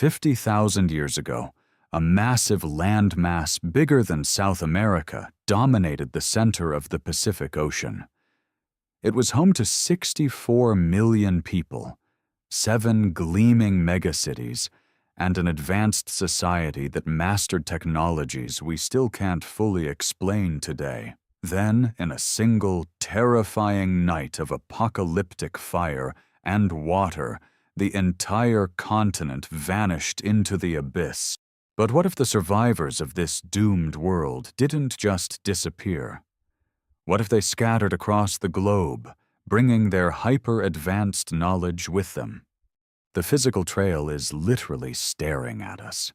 50,000 years ago, a massive landmass bigger than South America dominated the center of the Pacific Ocean. It was home to 64 million people, 7 gleaming megacities, and an advanced society that mastered technologies we still can't fully explain today. Then, in a single, terrifying night of apocalyptic fire and water, the entire continent vanished into the abyss. But what if the survivors of this doomed world didn't just disappear? What if they scattered across the globe, bringing their hyper-advanced knowledge with them? The physical trail is literally staring at us.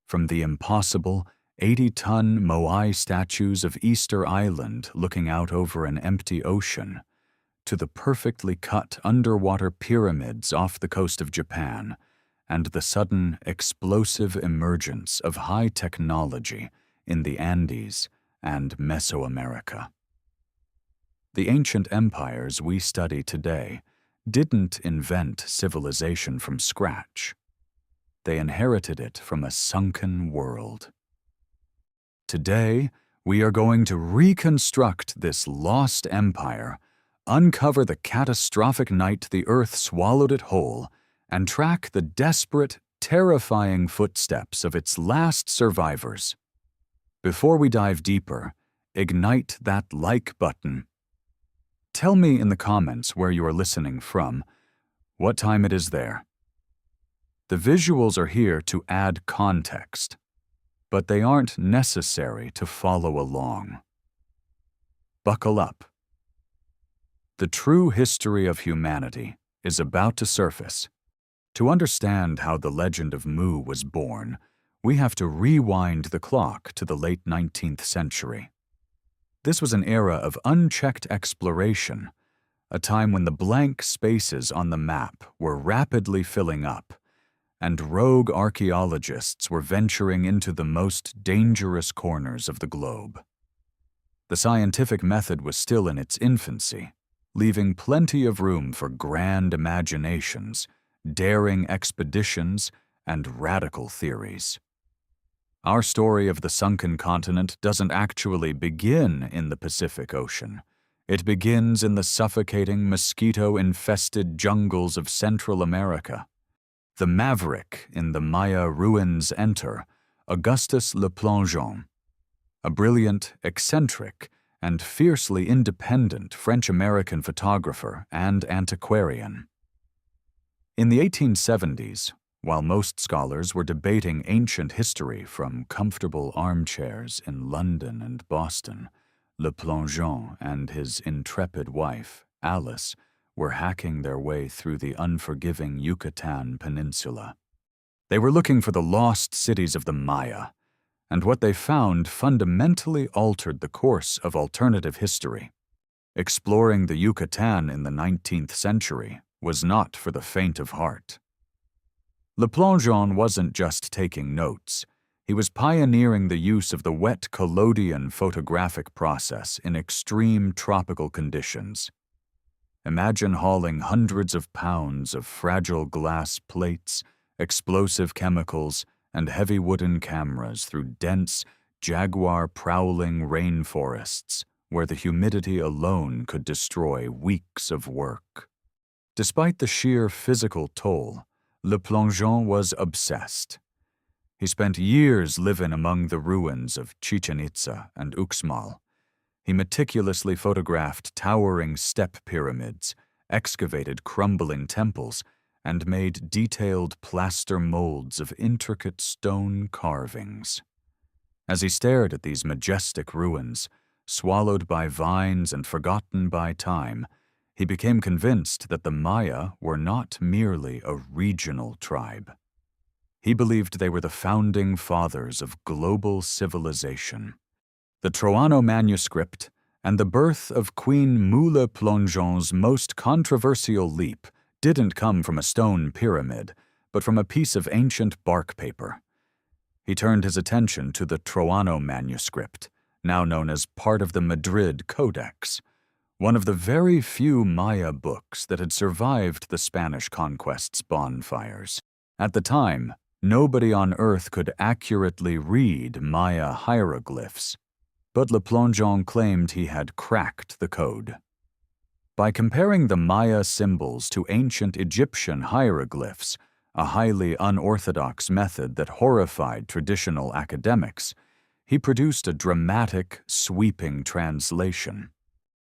From the impossible 80-ton Moai statues of Easter Island looking out over an empty ocean, to the perfectly cut underwater pyramids off the coast of Japan, and the sudden explosive emergence of high technology in the Andes and Mesoamerica. The ancient empires we study today didn't invent civilization from scratch. They inherited it from a sunken world. Today, we are going to reconstruct this lost empire, uncover the catastrophic night the Earth swallowed it whole, and track the desperate, terrifying footsteps of its last survivors. Before we dive deeper, ignite that like button. Tell me in the comments where you are listening from, what time it is there. The visuals are here to add context, but they aren't necessary to follow along. Buckle up. The true history of humanity is about to surface. To understand how the legend of Mu was born, we have to rewind the clock to the late 19th century. This was an era of unchecked exploration, a time when the blank spaces on the map were rapidly filling up, and rogue archaeologists were venturing into the most dangerous corners of the globe. The scientific method was still in its infancy, leaving plenty of room for grand imaginations, daring expeditions, and radical theories. Our story of the sunken continent doesn't actually begin in the Pacific Ocean. It begins in the suffocating, mosquito-infested jungles of Central America. The maverick in the Maya ruins enter Augustus Le Plongeon, a brilliant, eccentric, and fiercely independent French-American photographer and antiquarian. In the 1870s, while most scholars were debating ancient history from comfortable armchairs in London and Boston, Le Plongeon and his intrepid wife, Alice, were hacking their way through the unforgiving Yucatan Peninsula. They were looking for the lost cities of the Maya, and what they found fundamentally altered the course of alternative history. Exploring the Yucatan in the 19th century was not for the faint of heart. Le Plongeon wasn't just taking notes. He was pioneering the use of the wet collodion photographic process in extreme tropical conditions. Imagine hauling hundreds of pounds of fragile glass plates, explosive chemicals, and heavy wooden cameras through dense, jaguar-prowling rainforests where the humidity alone could destroy weeks of work. Despite the sheer physical toll, Le Plongeon was obsessed. He spent years living among the ruins of Chichen Itza and Uxmal. He meticulously photographed towering step pyramids, excavated crumbling temples, and made detailed plaster molds of intricate stone carvings. As he stared at these majestic ruins, swallowed by vines and forgotten by time, he became convinced that the Maya were not merely a regional tribe. He believed they were the founding fathers of global civilization. The Troano manuscript and the birth of Queen Moule Plongeon's most controversial leap didn't come from a stone pyramid, but from a piece of ancient bark paper. He turned his attention to the Troano manuscript, now known as part of the Madrid Codex, one of the very few Maya books that had survived the Spanish conquest's bonfires. At the time, Nobody on Earth could accurately read Maya hieroglyphs, but Le Plongeon claimed he had cracked the code. By comparing the Maya symbols to ancient Egyptian hieroglyphs, a highly unorthodox method that horrified traditional academics, he produced a dramatic, sweeping translation.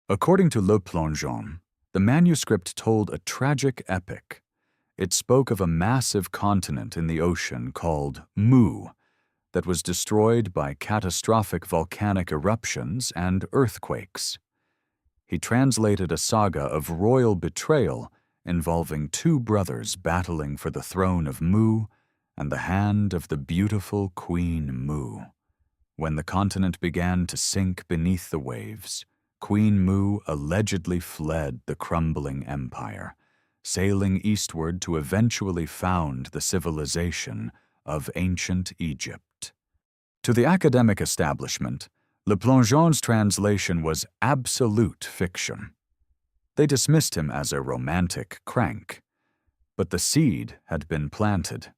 According to Le Plongeon, the manuscript told a tragic epic. It spoke of a massive continent in the ocean called Mu that was destroyed by catastrophic volcanic eruptions and earthquakes. He translated a saga of royal betrayal involving two brothers battling for the throne of Mu and the hand of the beautiful Queen Mu. When the continent began to sink beneath the waves, Queen Mu allegedly fled the crumbling empire, sailing eastward to eventually found the civilization of ancient Egypt. To the academic establishment, Le Plongeon's translation was absolute fiction. They dismissed him as a romantic crank, but the seed had been planted.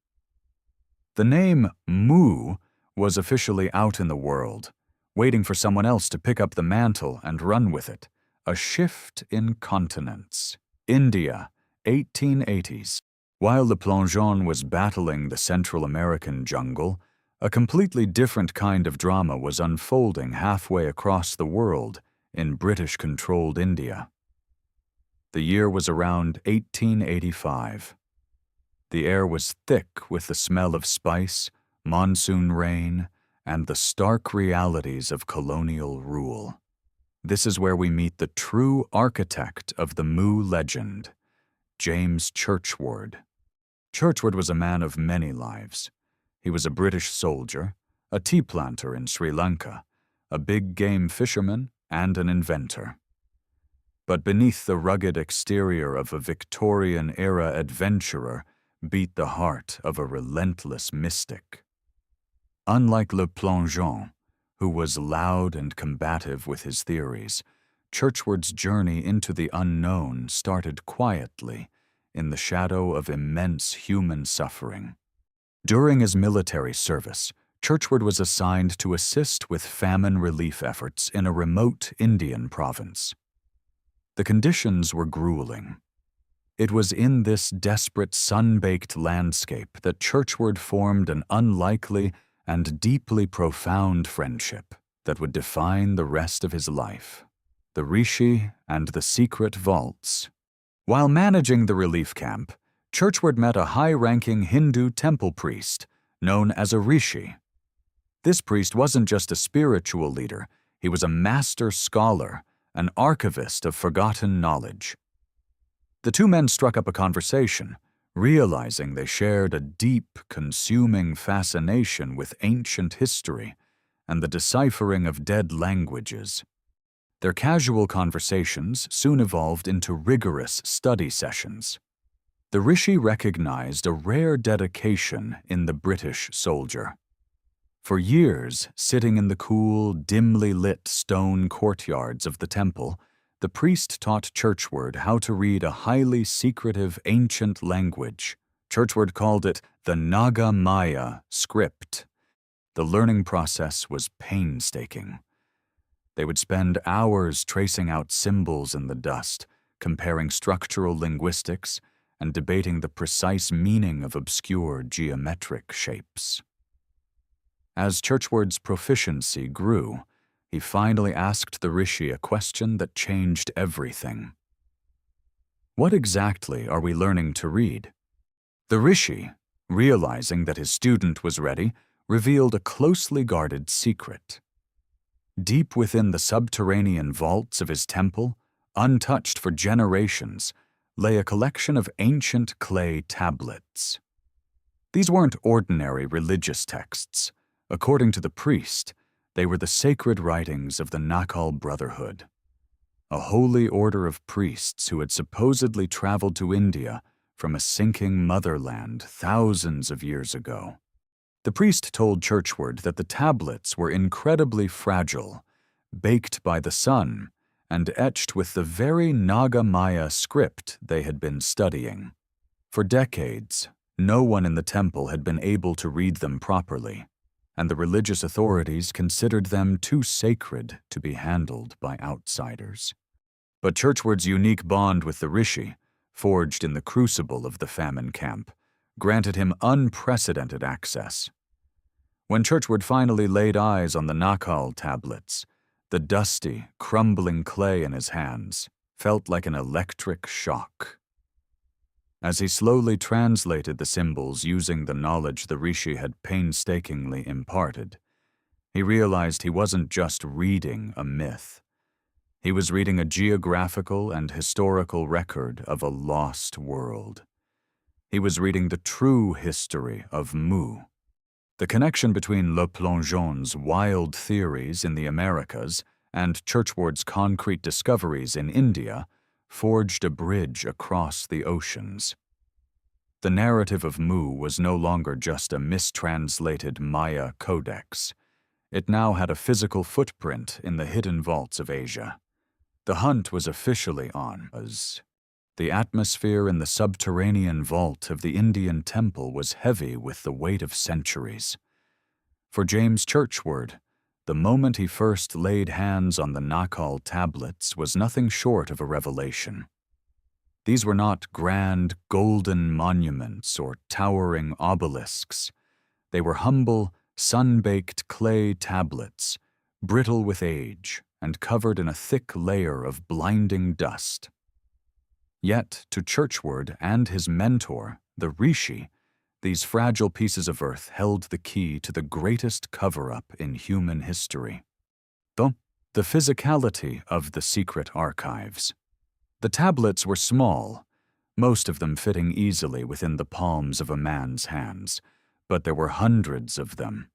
The name Mu was officially out in the world, waiting for someone else to pick up the mantle and run with it. A shift in continents. India, 1880s. While Le Plongeon was battling the Central American jungle, a completely different kind of drama was unfolding halfway across the world in British-controlled India. The year was around 1885. The air was thick with the smell of spice, monsoon rain, and the stark realities of colonial rule. This is where we meet the true architect of the Mu legend, James Churchward. Churchward was a man of many lives. He was a British soldier, a tea planter in Sri Lanka, a big game fisherman, and an inventor. But beneath the rugged exterior of a Victorian-era adventurer beat the heart of a relentless mystic. Unlike Le Plongeon, who was loud and combative with his theories, Churchward's journey into the unknown started quietly, in the shadow of immense human suffering. During his military service, Churchward was assigned to assist with famine relief efforts in a remote Indian province. The conditions were grueling. It was in this desperate, sun-baked landscape that Churchward formed an unlikely and deeply profound friendship that would define the rest of his life: the Rishi and the secret vaults. While managing the relief camp, Churchward met a high-ranking Hindu temple priest known as a Rishi. This priest wasn't just a spiritual leader, he was a master scholar, an archivist of forgotten knowledge. The two men struck up a conversation, realizing they shared a deep, consuming fascination with ancient history and the deciphering of dead languages. Their casual conversations soon evolved into rigorous study sessions. The Rishi recognized a rare dedication in the British soldier. For years, sitting in the cool, dimly lit stone courtyards of the temple, the priest taught Churchward how to read a highly secretive ancient language. Churchward called it the Naga Maya script. The learning process was painstaking. They would spend hours tracing out symbols in the dust, comparing structural linguistics, and debating the precise meaning of obscure geometric shapes. As Churchward's proficiency grew, he finally asked the Rishi a question that changed everything. What exactly are we learning to read? The Rishi, realizing that his student was ready, revealed a closely guarded secret. Deep within the subterranean vaults of his temple, untouched for generations, lay a collection of ancient clay tablets. These weren't ordinary religious texts. According to the priest, they were the sacred writings of the Nakal Brotherhood, a holy order of priests who had supposedly traveled to India from a sinking motherland thousands of years ago. The priest told Churchward that the tablets were incredibly fragile, baked by the sun, and etched with the very Naga Maya script they had been studying. For decades, No one in the temple had been able to read them properly, and the religious authorities considered them too sacred to be handled by outsiders. But Churchward's unique bond with the Rishi, forged in the crucible of the famine camp, granted him unprecedented access. When Churchward finally laid eyes on the Nakal tablets, the dusty, crumbling clay in his hands felt like an electric shock. As he slowly translated the symbols using the knowledge the Rishi had painstakingly imparted, he realized he wasn't just reading a myth. He was reading a geographical and historical record of a lost world. He was reading the true history of Mu. The connection between Le Plongeon's wild theories in the Americas and Churchward's concrete discoveries in India forged a bridge across the oceans. The narrative of Mu was no longer just a mistranslated Maya codex. It now had a physical footprint in the hidden vaults of Asia. The hunt was officially on. The atmosphere in the subterranean vault of the Indian temple was heavy with the weight of centuries. For James Churchward, the moment he first laid hands on the Nakal tablets was nothing short of a revelation. These were not grand, golden monuments or towering obelisks. They were humble, sun-baked clay tablets, brittle with age and covered in a thick layer of blinding dust. Yet, to Churchward and his mentor, the Rishi, these fragile pieces of earth held the key to the greatest cover-up in human history. The physicality of the secret archives. The tablets were small, most of them fitting easily within the palms of a man's hands, but there were hundreds of them.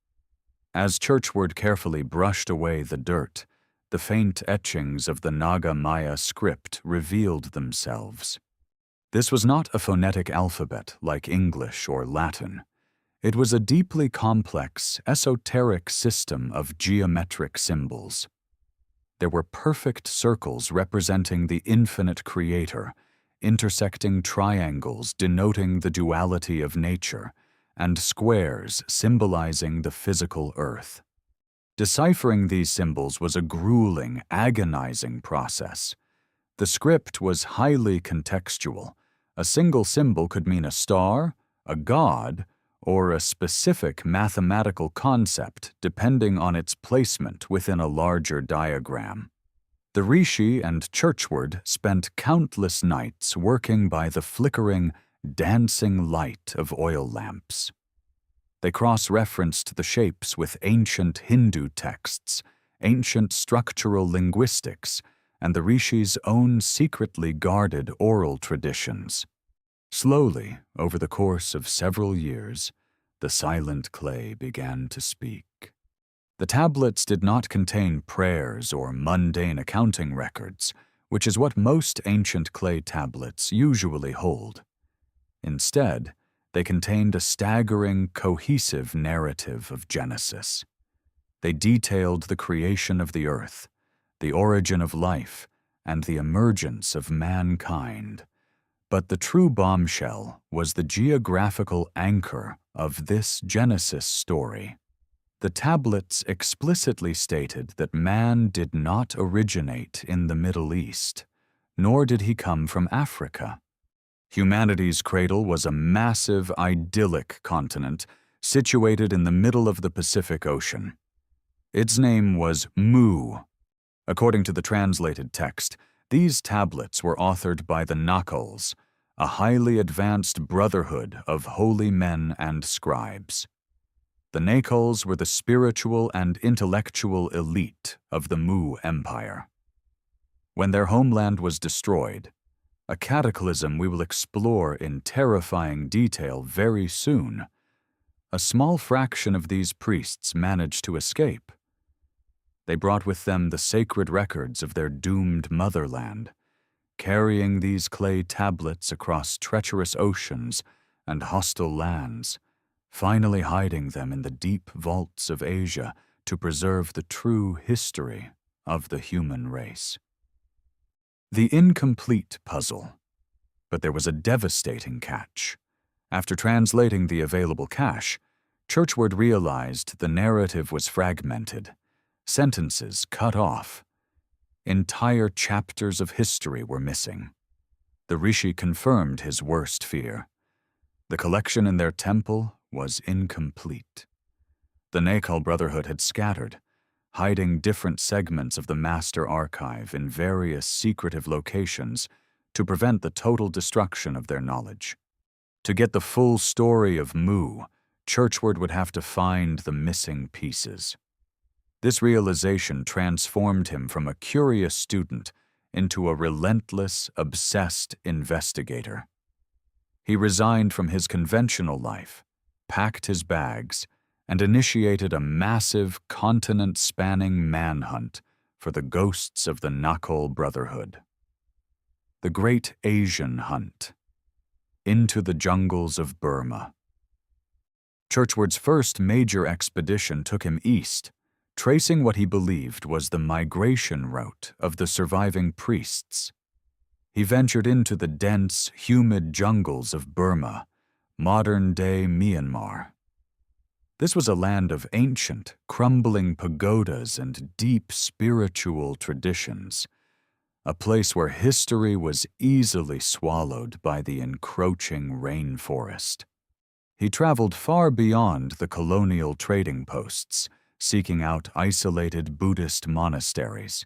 As Churchward carefully brushed away the dirt, the faint etchings of the Naga Maya script revealed themselves. This was not a phonetic alphabet like English or Latin. It was a deeply complex, esoteric system of geometric symbols. There were perfect circles representing the infinite creator, intersecting triangles denoting the duality of nature, and squares symbolizing the physical earth. Deciphering these symbols was a grueling, agonizing process. The script was highly contextual. A single symbol could mean a star, a god, or a specific mathematical concept depending on its placement within a larger diagram. The Rishi and Churchward spent countless nights working by the flickering, dancing light of oil lamps. They cross-referenced the shapes with ancient Hindu texts, ancient structural linguistics, and the Rishi's own secretly guarded oral traditions. Slowly, over the course of several years, the silent clay began to speak. The tablets did not contain prayers or mundane accounting records, which is what most ancient clay tablets usually hold. Instead, they contained a staggering, cohesive narrative of Genesis. They detailed the creation of the earth, the origin of life, and the emergence of mankind. But the true bombshell was the geographical anchor of this Genesis story. The tablets explicitly stated that man did not originate in the Middle East, nor did he come from Africa. Humanity's cradle was a massive, idyllic continent situated in the middle of the Pacific Ocean. Its name was Mu. According to the translated text, these tablets were authored by the Nakals, a highly advanced brotherhood of holy men and scribes. The Nakals were the spiritual and intellectual elite of the Mu Empire. When their homeland was destroyed, a cataclysm we will explore in terrifying detail very soon, a small fraction of these priests managed to escape. They brought with them the sacred records of their doomed motherland, carrying these clay tablets across treacherous oceans and hostile lands, finally hiding them in the deep vaults of Asia to preserve the true history of the human race. The incomplete puzzle. But there was a devastating catch. After translating the available cache, Churchward realized the narrative was fragmented, sentences cut off. Entire chapters of history were missing. The Rishi confirmed his worst fear. The collection in their temple was incomplete. The Nakal Brotherhood had scattered, hiding different segments of the master archive in various secretive locations to prevent the total destruction of their knowledge. To get the full story of Mu, Churchward would have to find the missing pieces. This realization transformed him from a curious student into a relentless, obsessed investigator. He resigned from his conventional life, packed his bags, and initiated a massive, continent-spanning manhunt for the ghosts of the Nakal Brotherhood. The Great Asian Hunt. Into the jungles of Burma. Churchward's first major expedition took him east, tracing what he believed was the migration route of the surviving priests. He ventured into the dense, humid jungles of Burma, modern-day Myanmar. This was a land of ancient, crumbling pagodas and deep spiritual traditions, a place where history was easily swallowed by the encroaching rainforest. He traveled far beyond the colonial trading posts, seeking out isolated Buddhist monasteries.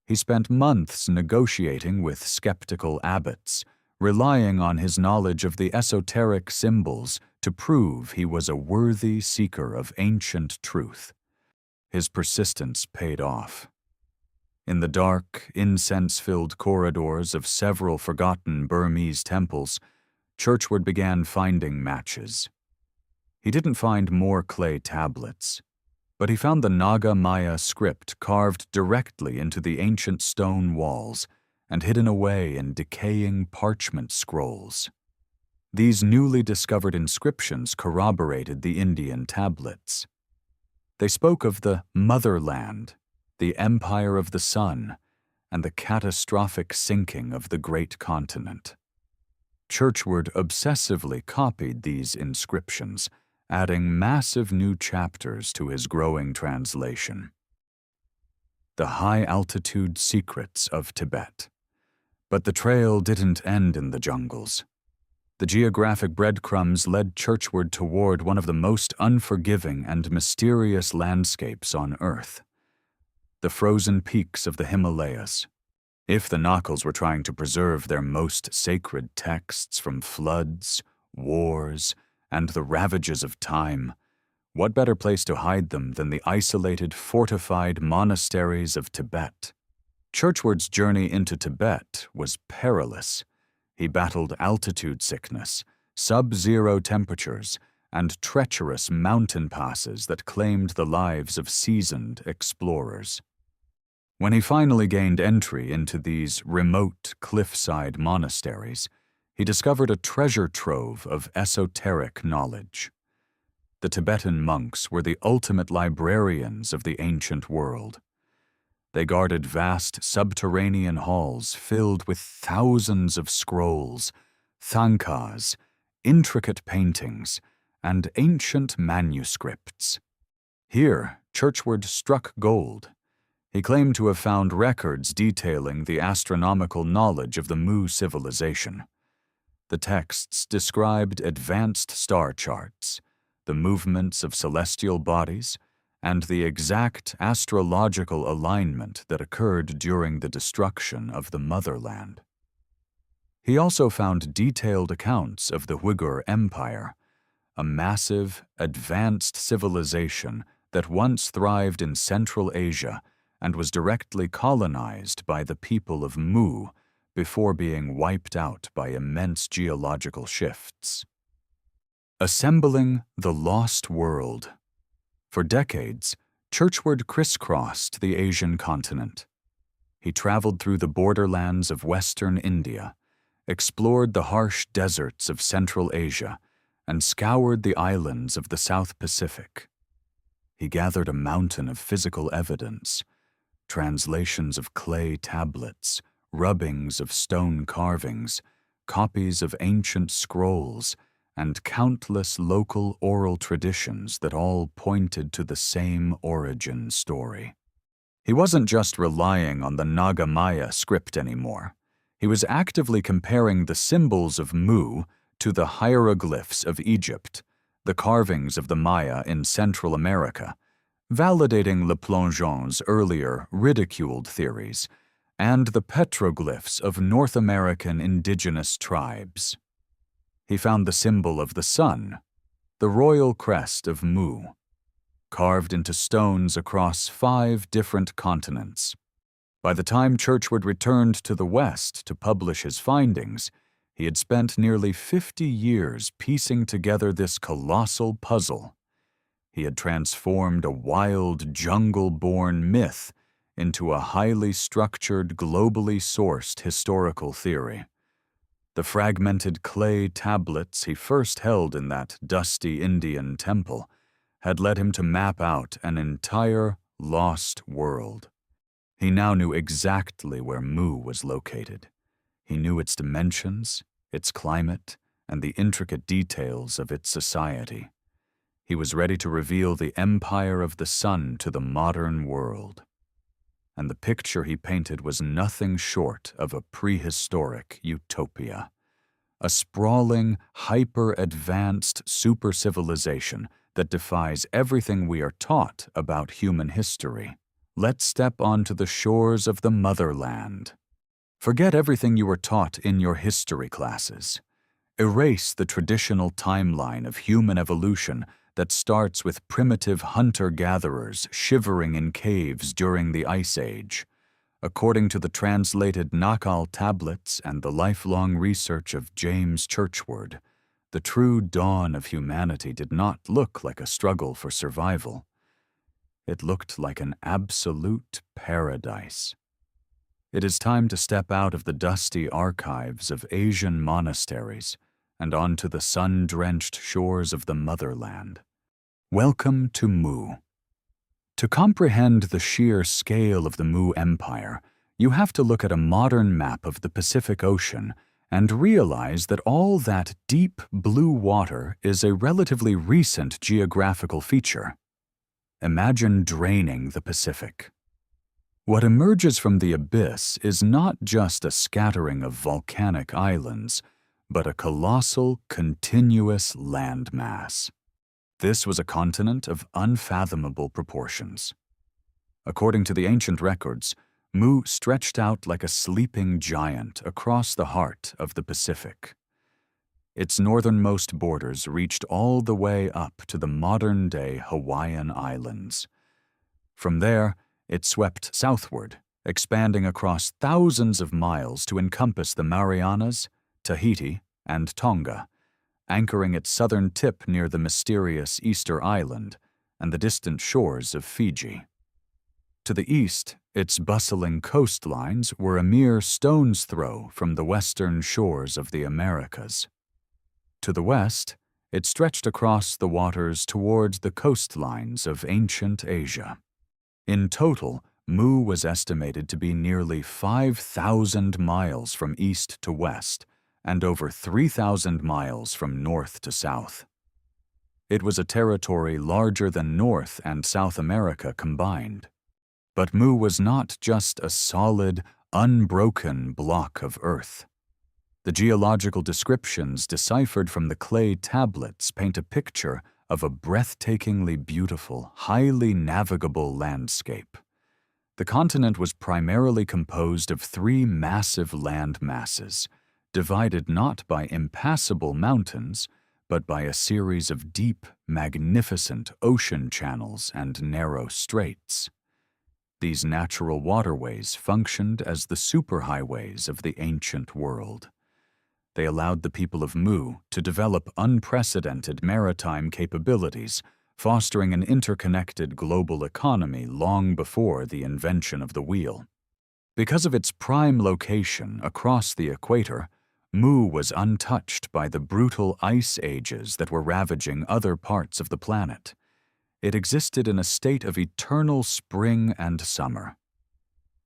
He spent months negotiating with skeptical abbots, relying on his knowledge of the esoteric symbols to prove he was a worthy seeker of ancient truth. His persistence paid off. In the dark, incense-filled corridors of several forgotten Burmese temples, Churchward began finding matches. He didn't find more clay tablets, but he found the Naga Maya script carved directly into the ancient stone walls and hidden away in decaying parchment scrolls. These newly discovered inscriptions corroborated the Indian tablets. They spoke of the Motherland, the Empire of the Sun, and the catastrophic sinking of the great continent. Churchward obsessively copied these inscriptions, adding massive new chapters to his growing translation. The high-altitude secrets of Tibet. But the trail didn't end in the jungles. The geographic breadcrumbs led Churchward toward one of the most unforgiving and mysterious landscapes on Earth. The frozen peaks of the Himalayas. If the Nakals were trying to preserve their most sacred texts from floods, wars, and the ravages of time, what better place to hide them than the isolated, fortified monasteries of Tibet? Churchward's journey into Tibet was perilous. He battled altitude sickness, sub-zero temperatures, and treacherous mountain passes that claimed the lives of seasoned explorers. When he finally gained entry into these remote cliffside monasteries, he discovered a treasure trove of esoteric knowledge. The Tibetan monks were the ultimate librarians of the ancient world. They guarded vast subterranean halls filled with thousands of scrolls, thangkas, intricate paintings, and ancient manuscripts. Here, Churchward struck gold. He claimed to have found records detailing the astronomical knowledge of the Mu civilization. The texts described advanced star charts, the movements of celestial bodies, and the exact astrological alignment that occurred during the destruction of the Motherland. He also found detailed accounts of the Uyghur Empire, a massive, advanced civilization that once thrived in Central Asia and was directly colonized by the people of Mu before being wiped out by immense geological shifts. Assembling the Lost World. For decades, Churchward crisscrossed the Asian continent. He traveled through the borderlands of western India, explored the harsh deserts of Central Asia, and scoured the islands of the South Pacific. He gathered a mountain of physical evidence, translations of clay tablets, rubbings of stone carvings, copies of ancient scrolls, and countless local oral traditions that all pointed to the same origin story. He wasn't just relying on the Naga Maya script anymore. He was actively comparing the symbols of Mu to the hieroglyphs of Egypt, the carvings of the Maya in Central America, validating Le Plongeon's earlier ridiculed theories, and the petroglyphs of North American indigenous tribes. He found the symbol of the sun, the royal crest of Mu, carved into stones across 5 different continents. By the time Churchward returned to the West to publish his findings, he had spent nearly 50 years piecing together this colossal puzzle. He had transformed a wild, jungle-born myth into a highly structured, globally sourced historical theory. The fragmented clay tablets he first held in that dusty Indian temple had led him to map out an entire lost world. He now knew exactly where Mu was located. He knew its dimensions, its climate, and the intricate details of its society. He was ready to reveal the empire of the sun to the modern world. And the picture he painted was nothing short of a prehistoric utopia. A sprawling, hyper-advanced super-civilization that defies everything we are taught about human history. Let's step onto the shores of the motherland. Forget everything you were taught in your history classes. Erase the traditional timeline of human evolution that starts with primitive hunter-gatherers shivering in caves during the Ice Age. According to the translated Nakal tablets and the lifelong research of James Churchward, the true dawn of humanity did not look like a struggle for survival. It looked like an absolute paradise. It is time to step out of the dusty archives of Asian monasteries and onto the sun-drenched shores of the motherland. Welcome to Mu. To comprehend the sheer scale of the Mu Empire, you have to look at a modern map of the Pacific Ocean and realize that all that deep blue water is a relatively recent geographical feature. Imagine draining the Pacific. What emerges from the abyss is not just a scattering of volcanic islands, but a colossal, continuous landmass. This was a continent of unfathomable proportions. According to the ancient records, Mu stretched out like a sleeping giant across the heart of the Pacific. Its northernmost borders reached all the way up to the modern-day Hawaiian Islands. From there, it swept southward, expanding across thousands of miles to encompass the Marianas, Tahiti, and Tonga, anchoring its southern tip near the mysterious Easter Island and the distant shores of Fiji. To the east, its bustling coastlines were a mere stone's throw from the western shores of the Americas. To the west, it stretched across the waters towards the coastlines of ancient Asia. In total, Mu was estimated to be nearly 5,000 miles from east to west and over 3,000 miles from north to south. It was a territory larger than North and South America combined. But Mu was not just a solid, unbroken block of earth. The geological descriptions deciphered from the clay tablets paint a picture of a breathtakingly beautiful, highly navigable landscape. The continent was primarily composed of 3 massive land masses, divided not by impassable mountains, but by a series of deep, magnificent ocean channels and narrow straits. These natural waterways functioned as the superhighways of the ancient world. They allowed the people of Mu to develop unprecedented maritime capabilities, fostering an interconnected global economy long before the invention of the wheel. Because of its prime location across the equator, Mu was untouched by the brutal ice ages that were ravaging other parts of the planet. It existed in a state of eternal spring and summer.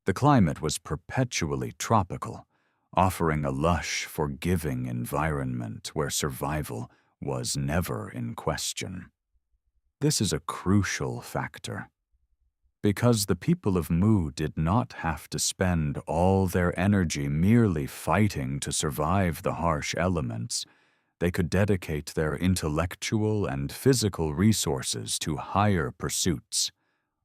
The climate was perpetually tropical, offering a lush, forgiving environment where survival was never in question. This is a crucial factor. Because the people of Mu did not have to spend all their energy merely fighting to survive the harsh elements, they could dedicate their intellectual and physical resources to higher pursuits: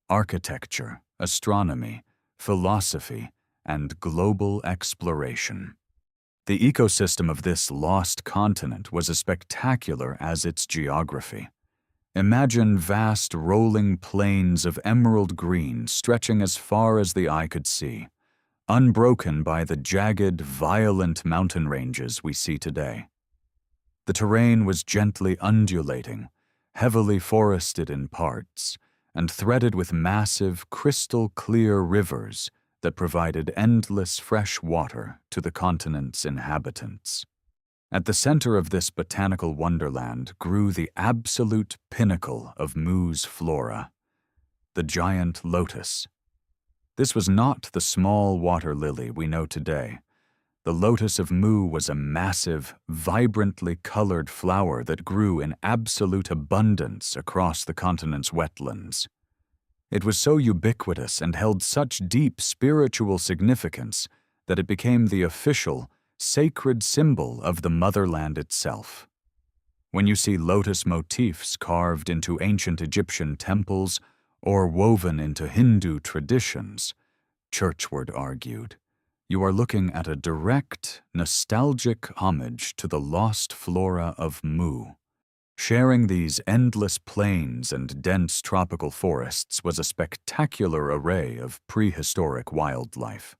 architecture, astronomy, philosophy, and global exploration. The ecosystem of this lost continent was as spectacular as its geography. Imagine vast rolling plains of emerald green stretching as far as the eye could see, unbroken by the jagged, violent mountain ranges we see today. The terrain was gently undulating, heavily forested in parts, and threaded with massive, crystal-clear rivers that provided endless fresh water to the continent's inhabitants. At the center of this botanical wonderland grew the absolute pinnacle of Mu's flora, the giant lotus. This was not the small water lily we know today. The lotus of Mu was a massive, vibrantly colored flower that grew in absolute abundance across the continent's wetlands. It was so ubiquitous and held such deep spiritual significance that it became the official, sacred symbol of the motherland itself. When you see lotus motifs carved into ancient Egyptian temples or woven into Hindu traditions, Churchward argued, you are looking at a direct, nostalgic homage to the lost flora of Mu. Sharing these endless plains and dense tropical forests was a spectacular array of prehistoric wildlife.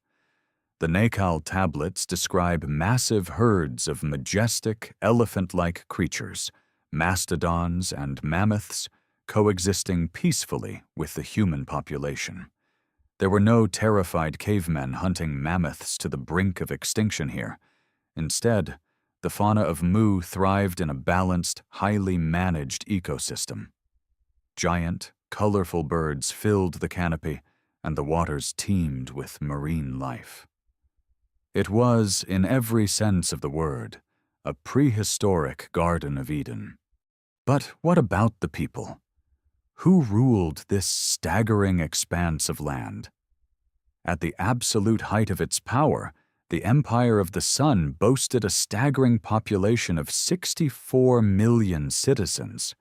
The Nakal tablets describe massive herds of majestic, elephant-like creatures, mastodons and mammoths, coexisting peacefully with the human population. There were no terrified cavemen hunting mammoths to the brink of extinction here. Instead, the fauna of Mu thrived in a balanced, highly managed ecosystem. Giant, colorful birds filled the canopy, and the waters teemed with marine life. It was, in every sense of the word, a prehistoric Garden of Eden. But what about the people? Who ruled this staggering expanse of land? At the absolute height of its power, the Empire of the Sun boasted a staggering population of 64 million citizens.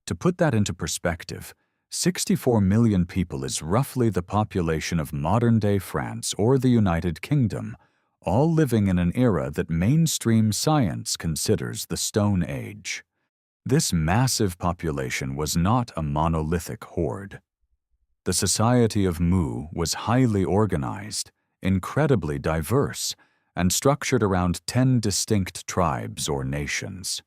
To put that into perspective, 64 million people is roughly the population of modern-day France or the United Kingdom, all living in an era that mainstream science considers the Stone Age. This massive population was not a monolithic horde. The society of Mu was highly organized, incredibly diverse, and structured around 10 distinct tribes or nations.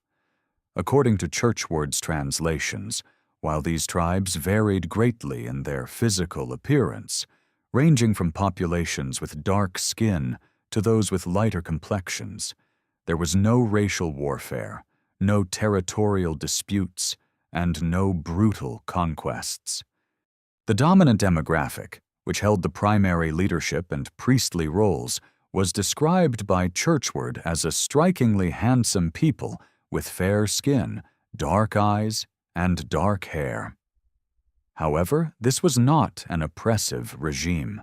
According to Churchward's translations, while these tribes varied greatly in their physical appearance, ranging from populations with dark skin to those with lighter complexions, there was no racial warfare, no territorial disputes, and no brutal conquests. The dominant demographic, which held the primary leadership and priestly roles, was described by Churchward as a strikingly handsome people with fair skin, dark eyes, and dark hair. However, this was not an oppressive regime.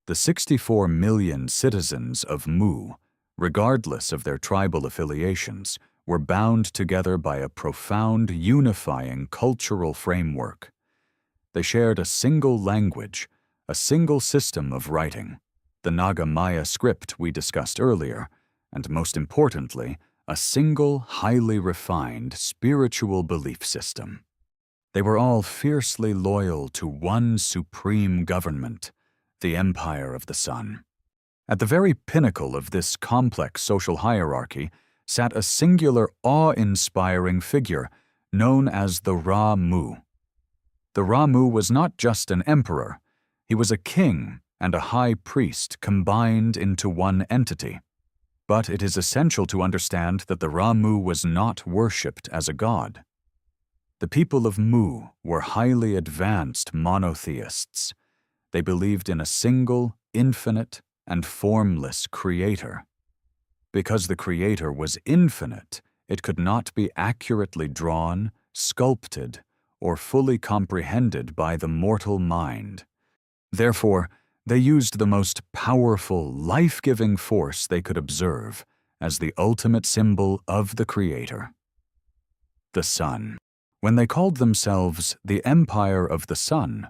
The 64 million citizens of Mu, regardless of their tribal affiliations, were bound together by a profound, unifying cultural framework. They shared a single language, a single system of writing, the Naga Maya script we discussed earlier, and most importantly, a single, highly refined spiritual belief system. They were all fiercely loyal to one supreme government, the Empire of the Sun. At the very pinnacle of this complex social hierarchy sat a singular, awe-inspiring figure known as the Ra-Mu. The Ra-Mu was not just an emperor, he was a king and a high priest combined into one entity. But it is essential to understand that the Ra-Mu was not worshipped as a god. The people of Mu were highly advanced monotheists. They believed in a single, infinite, and formless creator. Because the creator was infinite, It could not be accurately drawn, sculpted, or fully comprehended by the mortal mind. Therefore, they used the most powerful, life-giving force they could observe as the ultimate symbol of the Creator: the sun. When they called themselves the Empire of the Sun,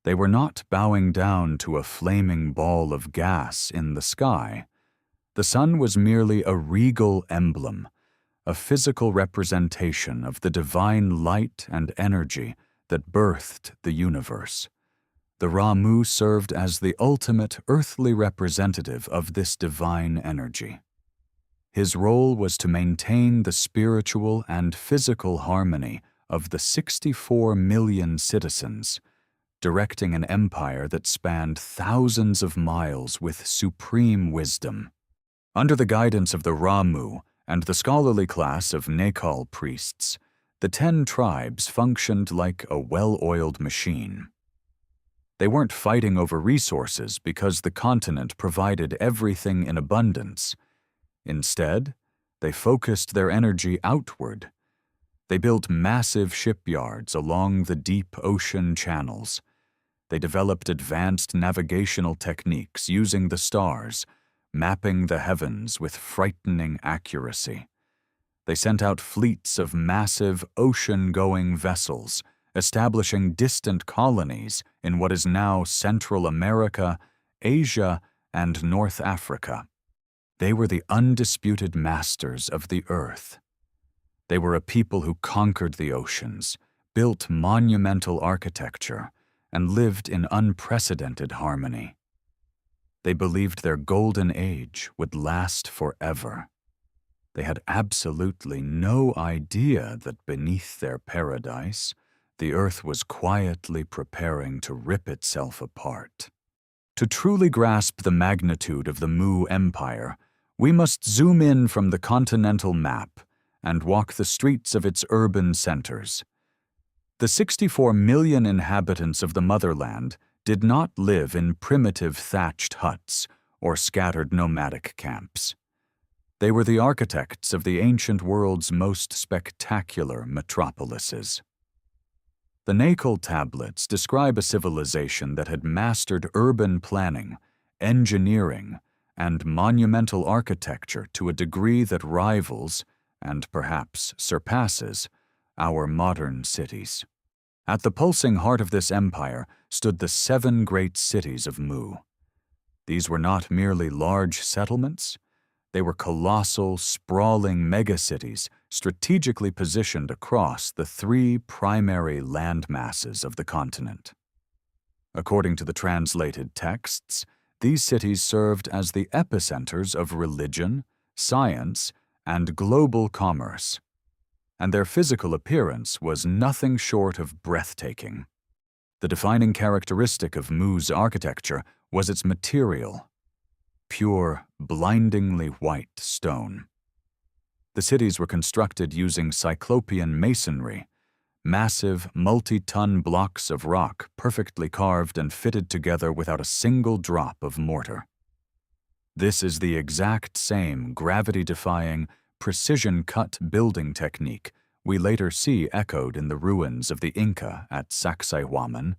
they were not bowing down to a flaming ball of gas in the sky. The sun was merely a regal emblem, a physical representation of the divine light and energy that birthed the universe. The Ra-Mu served as the ultimate earthly representative of this divine energy. His role was to maintain the spiritual and physical harmony of the 64 million citizens, directing an empire that spanned thousands of miles with supreme wisdom. Under the guidance of the Ra-Mu and the scholarly class of Nekal priests, the 10 tribes functioned like a well-oiled machine. They weren't fighting over resources because the continent provided everything in abundance. Instead, they focused their energy outward. They built massive shipyards along the deep ocean channels. They developed advanced navigational techniques using the stars, mapping the heavens with frightening accuracy. They sent out fleets of massive ocean-going vessels, establishing distant colonies in what is now Central America, Asia, and North Africa. They were the undisputed masters of the earth. They were a people who conquered the oceans, built monumental architecture, and lived in unprecedented harmony. They believed their golden age would last forever. They had absolutely no idea that beneath their paradise, the earth was quietly preparing to rip itself apart. To truly grasp the magnitude of the Mu Empire, we must zoom in from the continental map and walk the streets of its urban centers. The 64 million inhabitants of the motherland did not live in primitive thatched huts or scattered nomadic camps. They were the architects of the ancient world's most spectacular metropolises. The Nekal tablets describe a civilization that had mastered urban planning, engineering, and monumental architecture to a degree that rivals, and perhaps surpasses, our modern cities. At the pulsing heart of this empire stood the 7 great cities of Mu. These were not merely large settlements. They were colossal, sprawling megacities strategically positioned across the 3 primary landmasses of the continent. According to the translated texts, these cities served as the epicenters of religion, science, and global commerce, and their physical appearance was nothing short of breathtaking. The defining characteristic of Mu's architecture was its material: pure, blindingly white stone. The cities were constructed using cyclopean masonry, massive, multi-ton blocks of rock perfectly carved and fitted together without a single drop of mortar. This is the exact same gravity-defying, precision-cut building technique we later see echoed in the ruins of the Inca at Sacsayhuaman,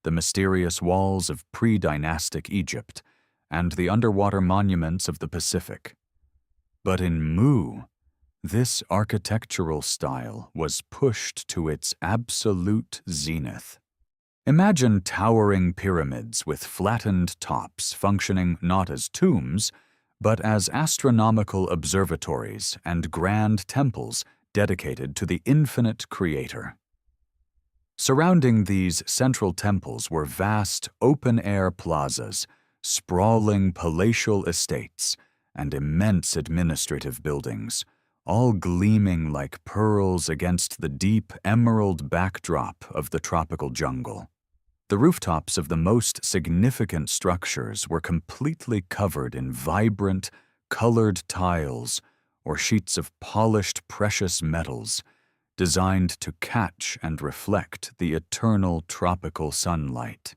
the mysterious walls of pre-dynastic Egypt, and the underwater monuments of the Pacific. But in Mu, this architectural style was pushed to its absolute zenith. Imagine towering pyramids with flattened tops functioning not as tombs, but as astronomical observatories and grand temples dedicated to the infinite Creator. Surrounding these central temples were vast open-air plazas, sprawling palatial estates, and immense administrative buildings, all gleaming like pearls against the deep emerald backdrop of the tropical jungle. The rooftops of the most significant structures were completely covered in vibrant, colored tiles or sheets of polished precious metals designed to catch and reflect the eternal tropical sunlight,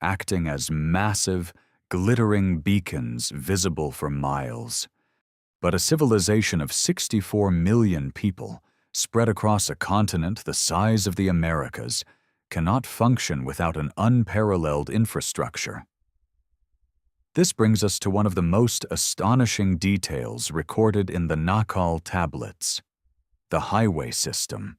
acting as massive, glittering beacons visible for miles. But a civilization of 64 million people, spread across a continent the size of the Americas, cannot function without an unparalleled infrastructure. This brings us to one of the most astonishing details recorded in the Nakal tablets: the highway system.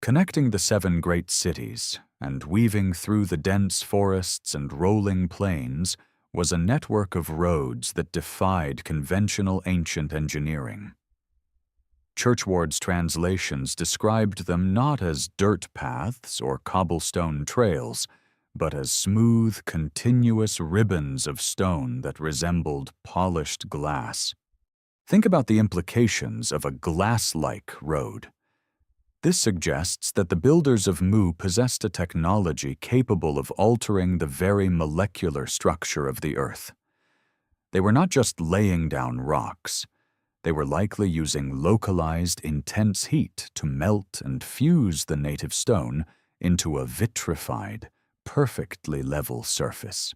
Connecting the 7 great cities and weaving through the dense forests and rolling plains was a network of roads that defied conventional ancient engineering. Churchward's translations described them not as dirt paths or cobblestone trails, but as smooth, continuous ribbons of stone that resembled polished glass. Think about the implications of a glass-like road. This suggests that the builders of Mu possessed a technology capable of altering the very molecular structure of the Earth. They were not just laying down rocks. They were likely using localized, intense heat to melt and fuse the native stone into a vitrified, perfectly level surface.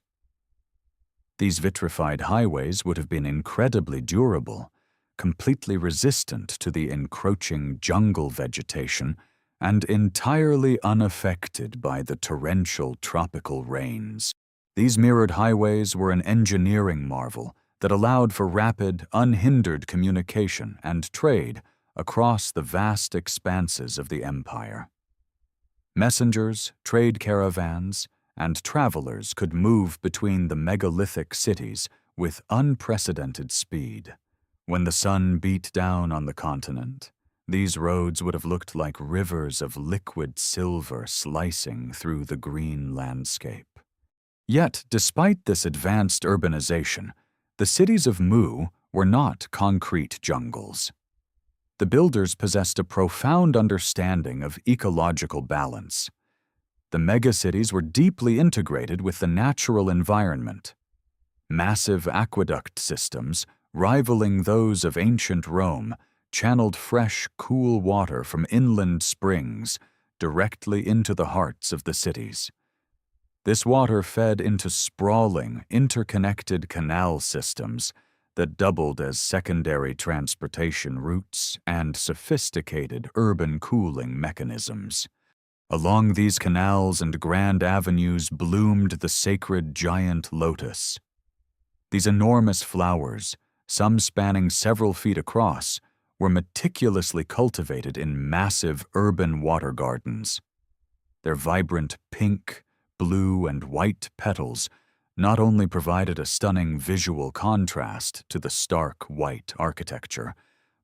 These vitrified highways would have been incredibly durable, completely resistant to the encroaching jungle vegetation, and entirely unaffected by the torrential tropical rains. These mirrored highways were an engineering marvel that allowed for rapid, unhindered communication and trade across the vast expanses of the empire. Messengers, trade caravans, and travelers could move between the megalithic cities with unprecedented speed. When the sun beat down on the continent, these roads would have looked like rivers of liquid silver slicing through the green landscape. Yet, despite this advanced urbanization, the cities of Mu were not concrete jungles. The builders possessed a profound understanding of ecological balance. The megacities were deeply integrated with the natural environment. Massive aqueduct systems, rivaling those of ancient Rome, channeled fresh, cool water from inland springs directly into the hearts of the cities. This water fed into sprawling, interconnected canal systems that doubled as secondary transportation routes and sophisticated urban cooling mechanisms. Along these canals and grand avenues bloomed the sacred giant lotus. These enormous flowers, some spanning several feet across, were meticulously cultivated in massive urban water gardens. Their vibrant pink, blue, and white petals not only provided a stunning visual contrast to the stark white architecture,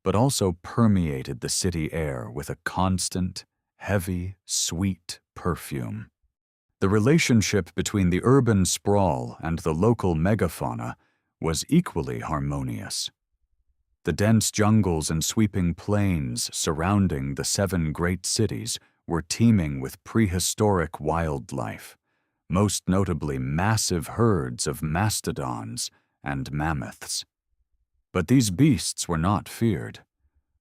but also permeated the city air with a constant, heavy, sweet perfume. The relationship between the urban sprawl and the local megafauna was equally harmonious. The dense jungles and sweeping plains surrounding the 7 great cities were teeming with prehistoric wildlife, most notably massive herds of mastodons and mammoths. But these beasts were not feared.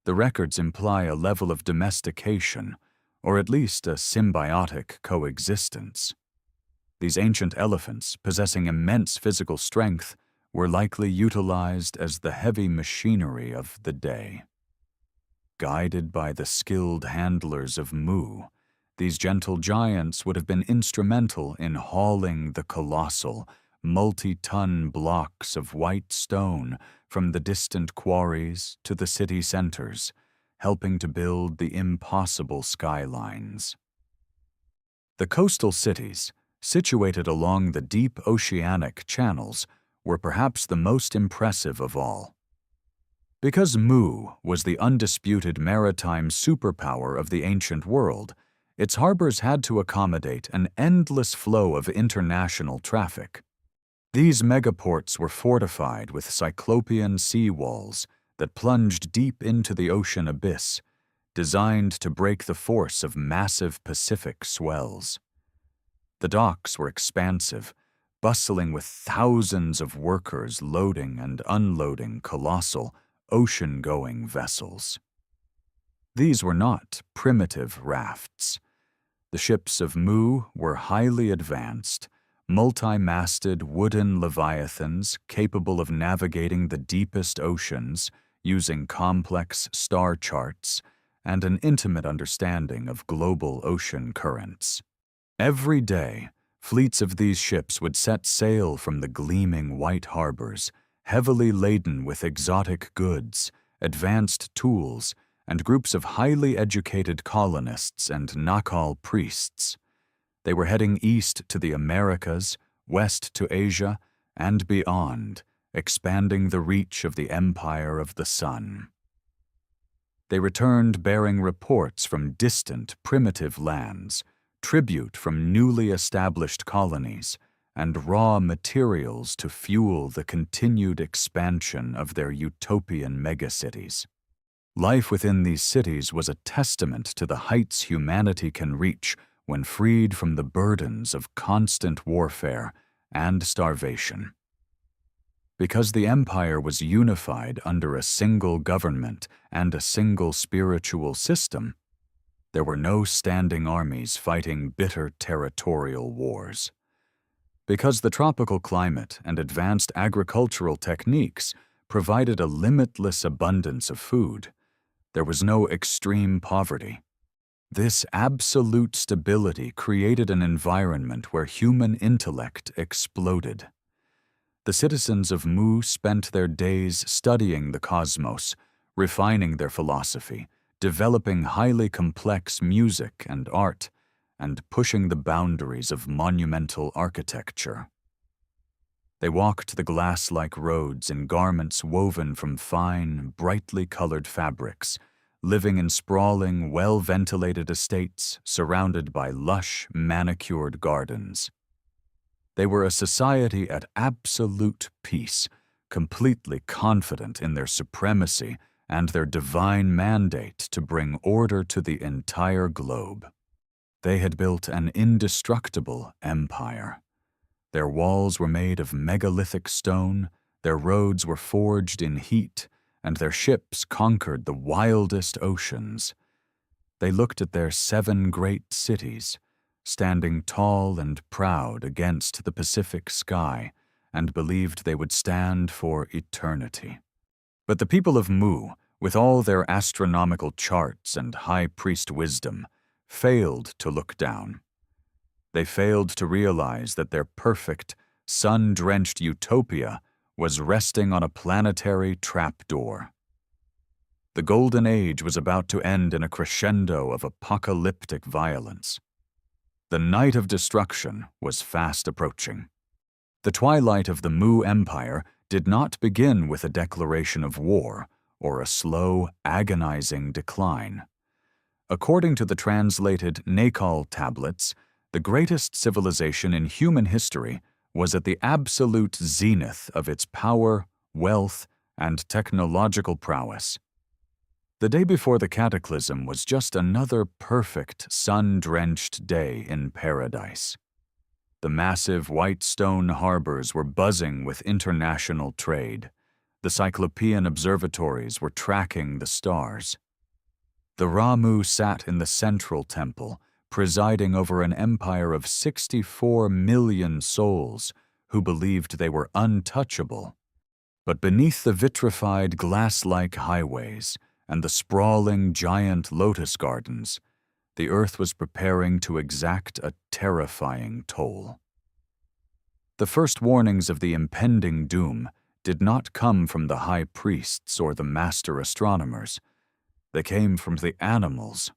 The records imply a level of domestication, or at least a symbiotic coexistence. These ancient elephants, possessing immense physical strength, were likely utilized as the heavy machinery of the day. Guided by the skilled handlers of Mu, these gentle giants would have been instrumental in hauling the colossal, multi-ton blocks of white stone from the distant quarries to the city centers, helping to build the impossible skylines. The coastal cities, situated along the deep oceanic channels, were perhaps the most impressive of all. Because Mu was the undisputed maritime superpower of the ancient world, its harbors had to accommodate an endless flow of international traffic. These megaports were fortified with cyclopean sea walls that plunged deep into the ocean abyss, designed to break the force of massive Pacific swells. The docks were expansive, bustling with thousands of workers loading and unloading colossal, ocean-going vessels. These were not primitive rafts. The ships of Mu were highly advanced, multi-masted wooden leviathans capable of navigating the deepest oceans using complex star charts and an intimate understanding of global ocean currents. Every day, fleets of these ships would set sail from the gleaming white harbors, heavily laden with exotic goods, advanced tools, and groups of highly educated colonists and Nakal priests. They were heading east to the Americas, west to Asia, and beyond, expanding the reach of the Empire of the Sun. They returned bearing reports from distant, primitive lands, tribute from newly established colonies, and raw materials to fuel the continued expansion of their utopian megacities. Life within these cities was a testament to the heights humanity can reach when freed from the burdens of constant warfare and starvation. Because the empire was unified under a single government and a single spiritual system, there were no standing armies fighting bitter territorial wars. Because the tropical climate and advanced agricultural techniques provided a limitless abundance of food, there was no extreme poverty. This absolute stability created an environment where human intellect exploded. The citizens of Mu spent their days studying the cosmos, refining their philosophy, developing highly complex music and art, and pushing the boundaries of monumental architecture. They walked the glass-like roads in garments woven from fine, brightly colored fabrics, living in sprawling, well-ventilated estates surrounded by lush, manicured gardens. They were a society at absolute peace, completely confident in their supremacy and their divine mandate to bring order to the entire globe. They had built an indestructible empire. Their walls were made of megalithic stone, their roads were forged in heat, and their ships conquered the wildest oceans. They looked at their 7 great cities, standing tall and proud against the Pacific sky, and believed they would stand for eternity. But the people of Mu, with all their astronomical charts and high priest wisdom, failed to look down. They failed to realize that their perfect, sun-drenched utopia was resting on a planetary trapdoor. The Golden Age was about to end in a crescendo of apocalyptic violence. The night of destruction was fast approaching. The twilight of the Mu Empire did not begin with a declaration of war or a slow, agonizing decline. According to the translated Nakal tablets, the greatest civilization in human history was at the absolute zenith of its power, wealth, and technological prowess. The day before the cataclysm was just another perfect, sun-drenched day in paradise. The massive white stone harbors were buzzing with international trade. The Cyclopean observatories were tracking the stars. The Ramu sat in the central temple, presiding over an empire of 64 million souls who believed they were untouchable. But beneath the vitrified glass-like highways and the sprawling giant lotus gardens, the earth was preparing to exact a terrifying toll. The first warnings of the impending doom did not come from the high priests or the master astronomers. They came from the animals.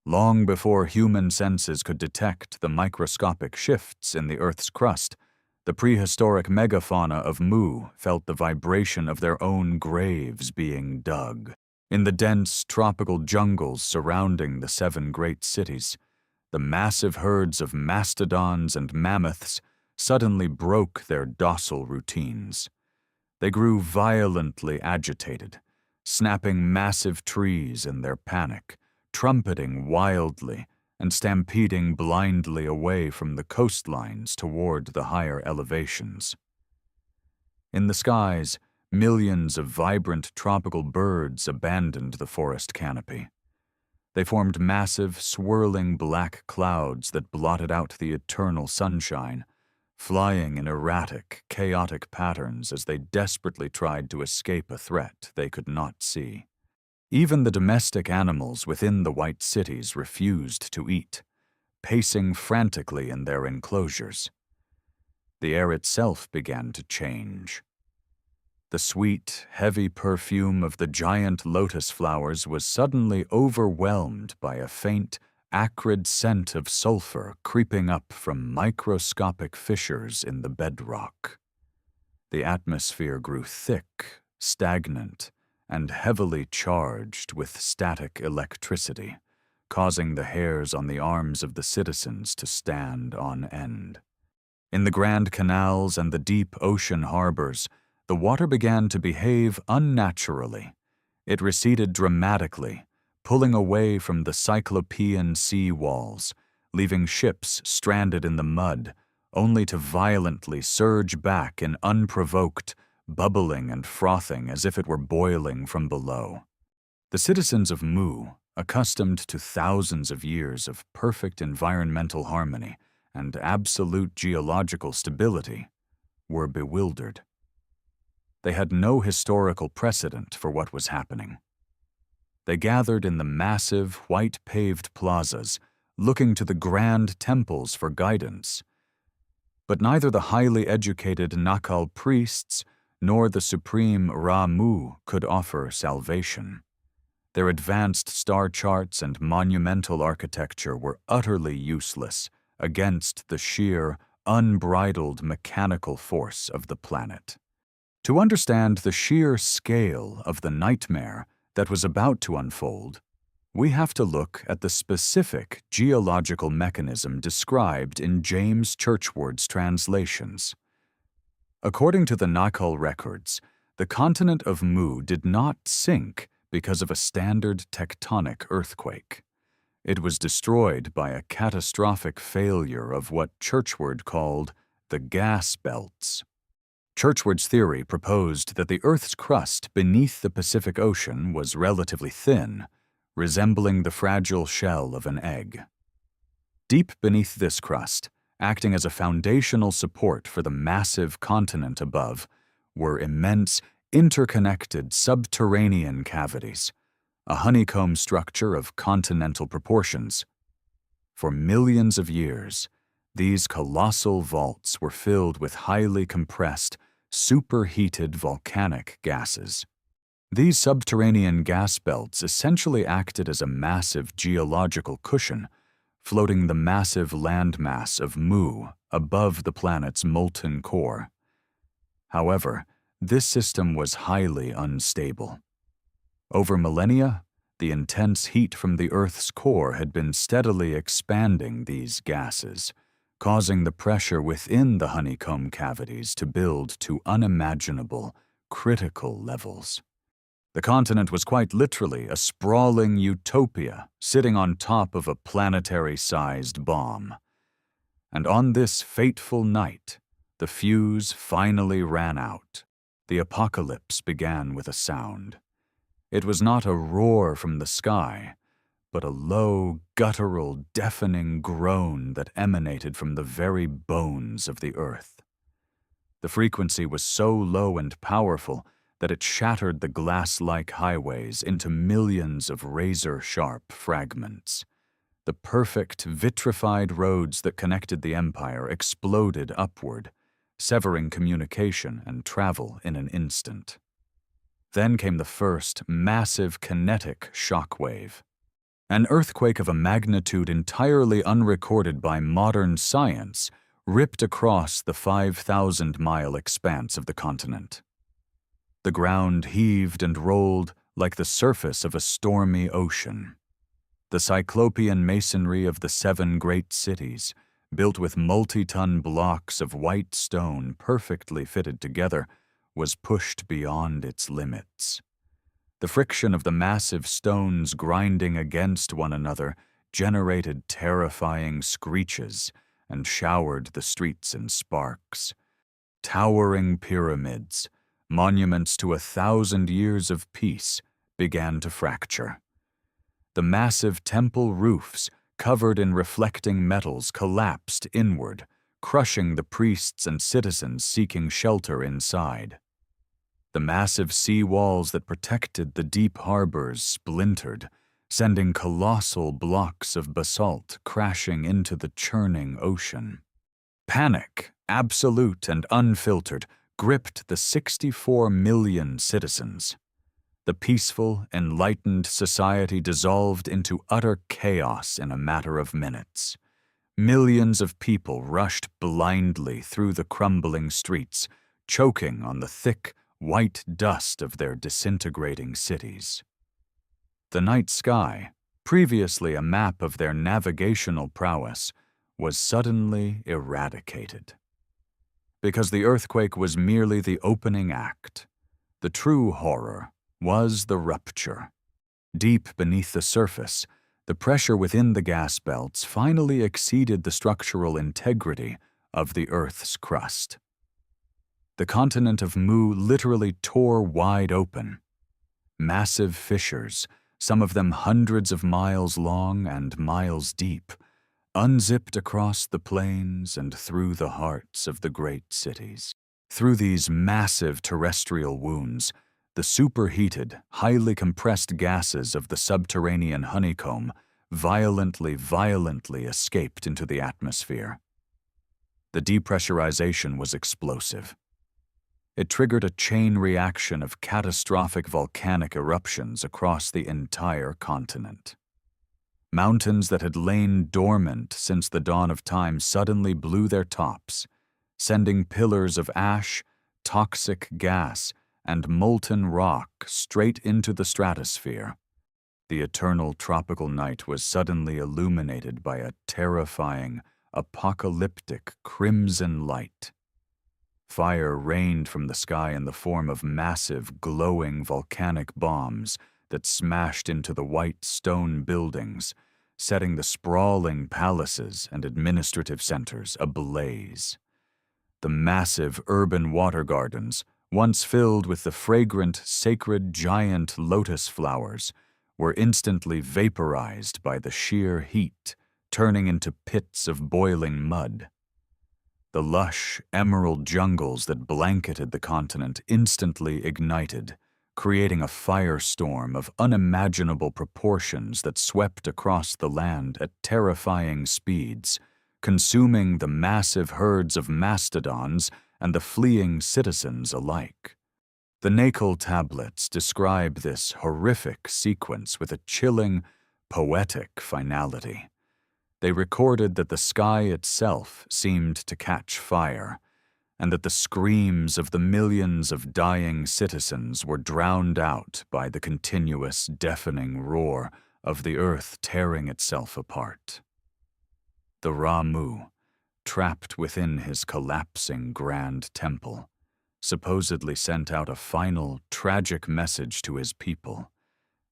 Long before human senses could detect the microscopic shifts in the Earth's crust, the prehistoric megafauna of Mu felt the vibration of their own graves being dug. In the dense tropical jungles surrounding the 7 great cities, the massive herds of mastodons and mammoths suddenly broke their docile routines. They grew violently agitated, snapping massive trees in their panic, trumpeting wildly and stampeding blindly away from the coastlines toward the higher elevations. In the skies, millions of vibrant tropical birds abandoned the forest canopy. They formed massive, swirling black clouds that blotted out the eternal sunshine, flying in erratic, chaotic patterns as they desperately tried to escape a threat they could not see. Even the domestic animals within the white cities refused to eat, pacing frantically in their enclosures. The air itself began to change. The sweet, heavy perfume of the giant lotus flowers was suddenly overwhelmed by a faint, acrid scent of sulfur creeping up from microscopic fissures in the bedrock. The atmosphere grew thick, stagnant, and heavily charged with static electricity, causing the hairs on the arms of the citizens to stand on end. In the grand canals and the deep ocean harbors, the water began to behave unnaturally. It receded dramatically, pulling away from the cyclopean sea walls, leaving ships stranded in the mud, only to violently surge back in unprovoked, bubbling and frothing as if it were boiling from below. The citizens of Mu, accustomed to thousands of years of perfect environmental harmony and absolute geological stability, were bewildered. They had no historical precedent for what was happening. They gathered in the massive, white-paved plazas, looking to the grand temples for guidance. But neither the highly educated Nakal priests nor the supreme Ra-Mu could offer salvation. Their advanced star charts and monumental architecture were utterly useless against the sheer, unbridled mechanical force of the planet. To understand the sheer scale of the nightmare that was about to unfold, we have to look at the specific geological mechanism described in James Churchward's translations. According to the Nakal records, the continent of Mu did not sink because of a standard tectonic earthquake. It was destroyed by a catastrophic failure of what Churchward called the gas belts. Churchward's theory proposed that the Earth's crust beneath the Pacific Ocean was relatively thin, resembling the fragile shell of an egg. Deep beneath this crust, acting as a foundational support for the massive continent above, were immense, interconnected subterranean cavities, a honeycomb structure of continental proportions. For millions of years, these colossal vaults were filled with highly compressed, superheated volcanic gases. These subterranean gas belts essentially acted as a massive geological cushion, floating the massive landmass of Mu above the planet's molten core. However, this system was highly unstable. Over millennia, the intense heat from the Earth's core had been steadily expanding these gases, causing the pressure within the honeycomb cavities to build to unimaginable, critical levels. The continent was quite literally a sprawling utopia sitting on top of a planetary-sized bomb. And on this fateful night, the fuse finally ran out. The apocalypse began with a sound. It was not a roar from the sky, but a low, guttural, deafening groan that emanated from the very bones of the earth. The frequency was so low and powerful that it shattered the glass-like highways into millions of razor-sharp fragments. The perfect, vitrified roads that connected the empire exploded upward, severing communication and travel in an instant. Then came the first massive kinetic shockwave. An earthquake of a magnitude entirely unrecorded by modern science ripped across the 5,000-mile expanse of the continent. The ground heaved and rolled like the surface of a stormy ocean. The cyclopean masonry of the 7 great cities, built with multi-ton blocks of white stone perfectly fitted together, was pushed beyond its limits. The friction of the massive stones grinding against one another generated terrifying screeches and showered the streets in sparks. Towering pyramids, monuments to 1,000 years of peace, began to fracture. The massive temple roofs, covered in reflecting metals, collapsed inward, crushing the priests and citizens seeking shelter inside. The massive sea walls that protected the deep harbors splintered, sending colossal blocks of basalt crashing into the churning ocean. Panic, absolute and unfiltered, gripped the 64 million citizens. The peaceful, enlightened society dissolved into utter chaos in a matter of minutes. Millions of people rushed blindly through the crumbling streets, choking on the thick, white dust of their disintegrating cities. The night sky, previously a map of their navigational prowess, was suddenly eradicated. Because the earthquake was merely the opening act, the true horror was the rupture. Deep beneath the surface, the pressure within the gas belts finally exceeded the structural integrity of the Earth's crust. The continent of Mu literally tore wide open. Massive fissures, some of them hundreds of miles long and miles deep, unzipped across the plains and through the hearts of the great cities. Through these massive terrestrial wounds, the superheated, highly compressed gases of the subterranean honeycomb violently escaped into the atmosphere. The depressurization was explosive. It triggered a chain reaction of catastrophic volcanic eruptions across the entire continent. Mountains that had lain dormant since the dawn of time suddenly blew their tops, sending pillars of ash, toxic gas, and molten rock straight into the stratosphere. The eternal tropical night was suddenly illuminated by a terrifying, apocalyptic crimson light. Fire rained from the sky in the form of massive, glowing volcanic bombs that smashed into the white stone buildings, setting the sprawling palaces and administrative centers ablaze. The massive urban water gardens, once filled with the fragrant, sacred giant lotus flowers, were instantly vaporized by the sheer heat, turning into pits of boiling mud. The lush, emerald jungles that blanketed the continent instantly ignited, creating a firestorm of unimaginable proportions that swept across the land at terrifying speeds, consuming the massive herds of mastodons and the fleeing citizens alike. The Nacl tablets describe this horrific sequence with a chilling, poetic finality. They recorded that the sky itself seemed to catch fire, and that the screams of the millions of dying citizens were drowned out by the continuous deafening roar of the earth tearing itself apart. The Ra-Mu, trapped within his collapsing grand temple, supposedly sent out a final, tragic message to his people,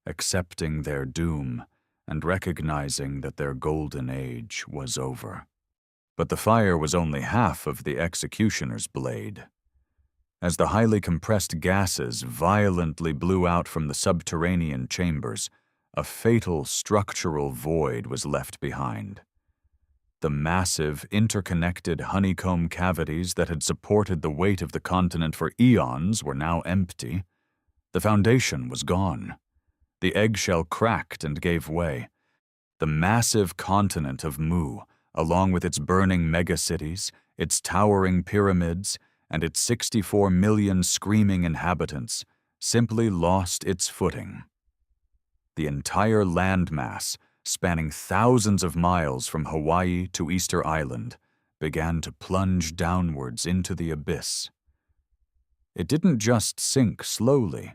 accepting their doom and recognizing that their golden age was over. But the fire was only half of the executioner's blade. As the highly compressed gases violently blew out from the subterranean chambers, a fatal structural void was left behind. The massive, interconnected honeycomb cavities that had supported the weight of the continent for eons were now empty. The foundation was gone. The eggshell cracked and gave way. The massive continent of Mu, along with its burning megacities, its towering pyramids, and its 64 million screaming inhabitants, simply lost its footing. The entire landmass, spanning thousands of miles from Hawaii to Easter Island, began to plunge downwards into the abyss. It didn't just sink slowly.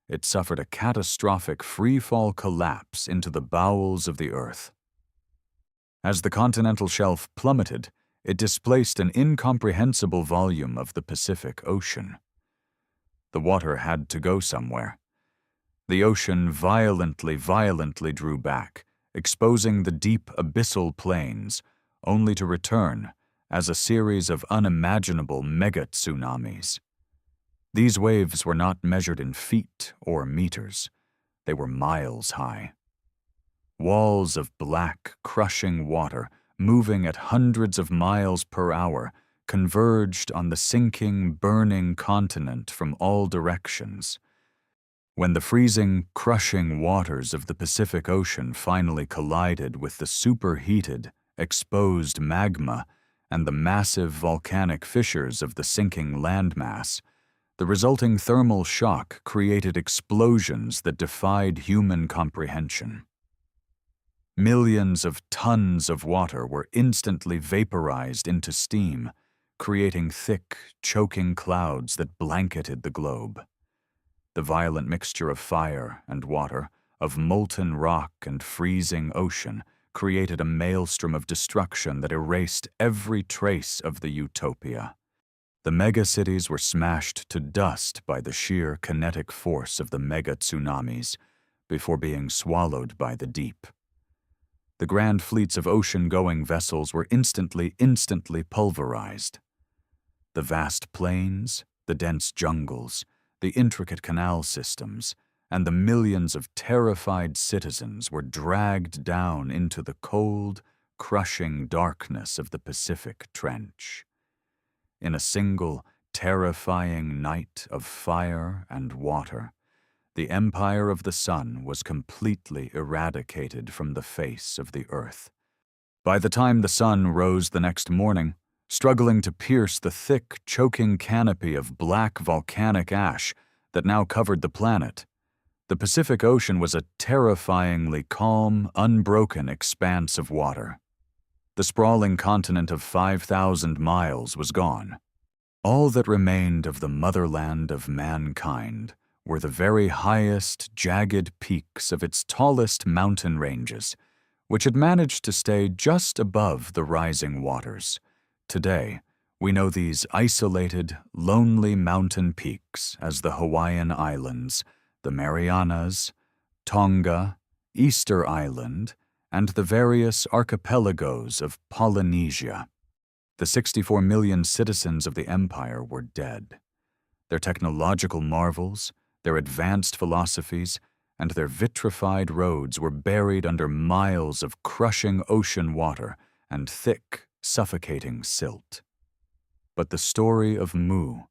It suffered a catastrophic freefall collapse into the bowels of the earth. As the continental shelf plummeted, it displaced an incomprehensible volume of the Pacific Ocean. The water had to go somewhere. The ocean violently drew back, exposing the deep abyssal plains, only to return as a series of unimaginable mega-tsunamis. These waves were not measured in feet or meters. They were miles high. Walls of black, crushing water moving at hundreds of miles per hour, converged on the sinking, burning continent from all directions. When the freezing, crushing waters of the Pacific Ocean finally collided with the superheated, exposed magma and the massive volcanic fissures of the sinking landmass, the resulting thermal shock created explosions that defied human comprehension. Millions of tons of water were instantly vaporized into steam, creating thick, choking clouds that blanketed the globe. The violent mixture of fire and water, of molten rock and freezing ocean, created a maelstrom of destruction that erased every trace of the utopia. The megacities were smashed to dust by the sheer kinetic force of the mega tsunamis before being swallowed by the deep. The grand fleets of ocean-going vessels were instantly pulverized. The vast plains, the dense jungles, the intricate canal systems, and the millions of terrified citizens were dragged down into the cold, crushing darkness of the Pacific Trench. In a single, terrifying night of fire and water, the empire of the sun was completely eradicated from the face of the earth. By the time the sun rose the next morning, struggling to pierce the thick, choking canopy of black volcanic ash that now covered the planet, the Pacific Ocean was a terrifyingly calm, unbroken expanse of water. The sprawling continent of 5,000 miles was gone. All that remained of the motherland of mankind were the very highest, jagged peaks of its tallest mountain ranges, which had managed to stay just above the rising waters. Today, we know these isolated, lonely mountain peaks as the Hawaiian Islands, the Marianas, Tonga, Easter Island, and the various archipelagos of Polynesia. The 64 million citizens of the empire were dead. Their technological marvels, their advanced philosophies, and their vitrified roads were buried under miles of crushing ocean water and thick, suffocating silt. But the story of Mu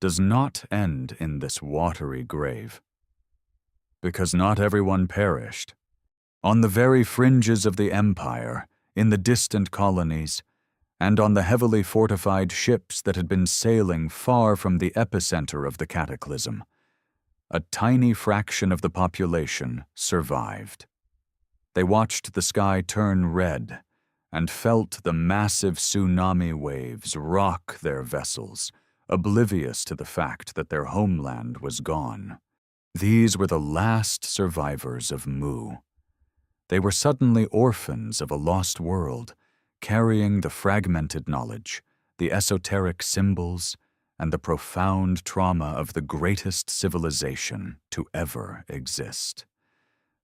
does not end in this watery grave. Because not everyone perished. On the very fringes of the empire, in the distant colonies, and on the heavily fortified ships that had been sailing far from the epicenter of the cataclysm, a tiny fraction of the population survived. They watched the sky turn red and felt the massive tsunami waves rock their vessels, oblivious to the fact that their homeland was gone. These were the last survivors of Mu. They were suddenly orphans of a lost world, carrying the fragmented knowledge, the esoteric symbols, and the profound trauma of the greatest civilization to ever exist.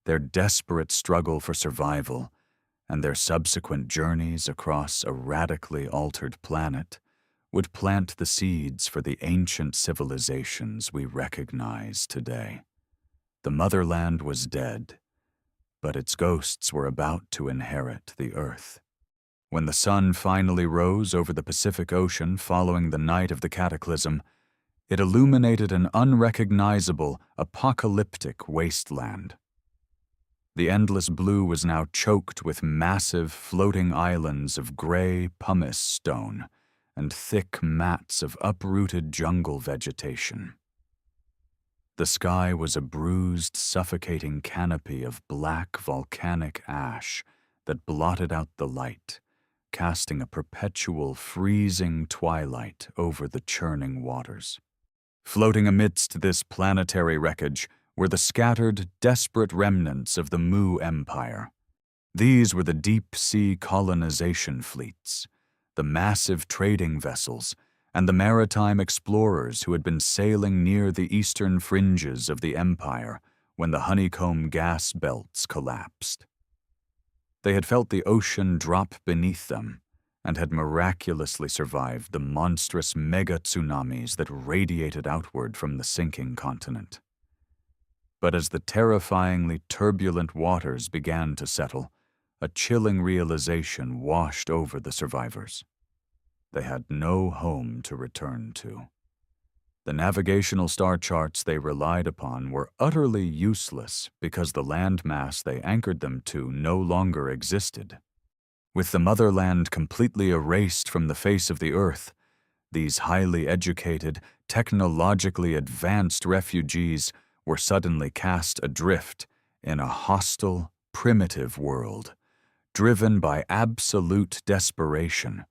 Their desperate struggle for survival and their subsequent journeys across a radically altered planet would plant the seeds for the ancient civilizations we recognize today. The motherland was dead, but its ghosts were about to inherit the earth. When the sun finally rose over the Pacific Ocean following the night of the cataclysm, it illuminated an unrecognizable, apocalyptic wasteland. The endless blue was now choked with massive, floating islands of gray pumice stone and thick mats of uprooted jungle vegetation. The sky was a bruised, suffocating canopy of black volcanic ash that blotted out the light, casting a perpetual freezing twilight over the churning waters. Floating amidst this planetary wreckage were the scattered, desperate remnants of the Mu Empire. These were the deep-sea colonization fleets, the massive trading vessels, and the maritime explorers who had been sailing near the eastern fringes of the empire when the honeycomb gas belts collapsed. They had felt the ocean drop beneath them and had miraculously survived the monstrous mega-tsunamis that radiated outward from the sinking continent. But as the terrifyingly turbulent waters began to settle, a chilling realization washed over the survivors. They had no home to return to. The navigational star charts they relied upon were utterly useless because the landmass they anchored them to no longer existed. With the motherland completely erased from the face of the earth, these highly educated, technologically advanced refugees were suddenly cast adrift in a hostile, primitive world. Driven by absolute desperation,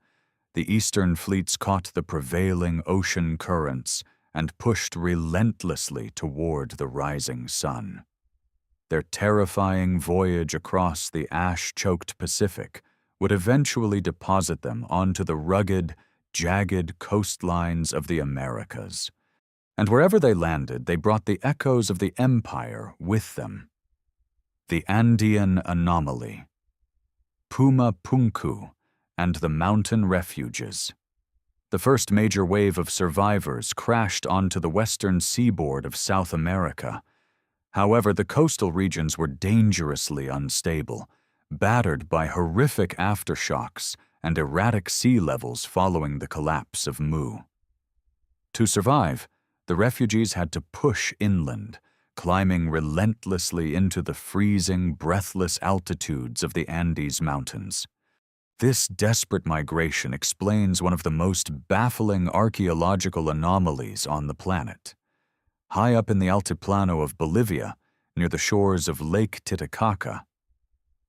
the Eastern fleets caught the prevailing ocean currents and pushed relentlessly toward the rising sun. Their terrifying voyage across the ash-choked Pacific would eventually deposit them onto the rugged, jagged coastlines of the Americas. And wherever they landed, they brought the echoes of the empire with them. The Andean anomaly, Puma Punku, and the mountain refuges. The first major wave of survivors crashed onto the western seaboard of South America. However, the coastal regions were dangerously unstable, battered by horrific aftershocks and erratic sea levels following the collapse of Mu. To survive, the refugees had to push inland, climbing relentlessly into the freezing, breathless altitudes of the Andes Mountains. This desperate migration explains one of the most baffling archaeological anomalies on the planet. High up in the Altiplano of Bolivia, near the shores of Lake Titicaca,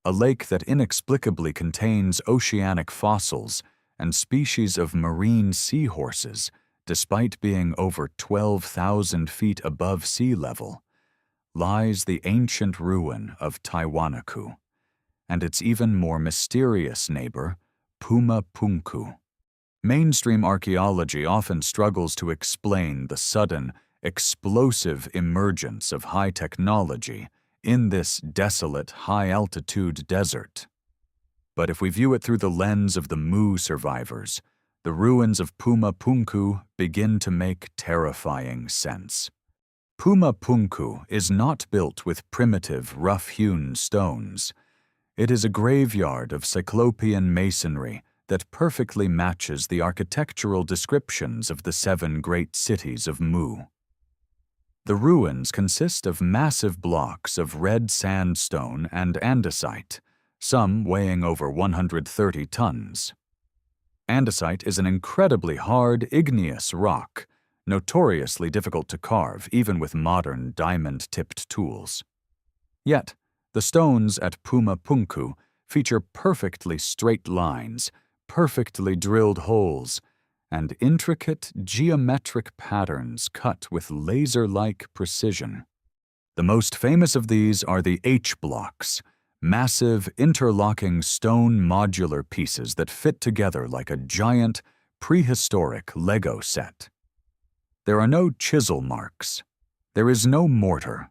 a lake that inexplicably contains oceanic fossils and species of marine seahorses, despite being over 12,000 feet above sea level, lies the ancient ruin of Tiwanaku, and its even more mysterious neighbor, Puma Punku. Mainstream archaeology often struggles to explain the sudden, explosive emergence of high technology in this desolate, high-altitude desert. But if we view it through the lens of the Mu survivors, the ruins of Puma Punku begin to make terrifying sense. Puma Punku is not built with primitive, rough-hewn stones. It is a graveyard of Cyclopean masonry that perfectly matches the architectural descriptions of the 7 great cities of Mu. The ruins consist of massive blocks of red sandstone and andesite, some weighing over 130 tons. Andesite is an incredibly hard, igneous rock, notoriously difficult to carve even with modern diamond-tipped tools. Yet, the stones at Puma Punku feature perfectly straight lines, perfectly drilled holes, and intricate geometric patterns cut with laser-like precision. The most famous of these are the H-blocks, massive interlocking stone modular pieces that fit together like a giant, prehistoric Lego set. There are no chisel marks. There is no mortar.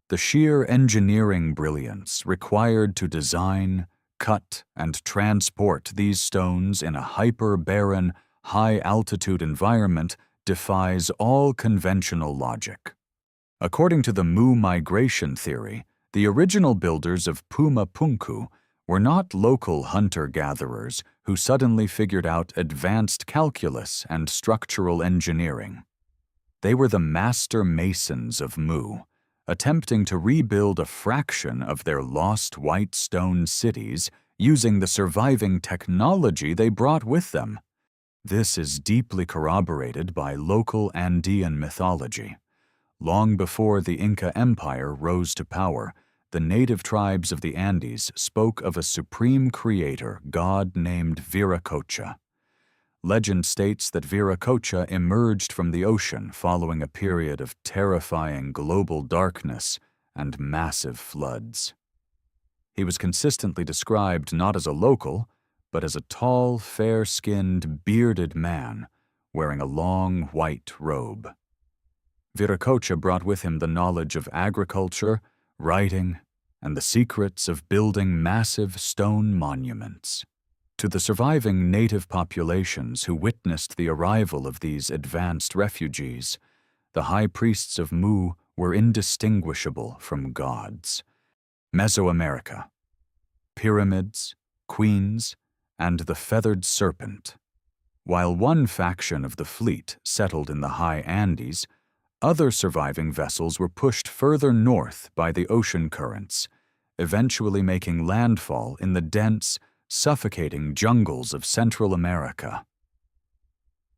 The sheer engineering brilliance required to design, cut, and transport these stones in a hyper-barren, high-altitude environment defies all conventional logic. According to the Mu migration theory, the original builders of Puma Punku were not local hunter-gatherers who suddenly figured out advanced calculus and structural engineering. They were the master masons of Mu, attempting to rebuild a fraction of their lost white stone cities using the surviving technology they brought with them. This is deeply corroborated by local Andean mythology. Long before the Inca Empire rose to power, the native tribes of the Andes spoke of a supreme creator god named Viracocha. Legend states that Viracocha emerged from the ocean following a period of terrifying global darkness and massive floods. He was consistently described not as a local, but as a tall, fair-skinned, bearded man wearing a long white robe. Viracocha brought with him the knowledge of agriculture, writing, and the secrets of building massive stone monuments. To the surviving native populations who witnessed the arrival of these advanced refugees, the high priests of Mu were indistinguishable from gods. Mesoamerica. pyramids, queens, and the feathered serpent. While one faction of the fleet settled in the high Andes, other surviving vessels were pushed further north by the ocean currents, eventually making landfall in the dense, suffocating jungles of Central America.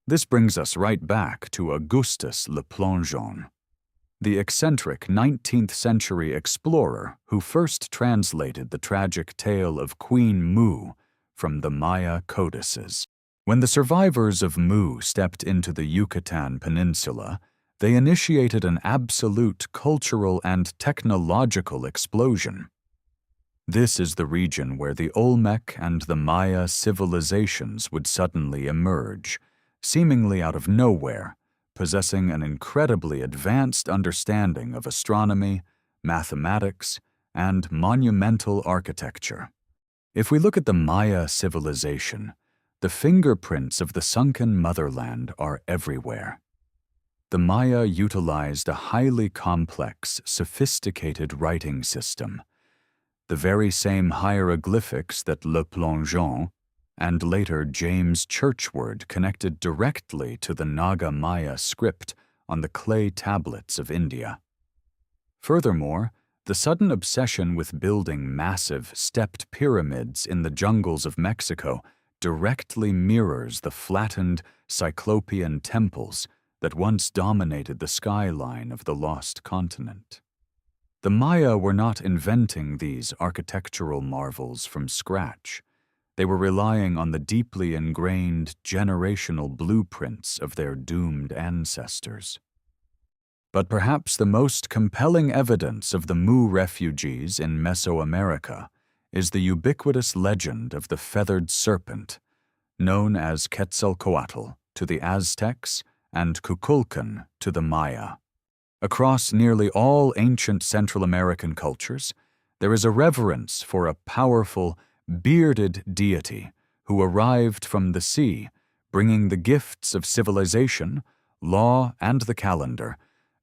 This brings us right back to Augustus Le Plongeon, the eccentric 19th-century explorer who first translated the tragic tale of Queen Mu from the Maya codices. When the survivors of Mu stepped into the Yucatan Peninsula, they initiated an absolute cultural and technological explosion. This is the region where the Olmec and the Maya civilizations would suddenly emerge, seemingly out of nowhere, possessing an incredibly advanced understanding of astronomy, mathematics, and monumental architecture. If we look at the Maya civilization, the fingerprints of the sunken motherland are everywhere. The Maya utilized a highly complex, sophisticated writing system. The very same hieroglyphics that Le Plongeon and later James Churchward connected directly to the Naga Maya script on the clay tablets of India. Furthermore, the sudden obsession with building massive, stepped pyramids in the jungles of Mexico directly mirrors the flattened, cyclopean temples that once dominated the skyline of the lost continent. The Maya were not inventing these architectural marvels from scratch. They were relying on the deeply ingrained generational blueprints of their doomed ancestors. But perhaps the most compelling evidence of the Mu refugees in Mesoamerica is the ubiquitous legend of the feathered serpent, known as Quetzalcoatl to the Aztecs and Kukulkan to the Maya. Across nearly all ancient Central American cultures, there is a reverence for a powerful, bearded deity who arrived from the sea, bringing the gifts of civilization, law, and the calendar,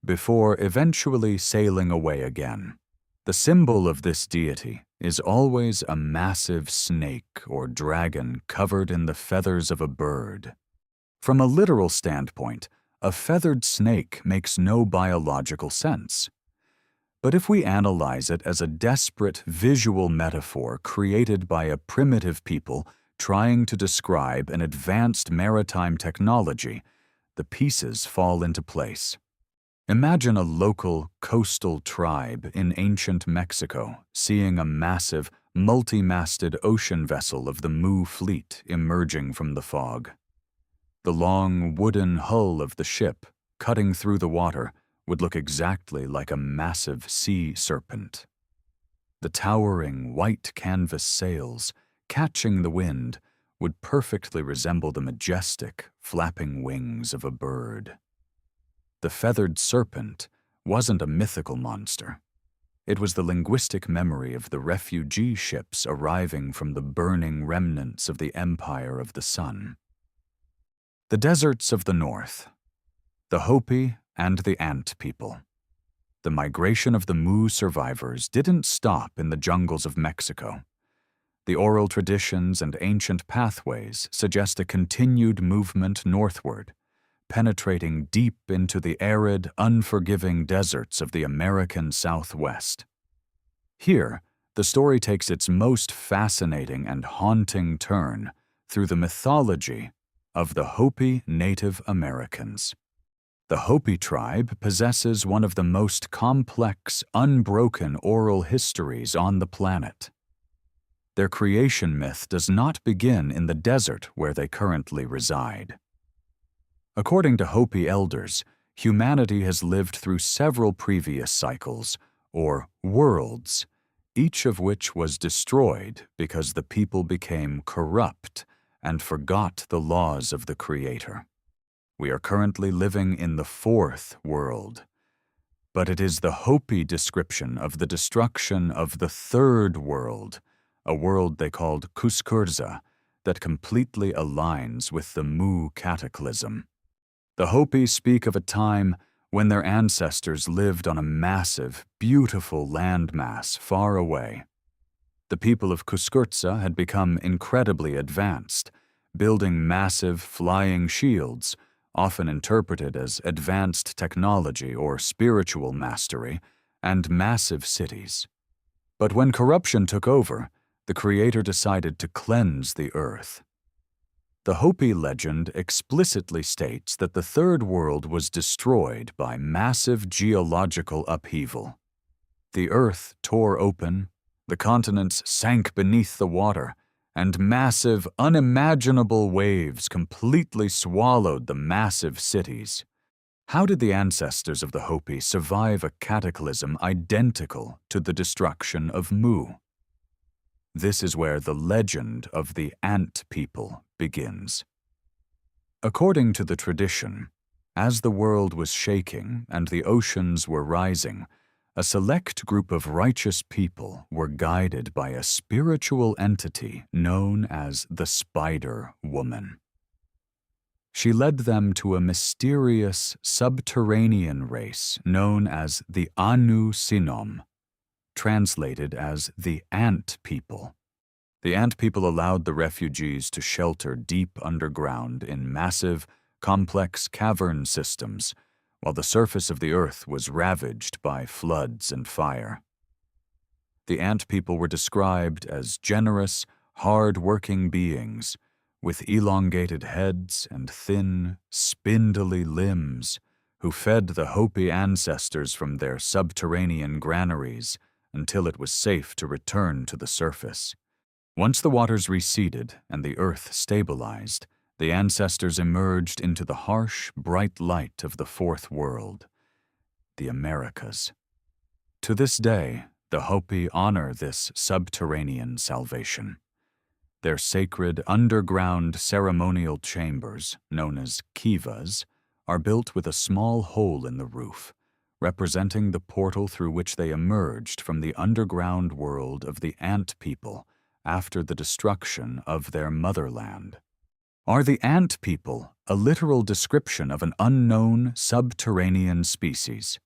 before eventually sailing away again. The symbol of this deity is always a massive snake or dragon covered in the feathers of a bird. From a literal standpoint, a feathered snake makes no biological sense. But if we analyze it as a desperate visual metaphor created by a primitive people trying to describe an advanced maritime technology, the pieces fall into place. Imagine a local coastal tribe in ancient Mexico seeing a massive, multi-masted ocean vessel of the Mu fleet emerging from the fog. The long wooden hull of the ship, cutting through the water, would look exactly like a massive sea serpent. The towering white canvas sails, catching the wind, would perfectly resemble the majestic, flapping wings of a bird. The feathered serpent wasn't a mythical monster. It was the linguistic memory of the refugee ships arriving from the burning remnants of the Empire of the Sun. The deserts of the North, the Hopi and the Ant people. The migration of the Mu survivors didn't stop in the jungles of Mexico. The oral traditions and ancient pathways suggest a continued movement northward, penetrating deep into the arid, unforgiving deserts of the American Southwest. Here, the story takes its most fascinating and haunting turn through the mythology of the Hopi Native Americans. The Hopi tribe possesses one of the most complex, unbroken oral histories on the planet. Their creation myth does not begin in the desert where they currently reside. According to Hopi elders, humanity has lived through several previous cycles, or worlds, each of which was destroyed because the people became corrupt and forgot the laws of the Creator. We are currently living in the fourth world, but it is the Hopi description of the destruction of the third world, a world they called Cuscurza, that completely aligns with the Mu cataclysm. The Hopi speak of a time when their ancestors lived on a massive, beautiful landmass far away. The people of Kuskurtsa had become incredibly advanced, building massive flying shields, often interpreted as advanced technology or spiritual mastery, and massive cities. But when corruption took over, the Creator decided to cleanse the earth. The Hopi legend explicitly states that the Third World was destroyed by massive geological upheaval. The earth tore open, the continents sank beneath the water, and massive, unimaginable waves completely swallowed the massive cities. How did the ancestors of the Hopi survive a cataclysm identical to the destruction of Mu? This is where the legend of the Ant People begins. According to the tradition, as the world was shaking and the oceans were rising, a select group of righteous people were guided by a spiritual entity known as the Spider Woman. She led them to a mysterious subterranean race known as the Anu Sinom, translated as the Ant People. The Ant People allowed the refugees to shelter deep underground in massive, complex cavern systems, while the surface of the earth was ravaged by floods and fire. The Ant People were described as generous, hard-working beings with elongated heads and thin, spindly limbs who fed the Hopi ancestors from their subterranean granaries until it was safe to return to the surface. Once the waters receded and the earth stabilized, the ancestors emerged into the harsh, bright light of the Fourth World, the Americas. To this day, the Hopi honor this subterranean salvation. Their sacred underground ceremonial chambers, known as kivas, are built with a small hole in the roof, representing the portal through which they emerged from the underground world of the Ant People after the destruction of their motherland. Are the Ant People a literal description of an unknown subterranean species?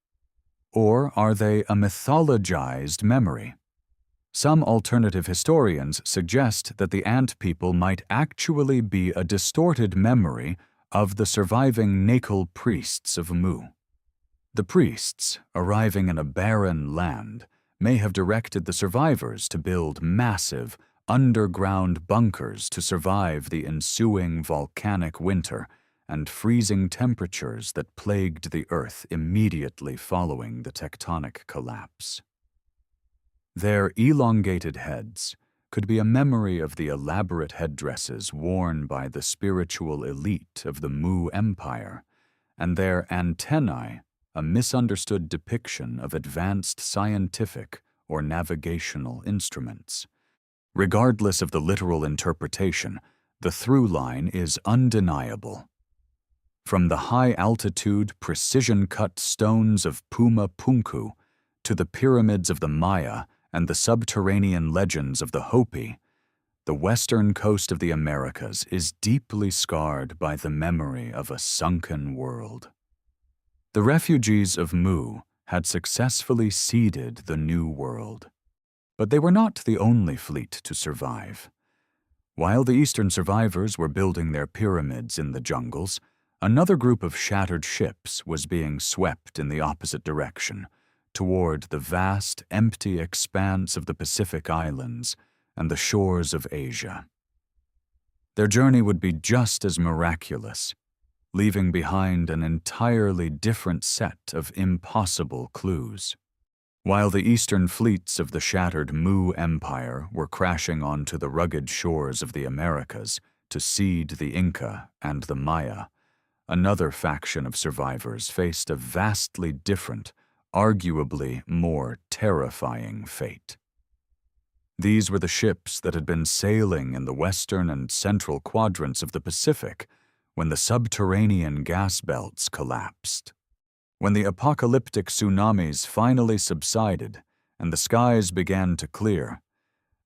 Or are they a mythologized memory? Some alternative historians suggest that the Ant People might actually be a distorted memory of the surviving Nakul priests of Mu. The priests, arriving in a barren land, may have directed the survivors to build massive, underground bunkers to survive the ensuing volcanic winter and freezing temperatures that plagued the earth immediately following the tectonic collapse. Their elongated heads could be a memory of the elaborate headdresses worn by the spiritual elite of the Mu Empire, and their antennae a misunderstood depiction of advanced scientific or navigational instruments. Regardless of the literal interpretation, the through line is undeniable. From the high-altitude, precision-cut stones of Puma Punku to the pyramids of the Maya and the subterranean legends of the Hopi, the western coast of the Americas is deeply scarred by the memory of a sunken world. The refugees of Mu had successfully seeded the New World, but they were not the only fleet to survive. While the eastern survivors were building their pyramids in the jungles, another group of shattered ships was being swept in the opposite direction, toward the vast, empty expanse of the Pacific Islands and the shores of Asia. Their journey would be just as miraculous, leaving behind an entirely different set of impossible clues. While the eastern fleets of the shattered Mu Empire were crashing onto the rugged shores of the Americas to seed the Inca and the Maya, another faction of survivors faced a vastly different, arguably more terrifying fate. These were the ships that had been sailing in the western and central quadrants of the Pacific when the subterranean gas belts collapsed. When the apocalyptic tsunamis finally subsided and the skies began to clear,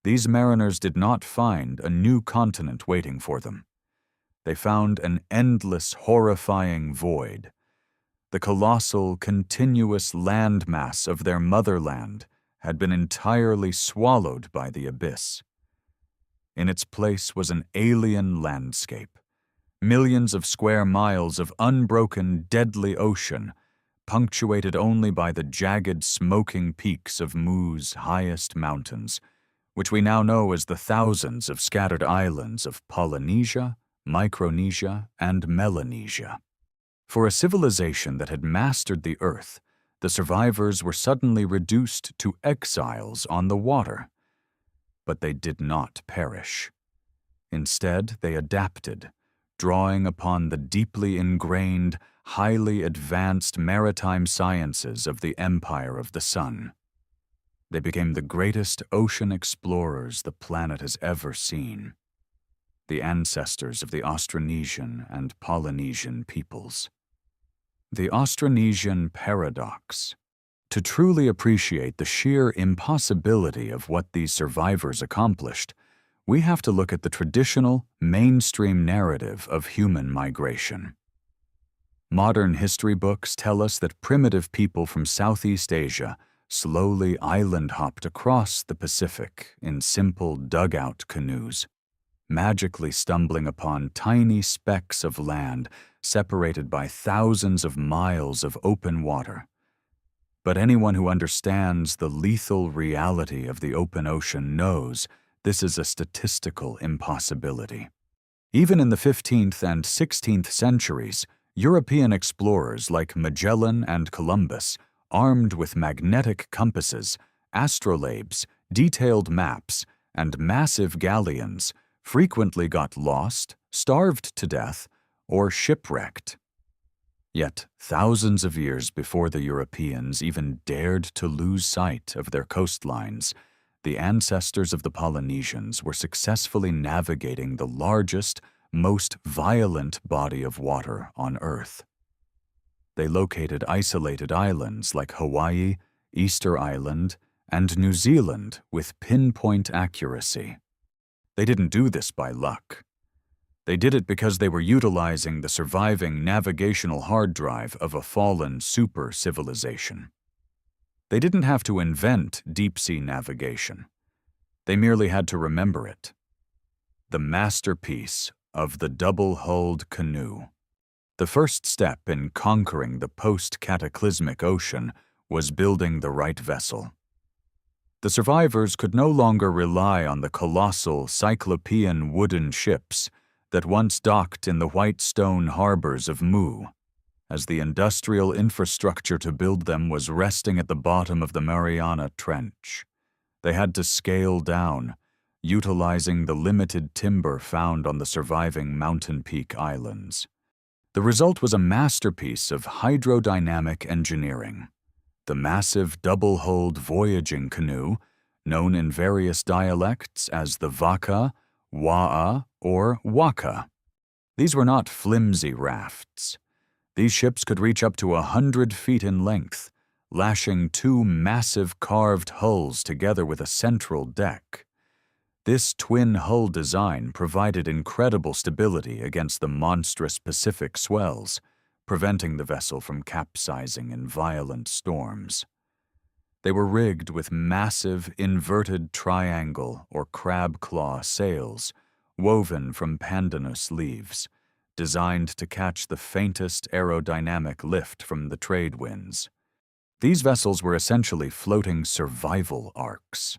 these mariners did not find a new continent waiting for them. They found an endless, horrifying void. The colossal, continuous landmass of their motherland had been entirely swallowed by the abyss. In its place was an alien landscape, millions of square miles of unbroken, deadly ocean, punctuated only by the jagged, smoking peaks of Mu's highest mountains, which we now know as the thousands of scattered islands of Polynesia, Micronesia, and Melanesia. For a civilization that had mastered the earth, the survivors were suddenly reduced to exiles on the water. But they did not perish. Instead, they adapted, drawing upon the deeply ingrained, highly advanced maritime sciences of the Empire of the Sun. They became the greatest ocean explorers the planet has ever seen, the ancestors of the Austronesian and Polynesian peoples. The Austronesian paradox. To truly appreciate the sheer impossibility of what these survivors accomplished, we have to look at the traditional, mainstream narrative of human migration. Modern history books tell us that primitive people from Southeast Asia slowly island-hopped across the Pacific in simple dugout canoes, magically stumbling upon tiny specks of land separated by thousands of miles of open water. But anyone who understands the lethal reality of the open ocean knows this is a statistical impossibility. Even in the 15th and 16th centuries, European explorers like Magellan and Columbus, armed with magnetic compasses, astrolabes, detailed maps, and massive galleons, frequently got lost, starved to death, or shipwrecked. Yet, thousands of years before the Europeans even dared to lose sight of their coastlines, the ancestors of the Polynesians were successfully navigating the largest, most violent body of water on Earth. They located isolated islands like Hawaii, Easter Island, and New Zealand with pinpoint accuracy. They didn't do this by luck. They did it because they were utilizing the surviving navigational hard drive of a fallen super civilization. They didn't have to invent deep-sea navigation. They merely had to remember it. The masterpiece of the double-hulled canoe. The first step in conquering the post-cataclysmic ocean was building the right vessel. The survivors could no longer rely on the colossal cyclopean wooden ships that once docked in the white stone harbors of Mu, as the industrial infrastructure to build them was resting at the bottom of the Mariana Trench. They had to scale down, utilizing the limited timber found on the surviving mountain peak islands. The result was a masterpiece of hydrodynamic engineering. The massive double-hulled voyaging canoe, known in various dialects as the Waka, Wa'a, or Waka. These were not flimsy rafts. These ships could reach up to 100 feet in length, lashing two massive carved hulls together with a central deck. This twin-hull design provided incredible stability against the monstrous Pacific swells, preventing the vessel from capsizing in violent storms. They were rigged with massive inverted triangle or crab claw sails, woven from pandanus leaves, designed to catch the faintest aerodynamic lift from the trade winds. These vessels were essentially floating survival arcs.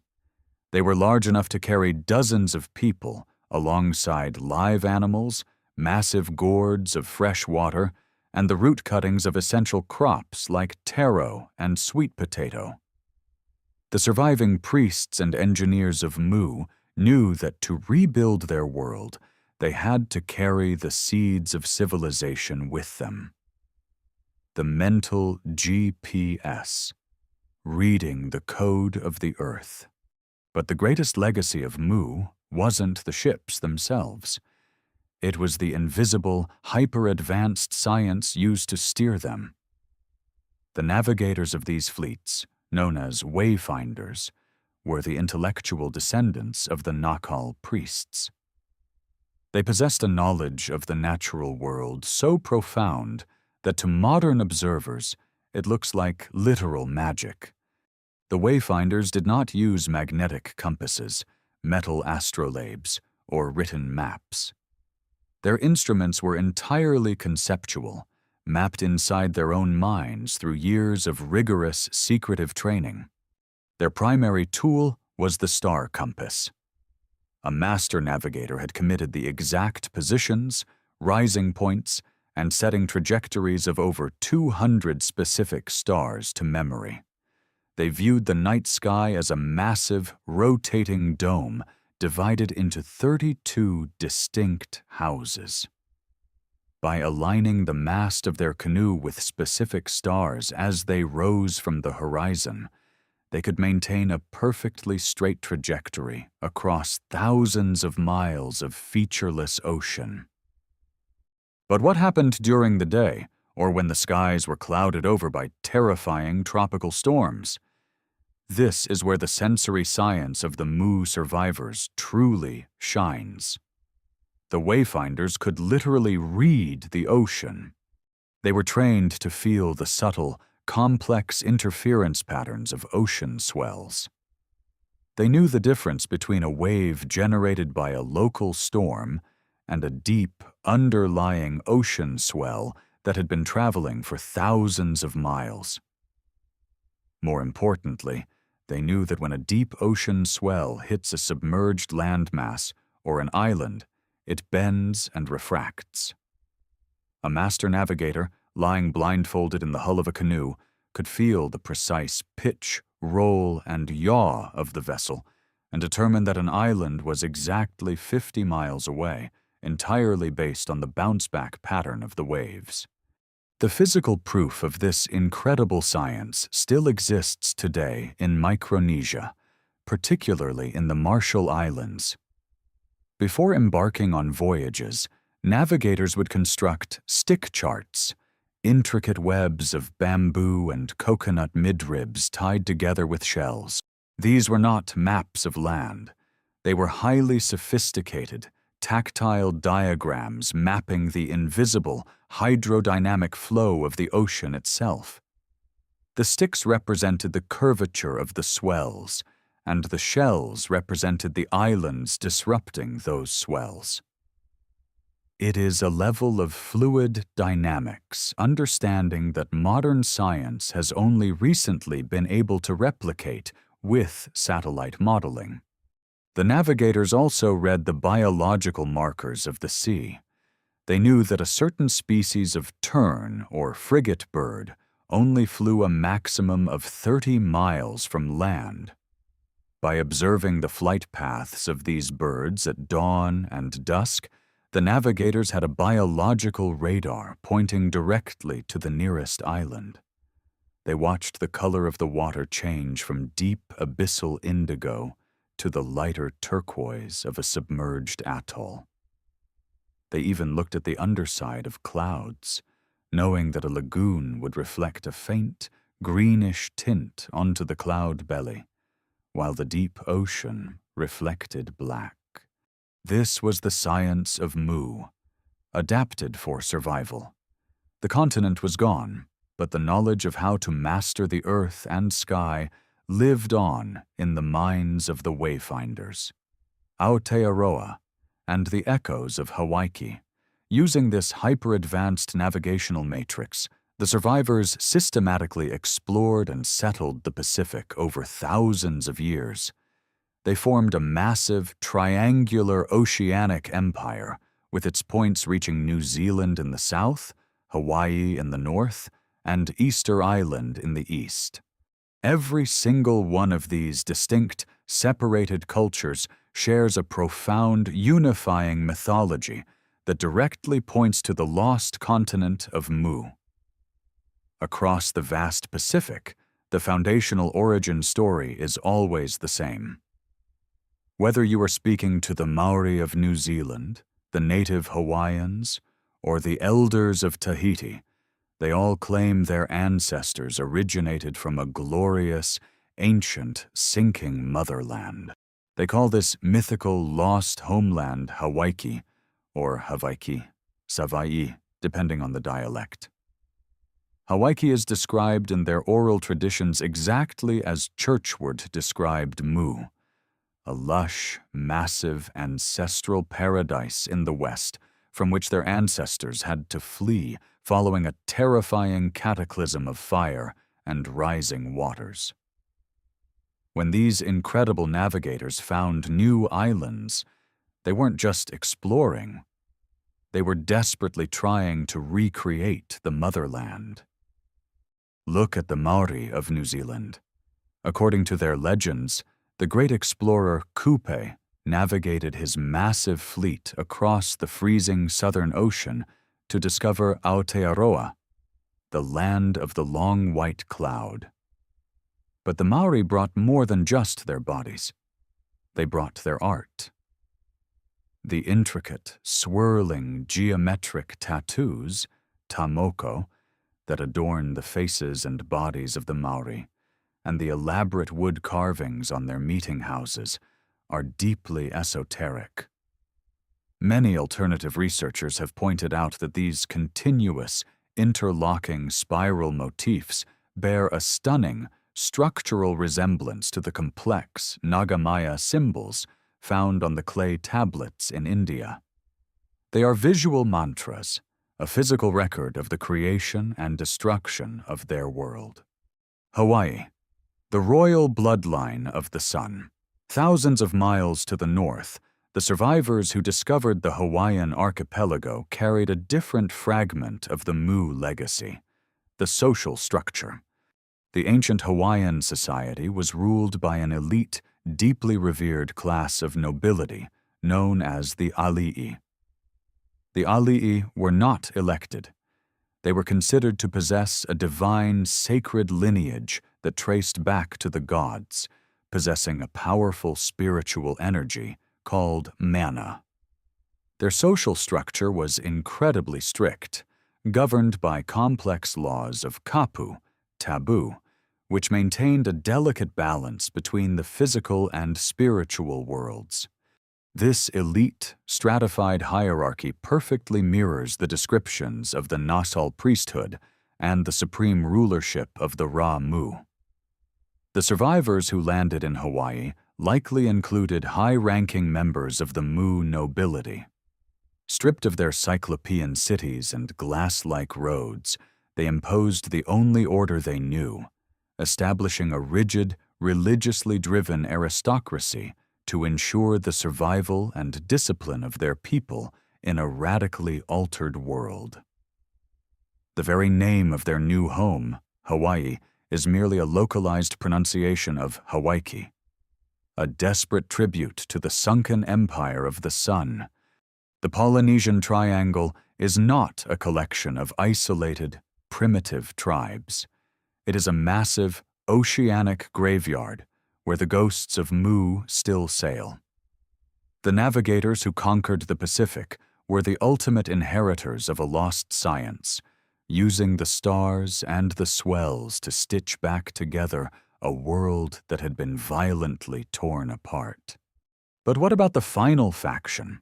They were large enough to carry dozens of people alongside live animals, massive gourds of fresh water, and the root cuttings of essential crops like taro and sweet potato. The surviving priests and engineers of Mu knew that to rebuild their world, they had to carry the seeds of civilization with them. The mental GPS, reading the code of the earth. But the greatest legacy of Mu wasn't the ships themselves. It was the invisible, hyper-advanced science used to steer them. The navigators of these fleets, known as wayfinders, were the intellectual descendants of the Nakal priests. They possessed a knowledge of the natural world so profound that to modern observers it looks like literal magic. The wayfinders did not use magnetic compasses, metal astrolabes, or written maps. Their instruments were entirely conceptual, mapped inside their own minds through years of rigorous, secretive training. Their primary tool was the star compass. A master navigator had committed the exact positions, rising points, and setting trajectories of over 200 specific stars to memory. They viewed the night sky as a massive, rotating dome divided into 32 distinct houses. By aligning the mast of their canoe with specific stars as they rose from the horizon, they could maintain a perfectly straight trajectory across thousands of miles of featureless ocean. But what happened during the day, or when the skies were clouded over by terrifying tropical storms? This is where the sensory science of the Mu survivors truly shines. The wayfinders could literally read the ocean. They were trained to feel the subtle, complex interference patterns of ocean swells. They knew the difference between a wave generated by a local storm and a deep, underlying ocean swell that had been traveling for thousands of miles. More importantly, they knew that when a deep ocean swell hits a submerged landmass or an island, it bends and refracts. A master navigator, lying blindfolded in the hull of a canoe, could feel the precise pitch, roll, and yaw of the vessel and determine that an island was exactly 50 miles away, entirely based on the bounce-back pattern of the waves. The physical proof of this incredible science still exists today in Micronesia, particularly in the Marshall Islands. Before embarking on voyages, navigators would construct stick charts, intricate webs of bamboo and coconut midribs tied together with shells. These were not maps of land. They were highly sophisticated, tactile diagrams mapping the invisible, hydrodynamic flow of the ocean itself. The sticks represented the curvature of the swells, and the shells represented the islands disrupting those swells. It is a level of fluid dynamics, understanding that modern science has only recently been able to replicate with satellite modeling. The navigators also read the biological markers of the sea. They knew that a certain species of tern or frigate bird only flew a maximum of 30 miles from land. By observing the flight paths of these birds at dawn and dusk, the navigators had a biological radar pointing directly to the nearest island. They watched the color of the water change from deep abyssal indigo to the lighter turquoise of a submerged atoll. They even looked at the underside of clouds, knowing that a lagoon would reflect a faint, greenish tint onto the cloud belly, while the deep ocean reflected black. This was the science of Mu, adapted for survival. The continent was gone, but the knowledge of how to master the earth and sky lived on in the minds of the wayfinders. Aotearoa and the echoes of Hawaii. Using this hyper-advanced navigational matrix, the survivors systematically explored and settled the Pacific over thousands of years. They formed a massive, triangular oceanic empire, with its points reaching New Zealand in the south, Hawaii in the north, and Easter Island in the east. Every single one of these distinct, separated cultures shares a profound, unifying mythology that directly points to the lost continent of Mu. Across the vast Pacific, the foundational origin story is always the same. Whether you are speaking to the Maori of New Zealand, the native Hawaiians, or the elders of Tahiti, they all claim their ancestors originated from a glorious, ancient, sinking motherland. They call this mythical lost homeland Hawaii, or Havaiki, Savai'i, depending on the dialect. Hawaii is described in their oral traditions exactly as Churchward described Mu, a lush, massive, ancestral paradise in the West from which their ancestors had to flee following a terrifying cataclysm of fire and rising waters. When these incredible navigators found new islands, they weren't just exploring. They were desperately trying to recreate the motherland. Look at the Maori of New Zealand. According to their legends, the great explorer Kupe navigated his massive fleet across the freezing Southern Ocean to discover Aotearoa, the land of the long white cloud. But the Maori brought more than just their bodies. They brought their art. The intricate, swirling, geometric tattoos, tamoko, that adorn the faces and bodies of the Maori, and the elaborate wood carvings on their meeting houses are deeply esoteric. Many alternative researchers have pointed out that these continuous, interlocking spiral motifs bear a stunning, structural resemblance to the complex Nagamaya symbols found on the clay tablets in India. They are visual mantras, a physical record of the creation and destruction of their world. Hawaii, the royal bloodline of the sun. Thousands of miles to the north, the survivors who discovered the Hawaiian archipelago carried a different fragment of the Mu legacy, the social structure. The ancient Hawaiian society was ruled by an elite, deeply revered class of nobility known as the ali'i. The ali'i were not elected. They were considered to possess a divine, sacred lineage that traced back to the gods, possessing a powerful spiritual energy called mana. Their social structure was incredibly strict, governed by complex laws of kapu, taboo, which maintained a delicate balance between the physical and spiritual worlds. This elite, stratified hierarchy perfectly mirrors the descriptions of the Nassau priesthood and the supreme rulership of the Ra-Mu. The survivors who landed in Hawaii likely included high-ranking members of the Mu nobility. Stripped of their cyclopean cities and glass-like roads, they imposed the only order they knew, establishing a rigid, religiously driven aristocracy to ensure the survival and discipline of their people in a radically altered world. The very name of their new home, Hawaii, is merely a localized pronunciation of Hawaii, a desperate tribute to the sunken empire of the sun. The Polynesian Triangle is not a collection of isolated, primitive tribes. It is a massive, oceanic graveyard where the ghosts of Mu still sail. The navigators who conquered the Pacific were the ultimate inheritors of a lost science, using the stars and the swells to stitch back together a world that had been violently torn apart. But what about the final faction?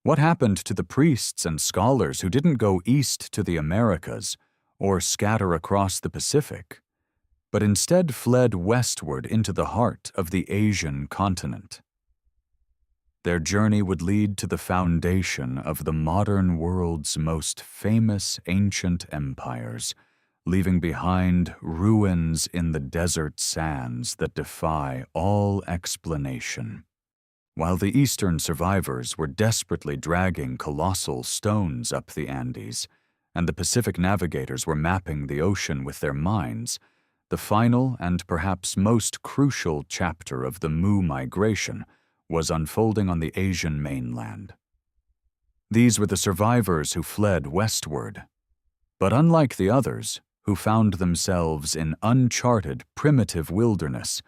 What happened to the priests and scholars who didn't go east to the Americas or scatter across the Pacific, but instead fled westward into the heart of the Asian continent? Their journey would lead to the foundation of the modern world's most famous ancient empires, leaving behind ruins in the desert sands that defy all explanation. While the eastern survivors were desperately dragging colossal stones up the Andes, and the Pacific navigators were mapping the ocean with their minds, the final and perhaps most crucial chapter of the Mu migration was unfolding on the Asian mainland. These were the survivors who fled westward. But unlike the others, who found themselves in uncharted, primitive wilderness,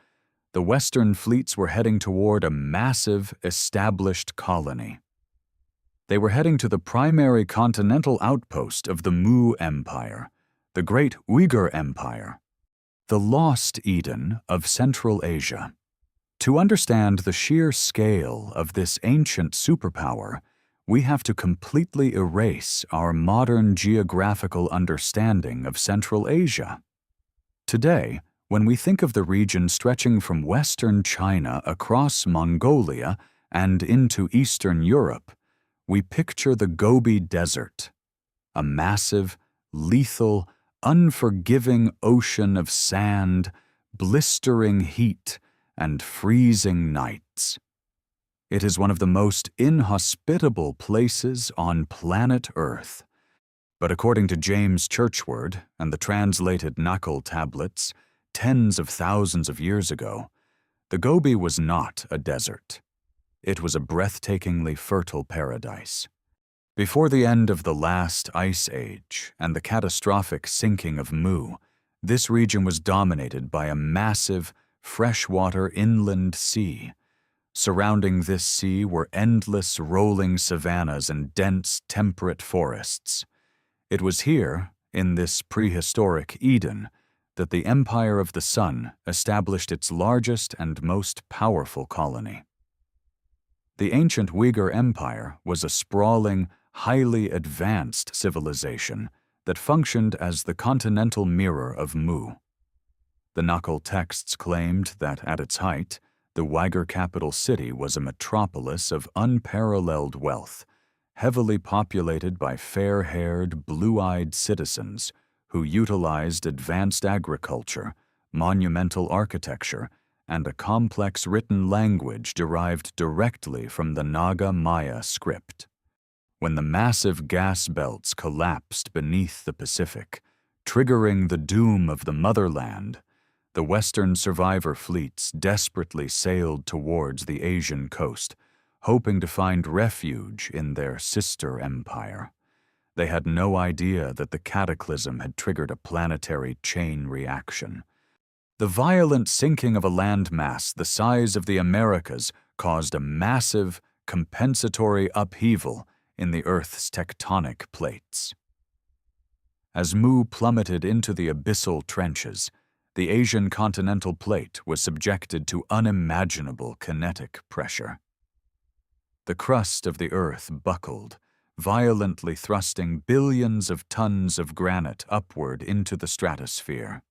the Western fleets were heading toward a massive, established colony. They were heading to the primary continental outpost of the Mu Empire, the Great Uyghur Empire, the Lost Eden of Central Asia. To understand the sheer scale of this ancient superpower, we have to completely erase our modern geographical understanding of Central Asia. Today, when we think of the region stretching from western China across Mongolia and into Eastern Europe, we picture the Gobi Desert, a massive, lethal, unforgiving ocean of sand, blistering heat, and freezing nights. It is one of the most inhospitable places on planet Earth. But according to James Churchward and the translated Nakul tablets, tens of thousands of years ago, the Gobi was not a desert. It was a breathtakingly fertile paradise. Before the end of the last ice age and the catastrophic sinking of Mu, this region was dominated by a massive, freshwater inland sea. Surrounding this sea were endless rolling savannas and dense temperate forests. It was here, in this prehistoric Eden, that the Empire of the Sun established its largest and most powerful colony. The ancient Uyghur Empire was a sprawling, highly advanced civilization that functioned as the continental mirror of Mu. The Nakul texts claimed that at its height, the Uyghur capital city was a metropolis of unparalleled wealth, heavily populated by fair-haired, blue-eyed citizens who utilized advanced agriculture, monumental architecture, and a complex written language derived directly from the Naga Maya script. When the massive gas belts collapsed beneath the Pacific, triggering the doom of the motherland, the Western survivor fleets desperately sailed towards the Asian coast, hoping to find refuge in their sister empire. They had no idea that the cataclysm had triggered a planetary chain reaction. The violent sinking of a landmass the size of the Americas caused a massive, compensatory upheaval in the Earth's tectonic plates. As Mu plummeted into the abyssal trenches, the Asian continental plate was subjected to unimaginable kinetic pressure. The crust of the Earth buckled, violently thrusting billions of tons of granite upward into the stratosphere.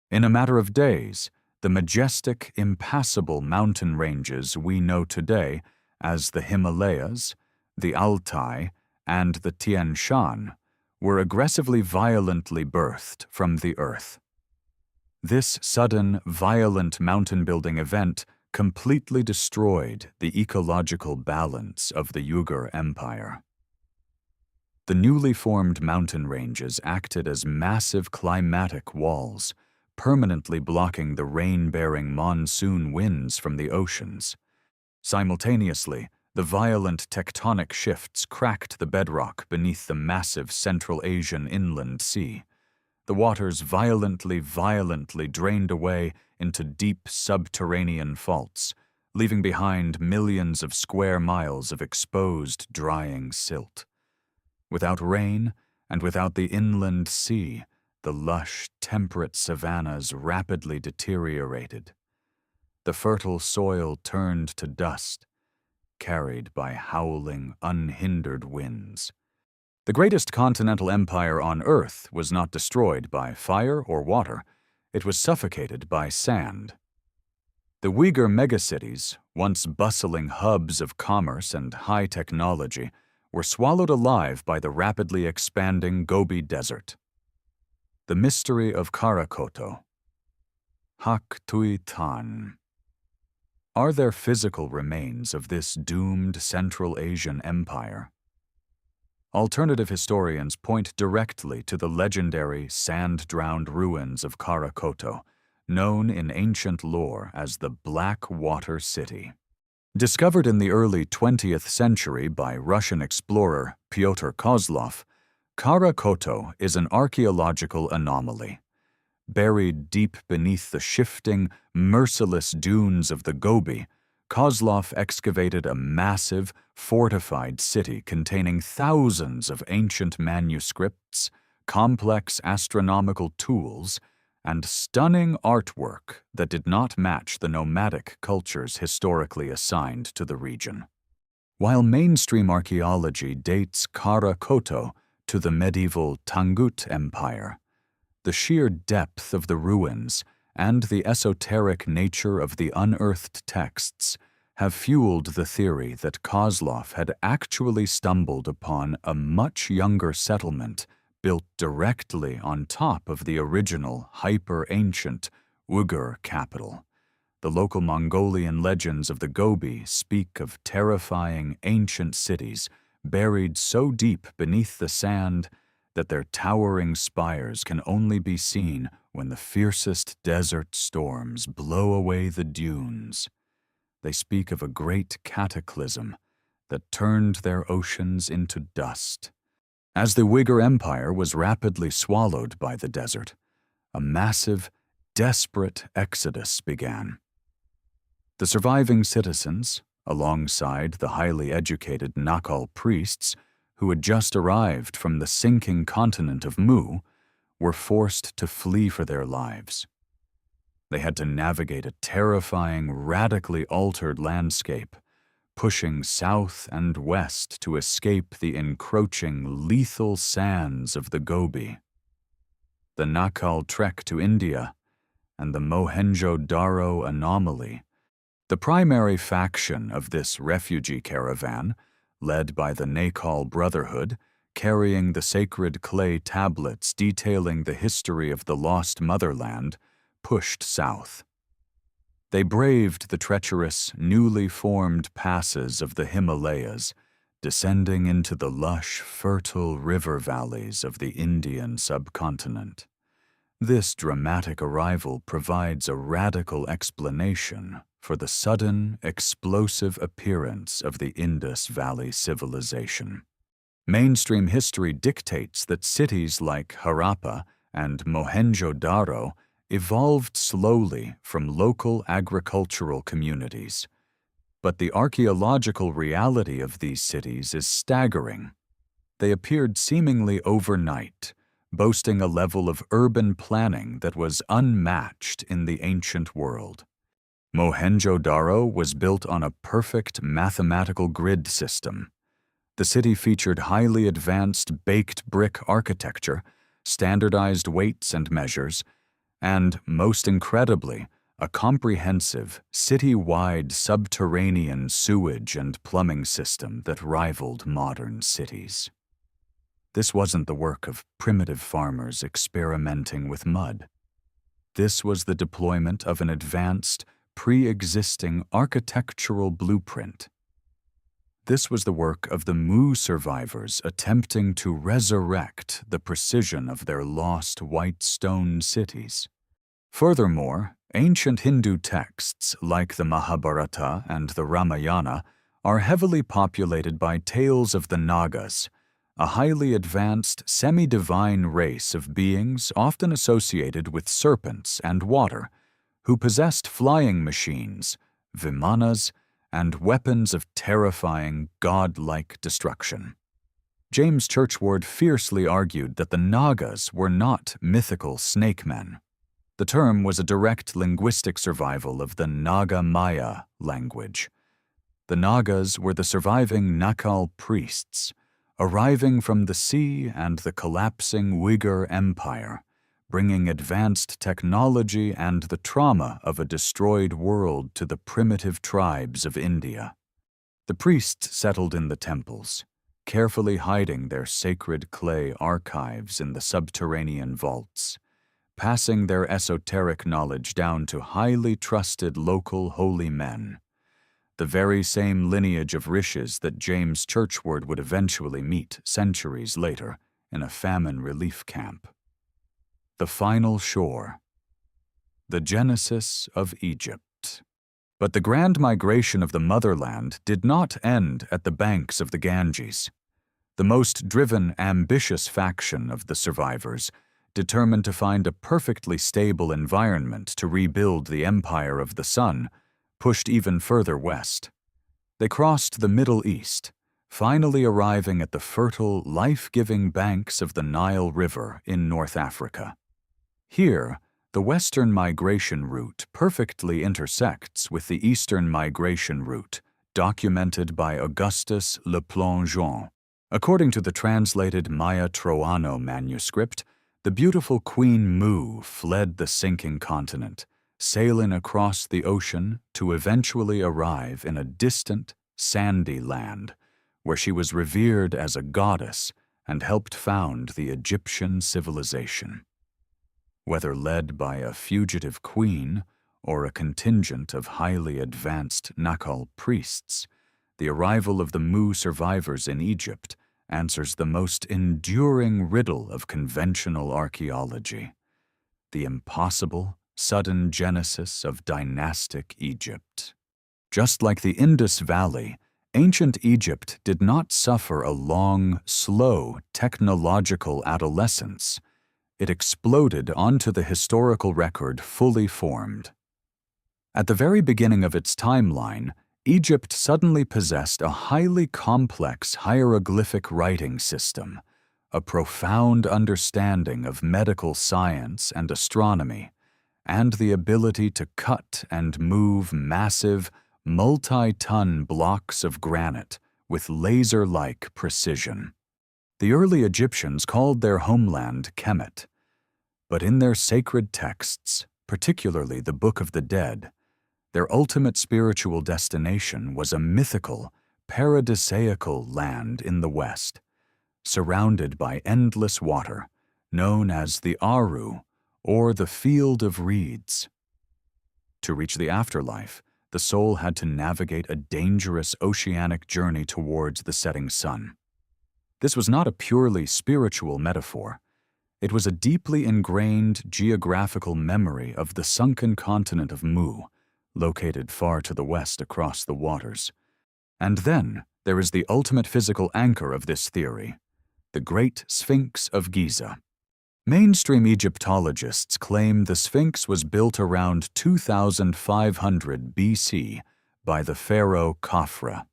In a matter of days, the majestic, impassable mountain ranges we know today as the Himalayas, the Altai, and the Tian Shan were aggressively violently birthed from the Earth. This sudden, violent mountain-building event completely destroyed the ecological balance of the Uyghur Empire. The newly formed mountain ranges acted as massive climatic walls, permanently blocking the rain-bearing monsoon winds from the oceans. Simultaneously, the violent tectonic shifts cracked the bedrock beneath the massive Central Asian Inland Sea. The waters violently drained away into deep subterranean faults, leaving behind millions of square miles of exposed, drying silt. Without rain and without the inland sea, the lush, temperate savannas rapidly deteriorated. The fertile soil turned to dust, carried by howling, unhindered winds. The greatest continental empire on Earth was not destroyed by fire or water. It was suffocated by sand. The Uyghur megacities, once bustling hubs of commerce and high technology, were swallowed alive by the rapidly expanding Gobi Desert. The mystery of Karakoto. Hak Tui Tan. Are there physical remains of this doomed Central Asian empire? Alternative historians point directly to the legendary sand-drowned ruins of Karakoto, known in ancient lore as the Black Water City. Discovered in the early 20th century by Russian explorer Pyotr Kozlov, Karakoto is an archaeological anomaly. Buried deep beneath the shifting, merciless dunes of the Gobi, Kozlov excavated a massive, fortified city containing thousands of ancient manuscripts, complex astronomical tools, and stunning artwork that did not match the nomadic cultures historically assigned to the region. While mainstream archaeology dates Kara Koto to the medieval Tangut Empire, the sheer depth of the ruins and the esoteric nature of the unearthed texts have fueled the theory that Kozlov had actually stumbled upon a much younger settlement built directly on top of the original hyper-ancient Uyghur capital. The local Mongolian legends of the Gobi speak of terrifying ancient cities buried so deep beneath the sand that their towering spires can only be seen when the fiercest desert storms blow away the dunes. They speak of a great cataclysm that turned their oceans into dust. As the Uyghur Empire was rapidly swallowed by the desert, a massive, desperate exodus began. The surviving citizens, alongside the highly educated Nakal priests who had just arrived from the sinking continent of Mu, were forced to flee for their lives. They had to navigate a terrifying, radically altered landscape, pushing south and west to escape the encroaching, lethal sands of the Gobi. The Nakal trek to India and the Mohenjo-Daro anomaly, the primary faction of this refugee caravan, led by the Nakal Brotherhood, carrying the sacred clay tablets detailing the history of the lost motherland, pushed south. They braved the treacherous, newly formed passes of the Himalayas, descending into the lush, fertile river valleys of the Indian subcontinent. This dramatic arrival provides a radical explanation for the sudden, explosive appearance of the Indus Valley civilization. Mainstream history dictates that cities like Harappa and Mohenjo-Daro evolved slowly from local agricultural communities. But the archaeological reality of these cities is staggering. They appeared seemingly overnight, boasting a level of urban planning that was unmatched in the ancient world. Mohenjo-Daro was built on a perfect mathematical grid system. The city featured highly advanced baked brick architecture, standardized weights and measures, and, most incredibly, a comprehensive, city-wide subterranean sewage and plumbing system that rivaled modern cities. This wasn't the work of primitive farmers experimenting with mud. This was the deployment of an advanced, pre-existing architectural blueprint. This was the work of the Mu survivors attempting to resurrect the precision of their lost white stone cities. Furthermore, ancient Hindu texts like the Mahabharata and the Ramayana are heavily populated by tales of the Nagas, a highly advanced, semi-divine race of beings often associated with serpents and water, who possessed flying machines, vimanas, and weapons of terrifying, god-like destruction. James Churchward fiercely argued that the Nagas were not mythical snake men. The term was a direct linguistic survival of the Naga Maya language. The Nagas were the surviving Nakal priests, arriving from the sea and the collapsing Uyghur Empire, bringing advanced technology and the trauma of a destroyed world to the primitive tribes of India. The priests settled in the temples, carefully hiding their sacred clay archives in the subterranean vaults, passing their esoteric knowledge down to highly trusted local holy men, the very same lineage of rishis that James Churchward would eventually meet centuries later in a famine relief camp. The final shore. The genesis of Egypt. But the grand migration of the motherland did not end at the banks of the Ganges. The most driven, ambitious faction of the survivors, determined to find a perfectly stable environment to rebuild the empire of the sun, pushed even further west. They crossed the Middle East, finally arriving at the fertile, life-giving banks of the Nile River in North Africa. Here, the western migration route perfectly intersects with the eastern migration route documented by Augustus Le Plongeon. According to the translated Maya Troano manuscript, the beautiful Queen Mu fled the sinking continent, sailing across the ocean to eventually arrive in a distant, sandy land, where she was revered as a goddess and helped found the Egyptian civilization. Whether led by a fugitive queen or a contingent of highly advanced Nakal priests, the arrival of the Mu survivors in Egypt answers the most enduring riddle of conventional archaeology: the impossible, sudden genesis of dynastic Egypt. Just like the Indus Valley, ancient Egypt did not suffer a long, slow technological adolescence. It exploded onto the historical record fully formed. At the very beginning of its timeline, Egypt suddenly possessed a highly complex hieroglyphic writing system, a profound understanding of medical science and astronomy, and the ability to cut and move massive, multi-ton blocks of granite with laser-like precision. The early Egyptians called their homeland Kemet, but in their sacred texts, particularly the Book of the Dead, their ultimate spiritual destination was a mythical, paradisaical land in the west, surrounded by endless water, known as the Aru, or the Field of Reeds. To reach the afterlife, the soul had to navigate a dangerous oceanic journey towards the setting sun. This was not a purely spiritual metaphor. It was a deeply ingrained geographical memory of the sunken continent of Mu, located far to the west across the waters. And then there is the ultimate physical anchor of this theory, the Great Sphinx of Giza. Mainstream Egyptologists claim the Sphinx was built around 2500 BC by the pharaoh Khafra,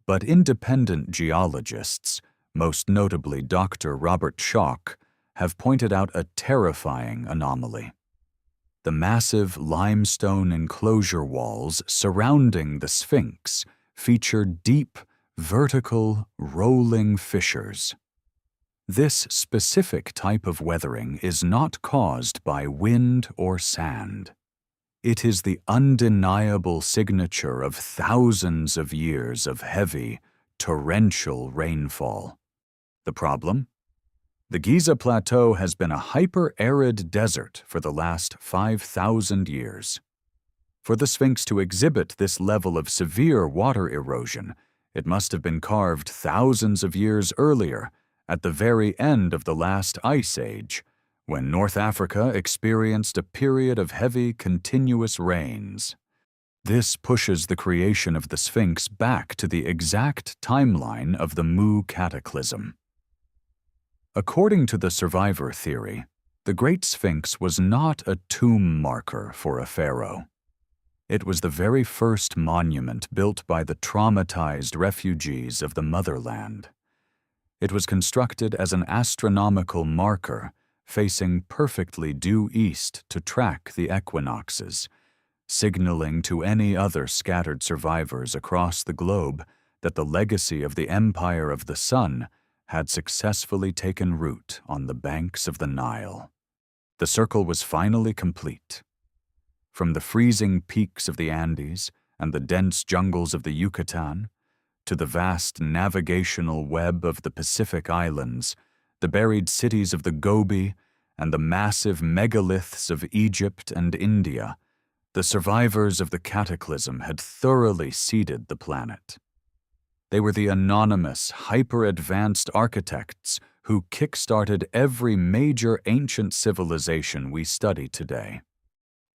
but independent geologists, most notably Dr. Robert Schoch, have pointed out a terrifying anomaly. The massive limestone enclosure walls surrounding the Sphinx feature deep, vertical, rolling fissures. This specific type of weathering is not caused by wind or sand. It is the undeniable signature of thousands of years of heavy, torrential rainfall. The problem? The Giza Plateau has been a hyper-arid desert for the last 5,000 years. For the Sphinx to exhibit this level of severe water erosion, it must have been carved thousands of years earlier, at the very end of the last ice age, when North Africa experienced a period of heavy, continuous rains. This pushes the creation of the Sphinx back to the exact timeline of the Mu cataclysm. According to the survivor theory, the Great Sphinx was not a tomb marker for a pharaoh. It was the very first monument built by the traumatized refugees of the motherland. It was constructed as an astronomical marker, facing perfectly due east to track the equinoxes, signaling to any other scattered survivors across the globe that the legacy of the Empire of the Sun had successfully taken root on the banks of the Nile. The circle was finally complete. From the freezing peaks of the Andes and the dense jungles of the Yucatan, to the vast navigational web of the Pacific Islands, the buried cities of the Gobi, and the massive megaliths of Egypt and India, the survivors of the cataclysm had thoroughly seeded the planet. They were the anonymous, hyper-advanced architects who kick-started every major ancient civilization we study today.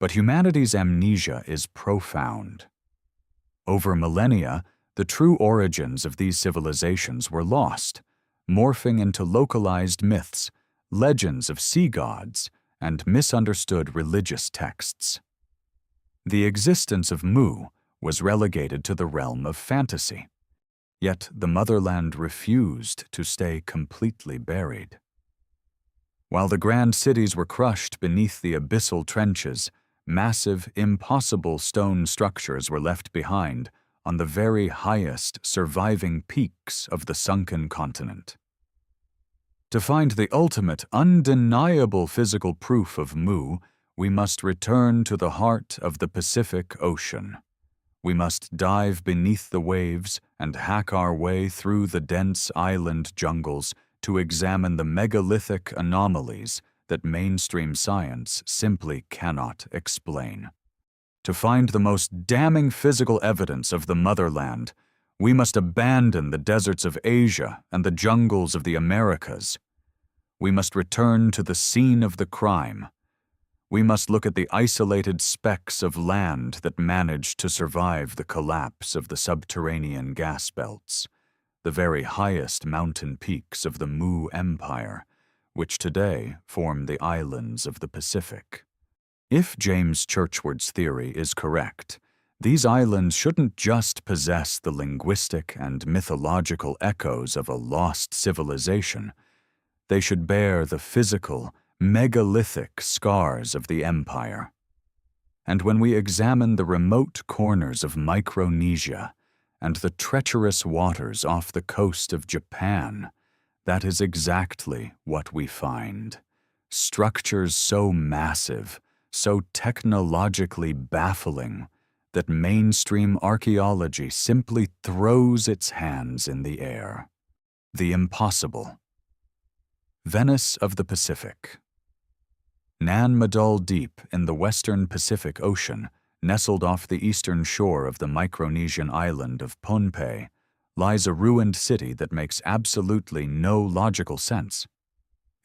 But humanity's amnesia is profound. Over millennia, the true origins of these civilizations were lost, morphing into localized myths, legends of sea gods, and misunderstood religious texts. The existence of Mu was relegated to the realm of fantasy. Yet the motherland refused to stay completely buried. While the grand cities were crushed beneath the abyssal trenches, massive, impossible stone structures were left behind, on the very highest surviving peaks of the sunken continent. To find the ultimate, undeniable physical proof of Mu, we must return to the heart of the Pacific Ocean. We must dive beneath the waves and hack our way through the dense island jungles to examine the megalithic anomalies that mainstream science simply cannot explain. To find the most damning physical evidence of the motherland, we must abandon the deserts of Asia and the jungles of the Americas. We must return to the scene of the crime. We must look at the isolated specks of land that managed to survive the collapse of the subterranean gas belts, the very highest mountain peaks of the Mu Empire, which today form the islands of the Pacific. If James Churchward's theory is correct, these islands shouldn't just possess the linguistic and mythological echoes of a lost civilization. They should bear the physical, megalithic scars of the empire. And when we examine the remote corners of Micronesia and the treacherous waters off the coast of Japan, that is exactly what we find. Structures so massive, so technologically baffling, that mainstream archaeology simply throws its hands in the air. The impossible. Venice of the Pacific. Nan Madol Deep in the western Pacific Ocean, nestled off the eastern shore of the Micronesian island of Pohnpei, lies a ruined city that makes absolutely no logical sense.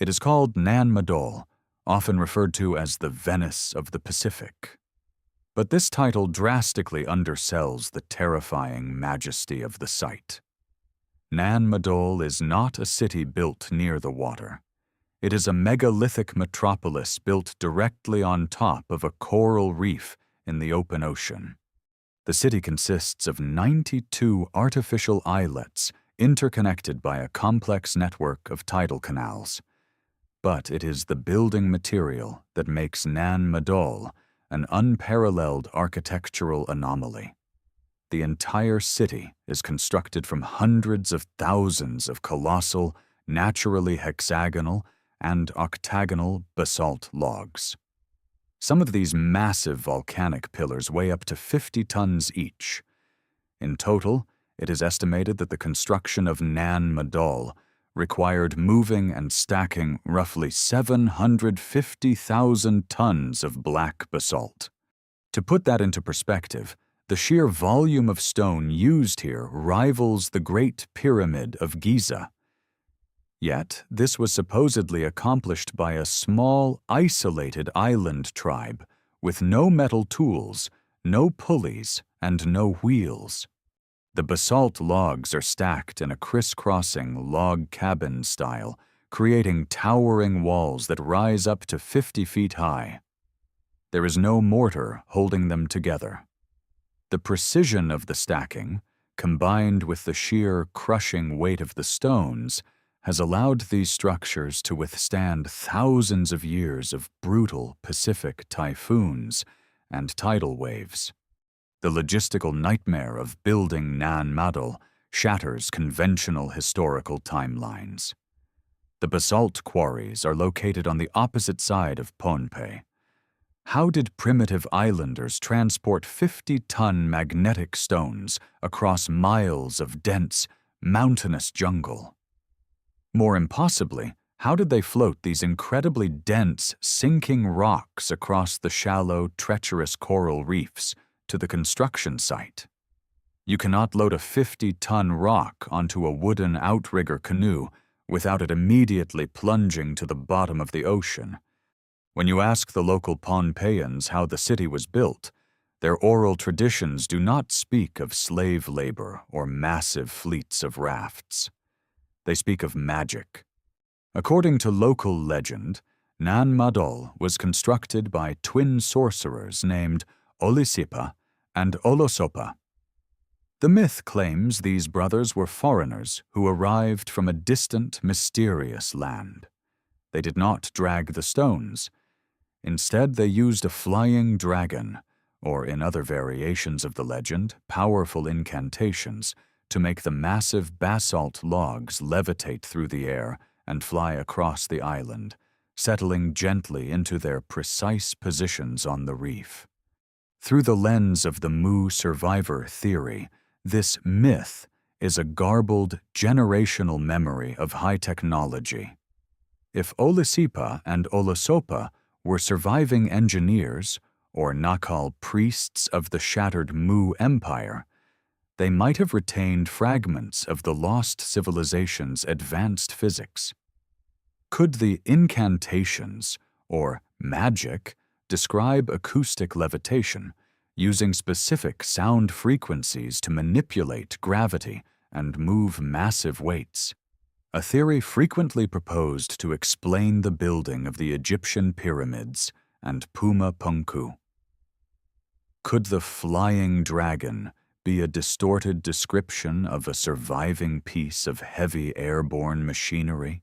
It is called Nan Madol, often referred to as the Venice of the Pacific. But this title drastically undersells the terrifying majesty of the site. Nan Madol is not a city built near the water. It is a megalithic metropolis built directly on top of a coral reef in the open ocean. The city consists of 92 artificial islets interconnected by a complex network of tidal canals. But it is the building material that makes Nan Madol an unparalleled architectural anomaly. The entire city is constructed from hundreds of thousands of colossal, naturally hexagonal, and octagonal basalt logs. Some of these massive volcanic pillars weigh up to 50 tons each. In total, it is estimated that the construction of Nan Madol required moving and stacking roughly 750,000 tons of black basalt. To put that into perspective, the sheer volume of stone used here rivals the Great Pyramid of Giza. Yet, this was supposedly accomplished by a small, isolated island tribe with no metal tools, no pulleys, and no wheels. The basalt logs are stacked in a crisscrossing log cabin style, creating towering walls that rise up to 50 feet high. There is no mortar holding them together. The precision of the stacking, combined with the sheer crushing weight of the stones, has allowed these structures to withstand thousands of years of brutal Pacific typhoons and tidal waves. The logistical nightmare of building Nan Madol shatters conventional historical timelines. The basalt quarries are located on the opposite side of Pohnpei. How did primitive islanders transport 50-ton magnetic stones across miles of dense, mountainous jungle? More impossibly, how did they float these incredibly dense, sinking rocks across the shallow, treacherous coral reefs to the construction site? You cannot load a 50-ton rock onto a wooden outrigger canoe without it immediately plunging to the bottom of the ocean. When you ask the local Pohnpeians how the city was built, their oral traditions do not speak of slave labor or massive fleets of rafts. They speak of magic. According to local legend, Nan Madol was constructed by twin sorcerers named Olisipa and Olosopa. The myth claims these brothers were foreigners who arrived from a distant, mysterious land. They did not drag the stones. Instead, they used a flying dragon, or in other variations of the legend, powerful incantations to make the massive basalt logs levitate through the air and fly across the island, settling gently into their precise positions on the reef. Through the lens of the Mu survivor theory, this myth is a garbled, generational memory of high technology. If Olisipa and Olosopa were surviving engineers, or Nakal priests of the shattered Mu Empire, they might have retained fragments of the lost civilization's advanced physics. Could the incantations, or magic, describe acoustic levitation, using specific sound frequencies to manipulate gravity and move massive weights? A theory frequently proposed to explain the building of the Egyptian pyramids and Puma Punku. Could the flying dragon be a distorted description of a surviving piece of heavy airborne machinery?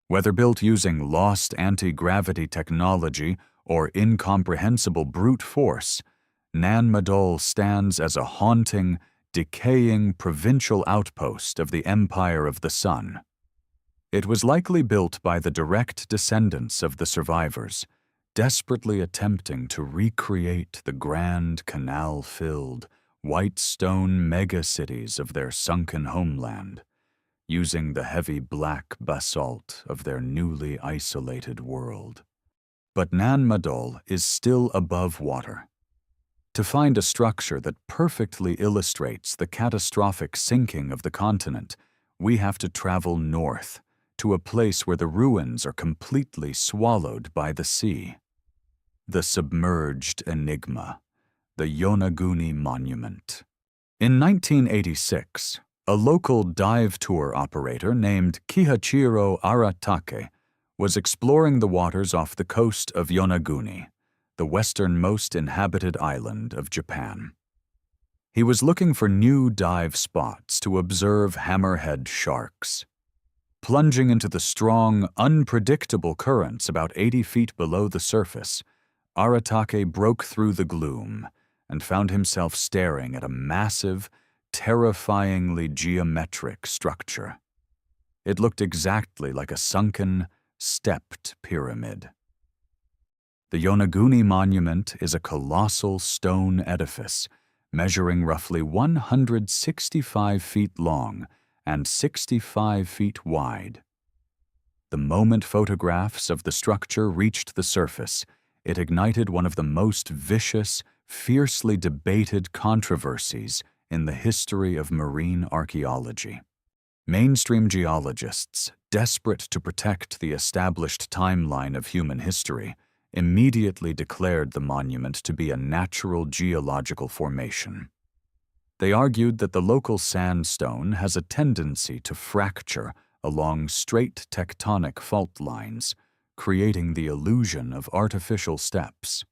Whether built using lost anti-gravity technology or incomprehensible brute force, Nan Madol stands as a haunting, decaying provincial outpost of the Empire of the Sun. It was likely built by the direct descendants of the survivors, desperately attempting to recreate the grand canal-filled, white stone megacities of their sunken homeland, using the heavy black basalt of their newly isolated world. But Nan Madol is still above water. To find a structure that perfectly illustrates the catastrophic sinking of the continent, we have to travel north, to a place where the ruins are completely swallowed by the sea. The submerged enigma, the Yonaguni Monument. In 1986, a local dive tour operator named Kihachiro Aratake was exploring the waters off the coast of Yonaguni, the westernmost inhabited island of Japan. He was looking for new dive spots to observe hammerhead sharks. Plunging into the strong, unpredictable currents about 80 feet below the surface, Aratake broke through the gloom and found himself staring at a massive, terrifyingly geometric structure. It looked exactly like a sunken, stepped pyramid. The Yonaguni Monument is a colossal stone edifice measuring roughly 165 feet long and 65 feet wide. The moment photographs of the structure reached the surface, it ignited one of the most vicious, fiercely debated controversies in the history of marine archaeology. Mainstream geologists, desperate to protect the established timeline of human history, immediately declared the monument to be a natural geological formation. They argued that the local sandstone has a tendency to fracture along straight tectonic fault lines, creating the illusion of artificial steps.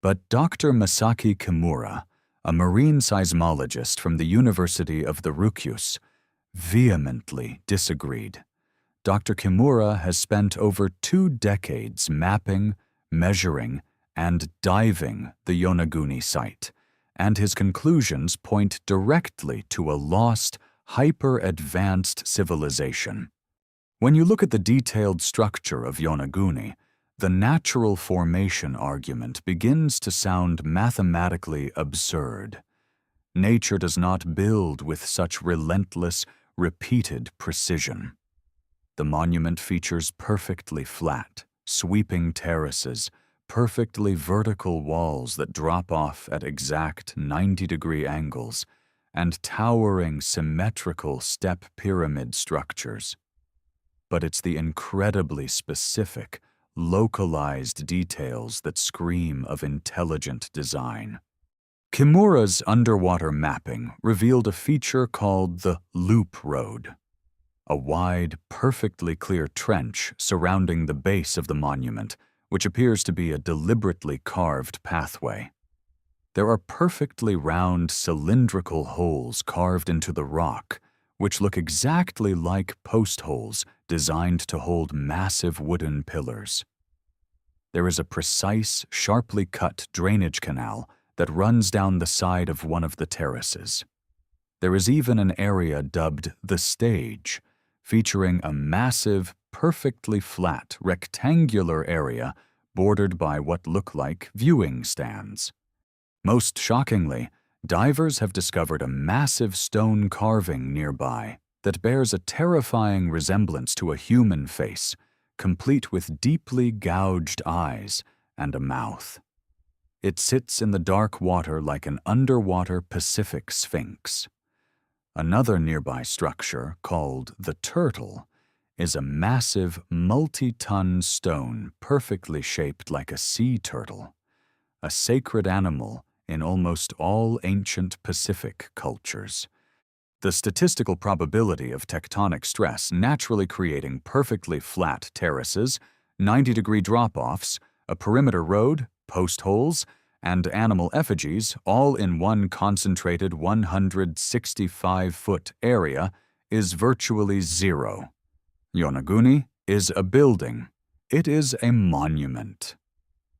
But Dr. Masaki Kimura, a marine seismologist from the University of the Ryukyus, vehemently disagreed. Dr. Kimura has spent over 2 decades mapping, measuring, and diving the Yonaguni site, and his conclusions point directly to a lost, hyper-advanced civilization. When you look at the detailed structure of Yonaguni, the natural formation argument begins to sound mathematically absurd. Nature does not build with such relentless, repeated precision. The monument features perfectly flat, sweeping terraces, perfectly vertical walls that drop off at exact 90-degree angles, and towering symmetrical step pyramid structures. But it's the incredibly specific, localized details that scream of intelligent design. Kimura's underwater mapping revealed a feature called the Loop Road, a wide, perfectly clear trench surrounding the base of the monument, which appears to be a deliberately carved pathway. There are perfectly round cylindrical holes carved into the rock, which look exactly like post holes designed to hold massive wooden pillars. There is a precise, sharply cut drainage canal that runs down the side of one of the terraces. There is even an area dubbed the stage, featuring a massive, perfectly flat, rectangular area bordered by what look like viewing stands. Most shockingly, divers have discovered a massive stone carving nearby that bears a terrifying resemblance to a human face, complete with deeply gouged eyes and a mouth. It sits in the dark water like an underwater Pacific Sphinx. Another nearby structure, called the Turtle, is a massive multi-ton stone perfectly shaped like a sea turtle, a sacred animal in almost all ancient Pacific cultures. The statistical probability of tectonic stress naturally creating perfectly flat terraces, 90-degree drop-offs, a perimeter road, post holes, and animal effigies all in one concentrated 165-foot area is virtually zero. Yonaguni is a building. It is a monument.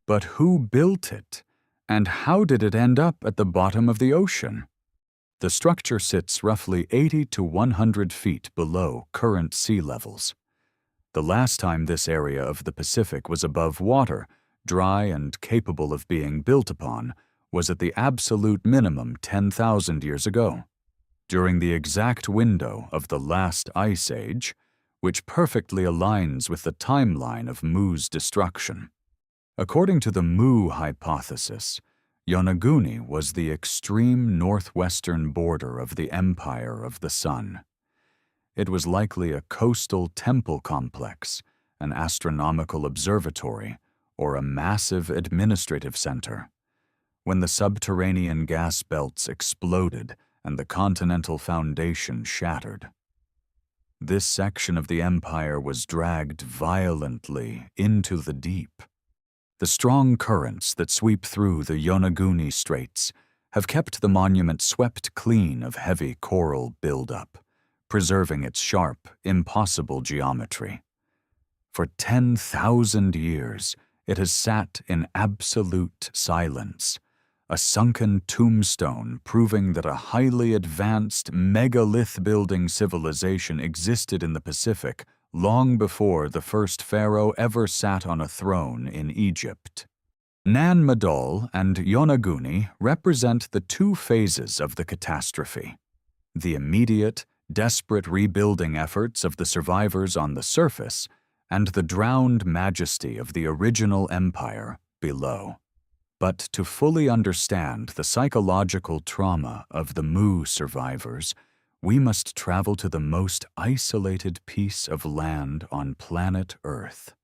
But who built it? And how did it end up at the bottom of the ocean? The structure sits roughly 80 to 100 feet below current sea levels. The last time this area of the Pacific was above water, dry and capable of being built upon, was at the absolute minimum 10,000 years ago, during the exact window of the last ice age, which perfectly aligns with the timeline of Mu's destruction. According to the Mu hypothesis, Yonaguni was the extreme northwestern border of the Empire of the Sun. It was likely a coastal temple complex, an astronomical observatory, or a massive administrative center. When the subterranean gas belts exploded and the continental foundation shattered, this section of the empire was dragged violently into the deep. The strong currents that sweep through the Yonaguni Straits have kept the monument swept clean of heavy coral buildup, preserving its sharp, impossible geometry. For 10,000 years, it has sat in absolute silence, a sunken tombstone proving that a highly advanced megalith-building civilization existed in the Pacific long before the first pharaoh ever sat on a throne in Egypt. Nan Madol and Yonaguni represent the two phases of the catastrophe: the immediate, desperate rebuilding efforts of the survivors on the surface, and the drowned majesty of the original empire below. But to fully understand the psychological trauma of the Mu survivors, we must travel to the most isolated piece of land on planet Earth,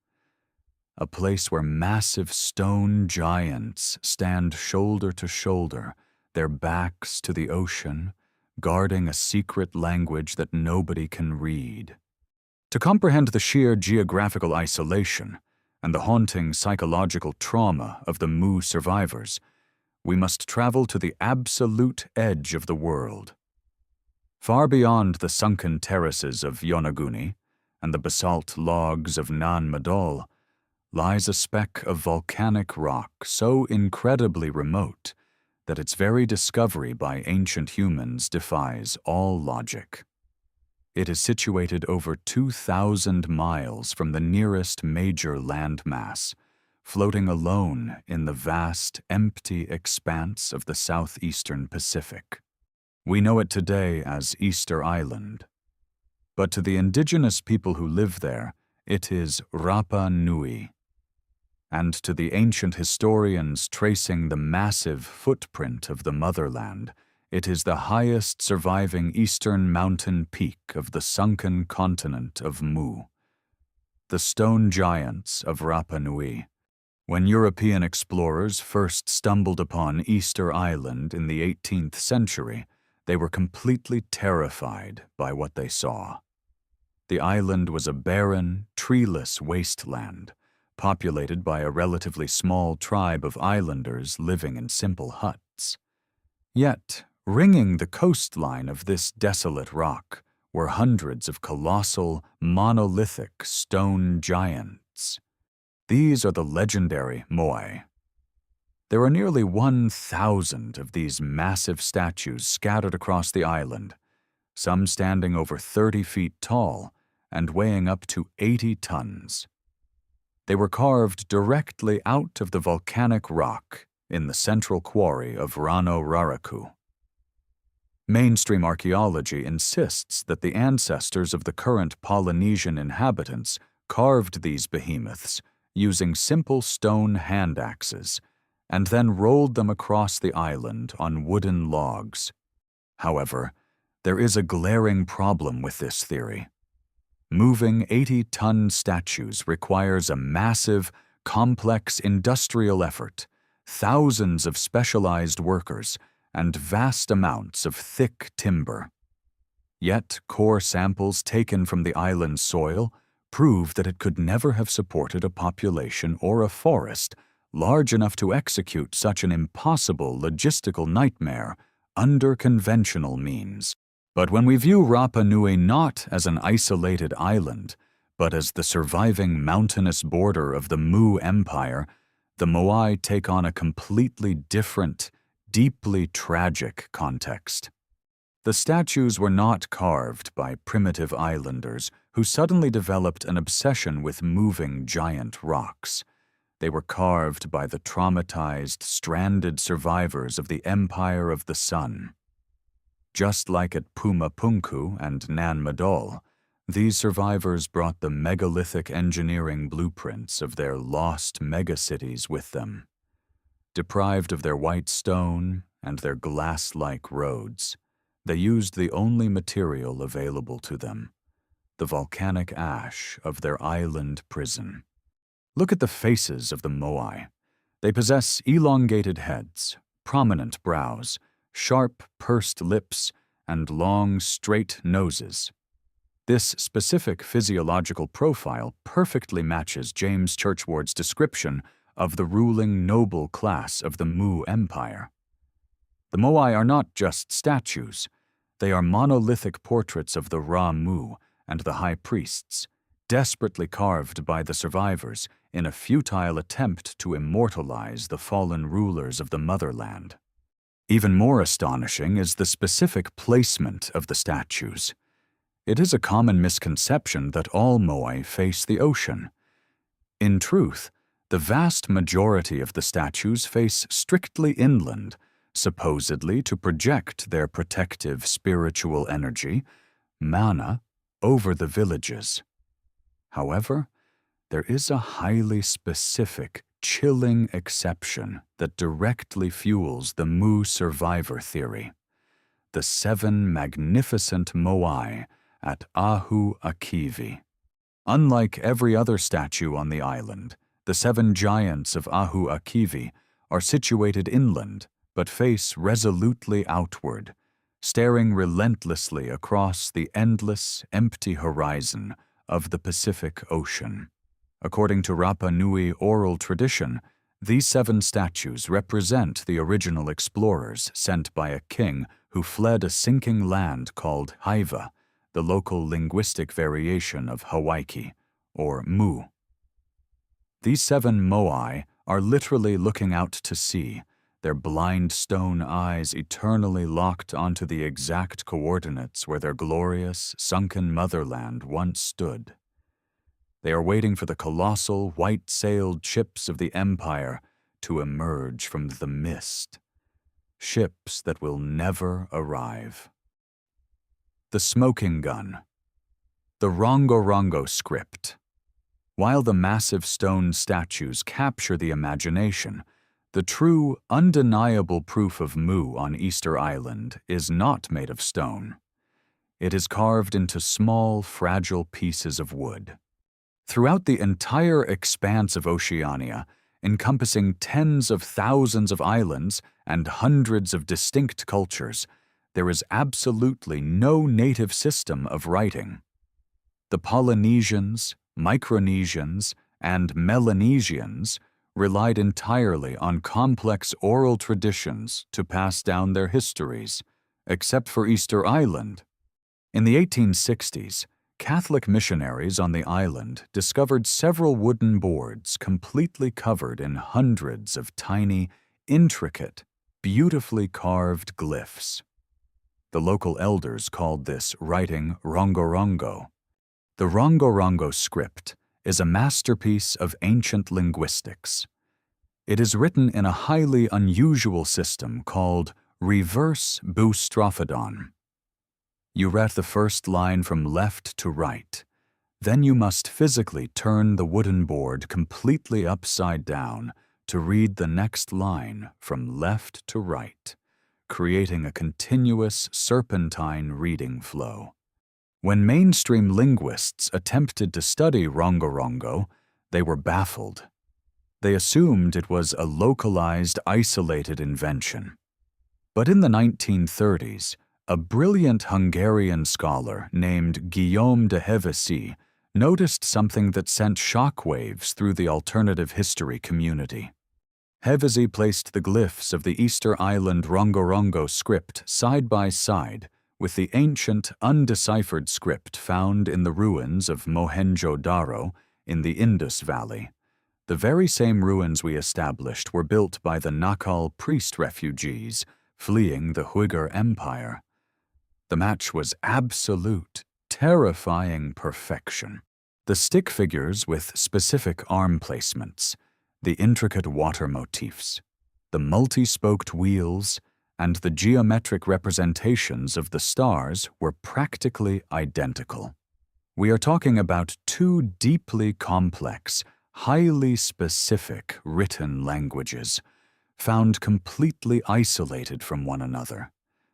a place where massive stone giants stand shoulder to shoulder, their backs to the ocean, guarding a secret language that nobody can read. To comprehend the sheer geographical isolation and the haunting psychological trauma of the Mu survivors, we must travel to the absolute edge of the world. Far beyond the sunken terraces of Yonaguni and the basalt logs of Nan Madol lies a speck of volcanic rock so incredibly remote that its very discovery by ancient humans defies all logic. It is situated over 2,000 miles from the nearest major landmass, floating alone in the vast, empty expanse of the southeastern Pacific. We know it today as Easter Island, but to the indigenous people who live there, it is Rapa Nui. And to the ancient historians tracing the massive footprint of the motherland, it is the highest surviving eastern mountain peak of the sunken continent of Mu. The stone giants of Rapa Nui. When European explorers first stumbled upon Easter Island in the 18th century, they were completely terrified by what they saw. The island was a barren, treeless wasteland, populated by a relatively small tribe of islanders living in simple huts. Yet, ringing the coastline of this desolate rock were hundreds of colossal, monolithic stone giants. These are the legendary Moai. There are nearly 1,000 of these massive statues scattered across the island, some standing over 30 feet tall and weighing up to 80 tons. They were carved directly out of the volcanic rock in the central quarry of Rano Raraku. Mainstream archaeology insists that the ancestors of the current Polynesian inhabitants carved these behemoths using simple stone hand axes and then rolled them across the island on wooden logs. However, there is a glaring problem with this theory. Moving 80-ton statues requires a massive, complex industrial effort, thousands of specialized workers, and vast amounts of thick timber. Yet, core samples taken from the island's soil prove that it could never have supported a population or a forest large enough to execute such an impossible logistical nightmare under conventional means. But when we view Rapa Nui not as an isolated island, but as the surviving mountainous border of the Mu Empire, the Moai take on a completely different, deeply tragic context. The statues were not carved by primitive islanders who suddenly developed an obsession with moving giant rocks. They were carved by the traumatized, stranded survivors of the Empire of the Sun. Just like at Pumapunku and Nan Madol, these survivors brought the megalithic engineering blueprints of their lost megacities with them. Deprived of their white stone and their glass-like roads, they used the only material available to them, the volcanic ash of their island prison. Look at the faces of the Moai. They possess elongated heads, prominent brows, sharp, pursed lips, and long, straight noses. This specific physiological profile perfectly matches James Churchward's description of the ruling noble class of the Mu Empire. The Moai are not just statues. They are monolithic portraits of the Ra Mu and the high priests, desperately carved by the survivors in a futile attempt to immortalize the fallen rulers of the motherland. Even more astonishing is the specific placement of the statues. It is a common misconception that all Moai face the ocean. In truth, the vast majority of the statues face strictly inland, supposedly to project their protective spiritual energy, mana, over the villages. However, there is a highly specific, chilling exception that directly fuels the Mu survivor theory: the 7 magnificent Moai at Ahu Akivi. Unlike every other statue on the island, the 7 giants of Ahu Akivi are situated inland but face resolutely outward, staring relentlessly across the endless, empty horizon of the Pacific Ocean. According to Rapa Nui oral tradition, these 7 statues represent the original explorers sent by a king who fled a sinking land called Haiva, the local linguistic variation of Hawaiki, or Mu. These 7 Moai are literally looking out to sea, their blind stone eyes eternally locked onto the exact coordinates where their glorious, sunken motherland once stood. They are waiting for the colossal, white-sailed ships of the Empire to emerge from the mist, ships that will never arrive. The Smoking Gun. The Rongo-Rongo Script. While the massive stone statues capture the imagination, the true, undeniable proof of Mu on Easter Island is not made of stone. It is carved into small, fragile pieces of wood. Throughout the entire expanse of Oceania, encompassing tens of thousands of islands and hundreds of distinct cultures, there is absolutely no native system of writing. The Polynesians, Micronesians, and Melanesians relied entirely on complex oral traditions to pass down their histories, except for Easter Island. In the 1860s, Catholic missionaries on the island discovered several wooden boards completely covered in hundreds of tiny, intricate, beautifully carved glyphs. The local elders called this writing rongorongo. The rongorongo script is a masterpiece of ancient linguistics. It is written in a highly unusual system called reverse boustrophodon. You read the first line from left to right. Then you must physically turn the wooden board completely upside down to read the next line from left to right, creating a continuous serpentine reading flow. When mainstream linguists attempted to study rongorongo, they were baffled. They assumed it was a localized, isolated invention. But in the 1930s, a brilliant Hungarian scholar named Guillaume de Hevesy noticed something that sent shockwaves through the alternative history community. Hevesy placed the glyphs of the Easter Island rongorongo script side by side with the ancient, undeciphered script found in the ruins of Mohenjo-Daro in the Indus Valley. The very same ruins we established were built by the Nakal priest refugees fleeing the Uyghur Empire. The match was absolute, terrifying perfection. The stick figures with specific arm placements, the intricate water motifs, the multi-spoked wheels, and the geometric representations of the stars were practically identical. We are talking about two deeply complex, highly specific written languages, found completely isolated from one another,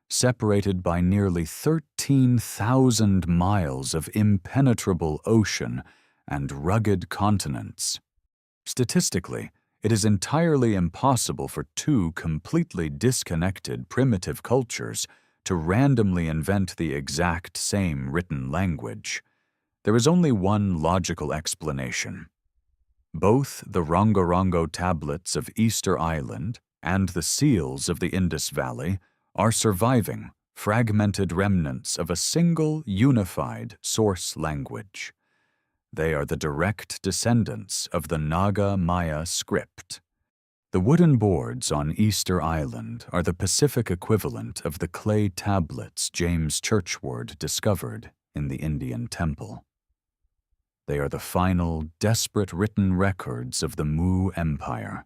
separated by nearly 13,000 miles of impenetrable ocean and rugged continents. Statistically, it is entirely impossible for two completely disconnected primitive cultures to randomly invent the exact same written language. There is only one logical explanation. Both the rongorongo tablets of Easter Island and the seals of the Indus Valley are surviving, fragmented remnants of a single, unified source language. They are the direct descendants of the Naga Maya script. The wooden boards on Easter Island are the Pacific equivalent of the clay tablets James Churchward discovered in the Indian temple. They are the final, desperate written records of the Mu Empire,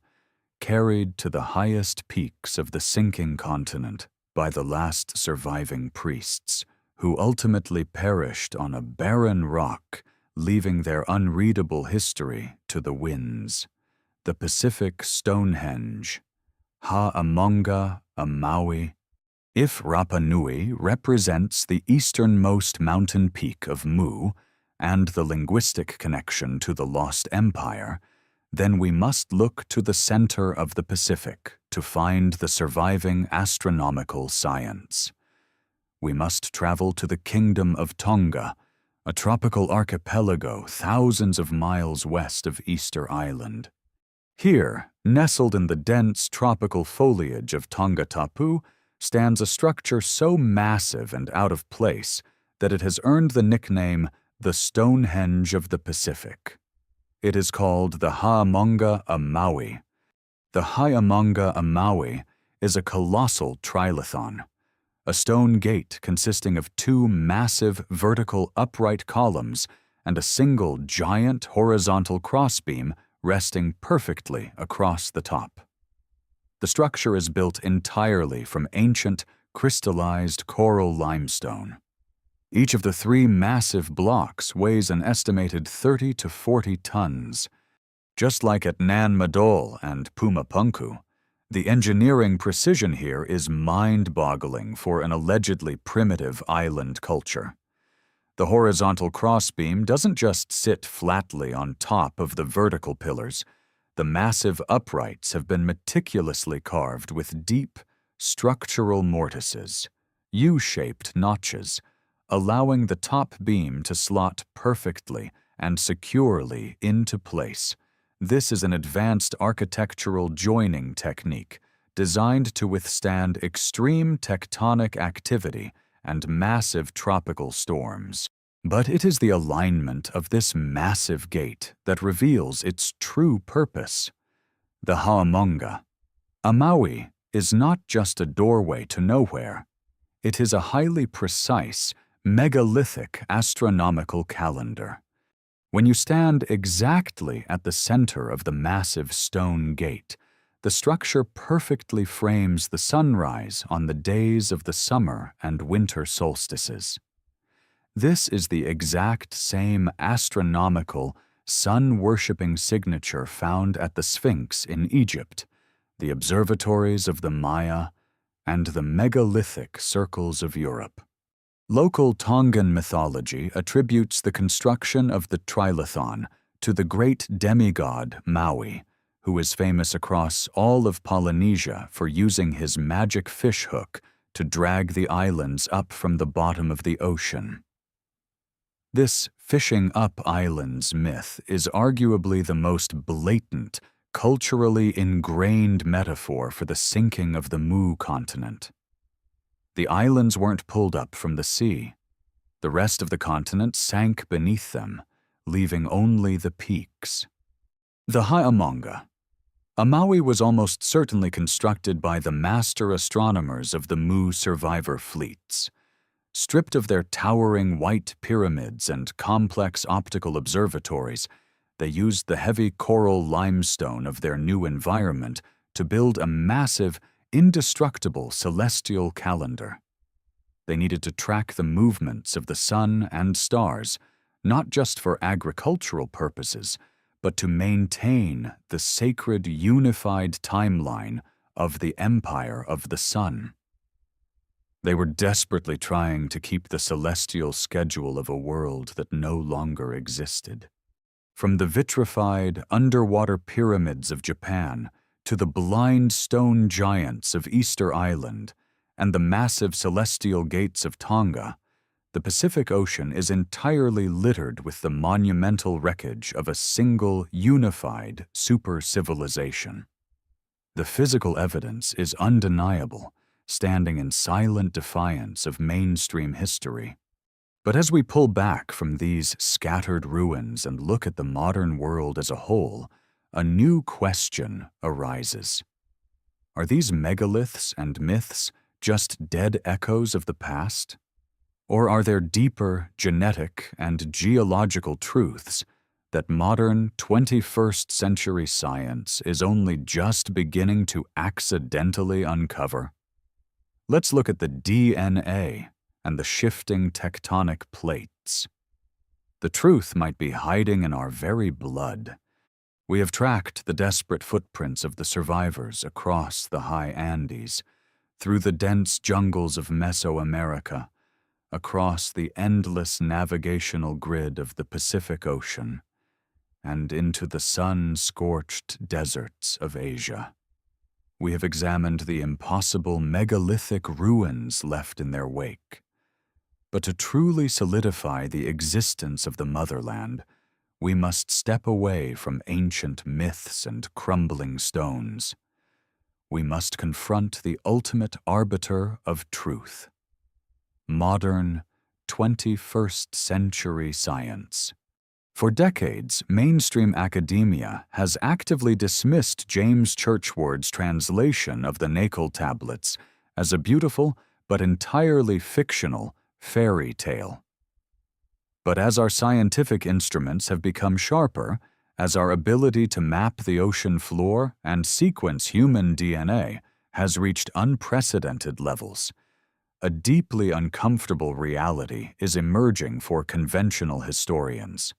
carried to the highest peaks of the sinking continent by the last surviving priests, who ultimately perished on a barren rock, leaving their unreadable history to the winds. The Pacific Stonehenge, Ha'amonga Amaui. If Rapa Nui represents the easternmost mountain peak of Mu, and the linguistic connection to the lost empire, then we must look to the center of the Pacific to find the surviving astronomical science. We must travel to the Kingdom of Tonga, a tropical archipelago thousands of miles west of Easter Island. Here, nestled in the dense tropical foliage of Tonga Tapu, stands a structure so massive and out of place that it has earned the nickname the Stonehenge of the Pacific. It is called the Ha'amonga Amaui. The Ha'amonga Amaui is a colossal trilithon, a stone gate consisting of two massive vertical upright columns and a single giant horizontal crossbeam resting perfectly across the top. The structure is built entirely from ancient, crystallized coral limestone. Each of the three massive blocks weighs an estimated 30 to 40 tons. Just like at Nan Madol and Pumapunku, the engineering precision here is mind-boggling for an allegedly primitive island culture. The horizontal crossbeam doesn't just sit flatly on top of the vertical pillars. The massive uprights have been meticulously carved with deep, structural mortises, U-shaped notches, allowing the top beam to slot perfectly and securely into place. This is an advanced architectural joining technique designed to withstand extreme tectonic activity and massive tropical storms. But it is the alignment of this massive gate that reveals its true purpose. The Ha'amonga A Maui is not just a doorway to nowhere. It is a highly precise, megalithic astronomical calendar. When you stand exactly at the center of the massive stone gate, the structure perfectly frames the sunrise on the days of the summer and winter solstices. This is the exact same astronomical, sun-worshipping signature found at the Sphinx in Egypt, the observatories of the Maya, and the megalithic circles of Europe. Local Tongan mythology attributes the construction of the trilithon to the great demigod Maui, who is famous across all of Polynesia for using his magic fish hook to drag the islands up from the bottom of the ocean. This fishing up islands myth is arguably the most blatant, culturally ingrained metaphor for the sinking of the Mu continent. The islands weren't pulled up from the sea. The rest of the continent sank beneath them, leaving only the peaks. The Ha'amonga. A Maui was almost certainly constructed by the master astronomers of the Mu survivor fleets. Stripped of their towering white pyramids and complex optical observatories, they used the heavy coral limestone of their new environment to build a massive, indestructible celestial calendar. They needed to track the movements of the sun and stars, not just for agricultural purposes, but to maintain the sacred unified timeline of the Empire of the Sun. They were desperately trying to keep the celestial schedule of a world that no longer existed. From the vitrified underwater pyramids of Japan to the blind stone giants of Easter Island and the massive celestial gates of Tonga, the Pacific Ocean is entirely littered with the monumental wreckage of a single, unified super-civilization. The physical evidence is undeniable, standing in silent defiance of mainstream history. But as we pull back from these scattered ruins and look at the modern world as a whole, a new question arises. Are these megaliths and myths just dead echoes of the past? Or are there deeper genetic and geological truths that modern 21st century science is only just beginning to accidentally uncover? Let's look at the DNA and the shifting tectonic plates. The truth might be hiding in our very blood. We have tracked the desperate footprints of the survivors across the high Andes, through the dense jungles of Mesoamerica, across the endless navigational grid of the Pacific Ocean, and into the sun-scorched deserts of Asia. We have examined the impossible megalithic ruins left in their wake. But to truly solidify the existence of the motherland, we must step away from ancient myths and crumbling stones. We must confront the ultimate arbiter of truth: modern, 21st century science. For decades, mainstream academia has actively dismissed James Churchward's translation of the Nacl tablets as a beautiful but entirely fictional fairy tale. But as our scientific instruments have become sharper, as our ability to map the ocean floor and sequence human DNA has reached unprecedented levels, a deeply uncomfortable reality is emerging for conventional historians.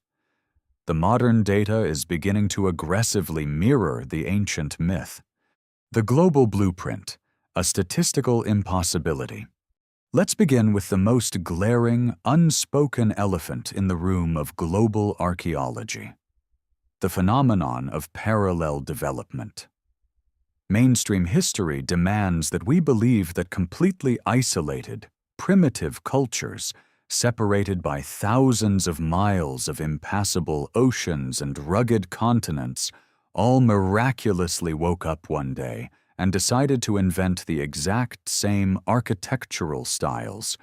The modern data is beginning to aggressively mirror the ancient myth. The global blueprint, a statistical impossibility. Let's begin with the most glaring, unspoken elephant in the room of global archaeology: the phenomenon of parallel development. Mainstream history demands that we believe that completely isolated, primitive cultures, separated by thousands of miles of impassable oceans and rugged continents, all miraculously woke up one day and decided to invent the exact same architectural styles,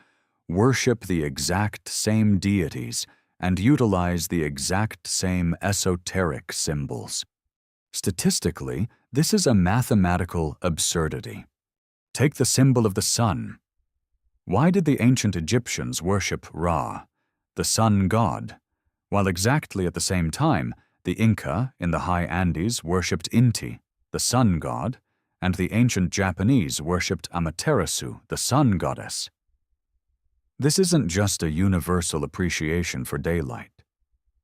worship the exact same deities, and utilize the exact same esoteric symbols. Statistically, this is a mathematical absurdity. Take the symbol of the sun. Why did the ancient Egyptians worship Ra, the sun god, while exactly at the same time the Inca in the high Andes worshipped Inti, the sun god, and the ancient Japanese worshipped Amaterasu, the sun goddess? This isn't just a universal appreciation for daylight.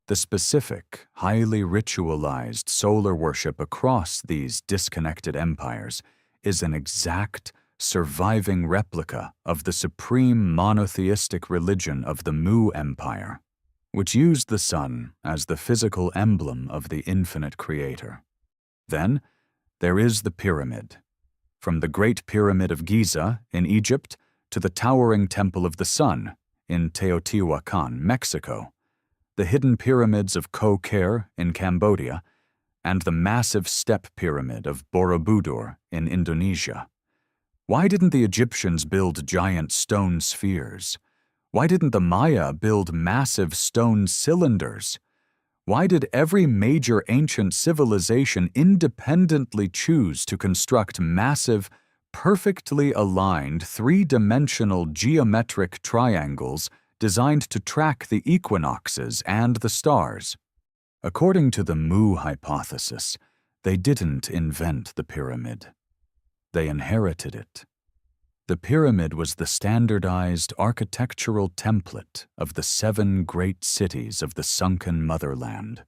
The specific, highly ritualized solar worship across these disconnected empires is an exact, surviving replica of the supreme monotheistic religion of the Mu Empire, which used the sun as the physical emblem of the infinite creator. Then, there is the pyramid. From the Great Pyramid of Giza in Egypt to the towering Temple of the Sun in Teotihuacan, Mexico, the hidden pyramids of Ko-Ker in Cambodia, and the massive step pyramid of Borobudur in Indonesia. Why didn't the Egyptians build giant stone spheres? Why didn't the Maya build massive stone cylinders? Why did every major ancient civilization independently choose to construct massive, perfectly aligned, three-dimensional geometric triangles designed to track the equinoxes and the stars? According to the Mu hypothesis, they didn't invent the pyramid. They inherited it. The pyramid was the standardized architectural template of the 7 great cities of the Sunken Motherland,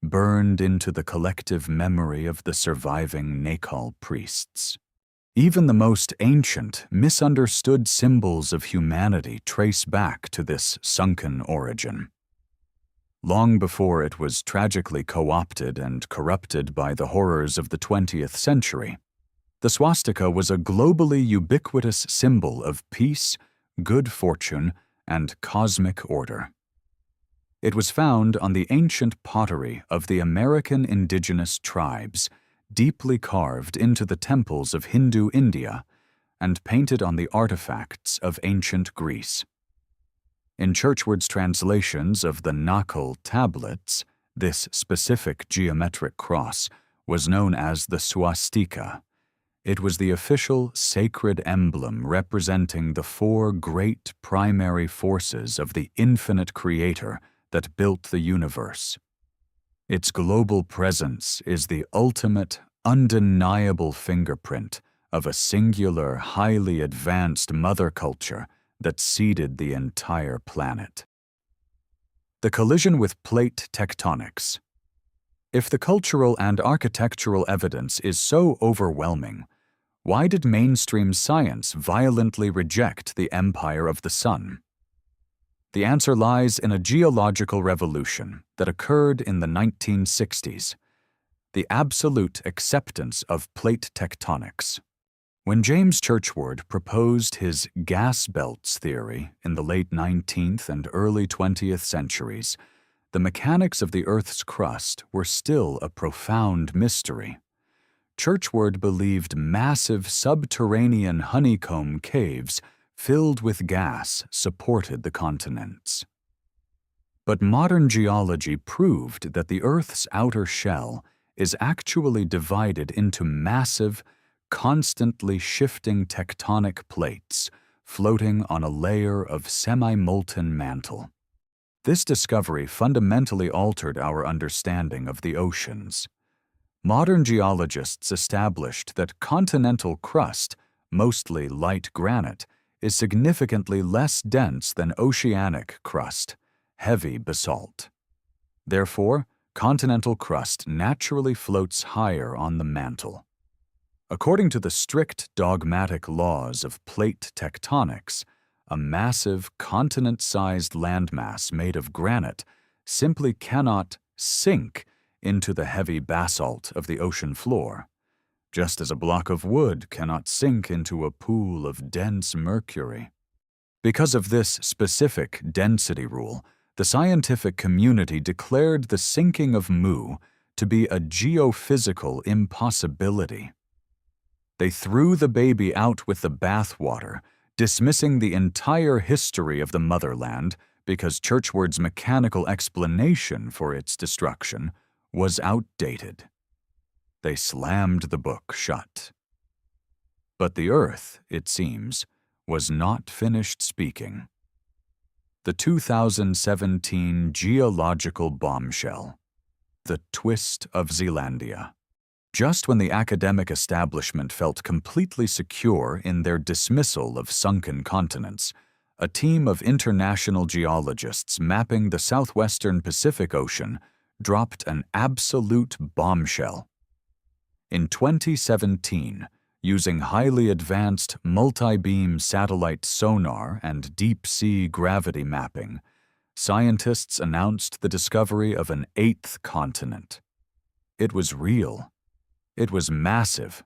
burned into the collective memory of the surviving Nakal priests. Even the most ancient, misunderstood symbols of humanity trace back to this sunken origin. Long before it was tragically co-opted and corrupted by the horrors of the 20th century, the swastika was a globally ubiquitous symbol of peace, good fortune, and cosmic order. It was found on the ancient pottery of the American indigenous tribes, deeply carved into the temples of Hindu India, and painted on the artifacts of ancient Greece. In Churchward's translations of the Nakal tablets, this specific geometric cross was known as the swastika. It was the official sacred emblem representing the 4 great primary forces of the infinite creator that built the universe. Its global presence is the ultimate, undeniable fingerprint of a singular, highly advanced mother culture that seeded the entire planet. The collision with plate tectonics. If the cultural and architectural evidence is so overwhelming, why did mainstream science violently reject the empire of the sun? The answer lies in a geological revolution that occurred in the 1960s, the absolute acceptance of plate tectonics. When James Churchward proposed his gas belts theory in the late 19th and early 20th centuries, the mechanics of the Earth's crust were still a profound mystery. Churchward believed massive subterranean honeycomb caves filled with gas supported the continents. But modern geology proved that the Earth's outer shell is actually divided into massive, constantly shifting tectonic plates floating on a layer of semi-molten mantle. This discovery fundamentally altered our understanding of the oceans. Modern geologists established that continental crust, mostly light granite, is significantly less dense than oceanic crust, heavy basalt. Therefore, continental crust naturally floats higher on the mantle. According to the strict dogmatic laws of plate tectonics, a massive continent-sized landmass made of granite simply cannot sink into the heavy basalt of the ocean floor, just as a block of wood cannot sink into a pool of dense mercury. Because of this specific density rule, the scientific community declared the sinking of Mu to be a geophysical impossibility. They threw the baby out with the bathwater, dismissing the entire history of the motherland because Churchward's mechanical explanation for its destruction was outdated. they slammed the book shut. But the Earth, it seems, was not finished speaking. The 2017 geological bombshell, the twist of Zealandia. Just when the academic establishment felt completely secure in their dismissal of sunken continents, a team of international geologists mapping the southwestern Pacific Ocean dropped an absolute bombshell. In 2017, using highly advanced multi-beam satellite sonar and deep-sea gravity mapping, scientists announced the discovery of an eighth continent. It was real. It was massive.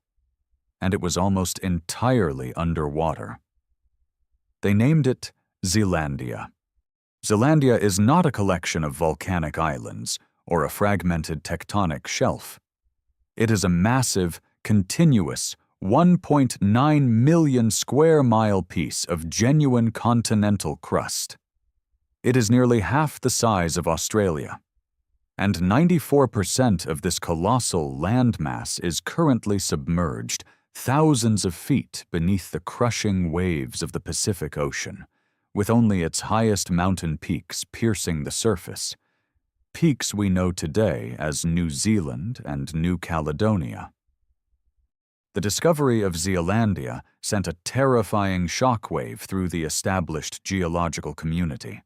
And it was almost entirely underwater. They named it Zealandia. Zealandia is not a collection of volcanic islands or a fragmented tectonic shelf. It is a massive, continuous, 1.9 million square mile piece of genuine continental crust. It is nearly half the size of Australia, and 94% of this colossal landmass is currently submerged thousands of feet beneath the crushing waves of the Pacific Ocean, with only its highest mountain peaks piercing the surface, peaks we know today as New Zealand and New Caledonia. The discovery of Zealandia sent a terrifying shockwave through the established geological community.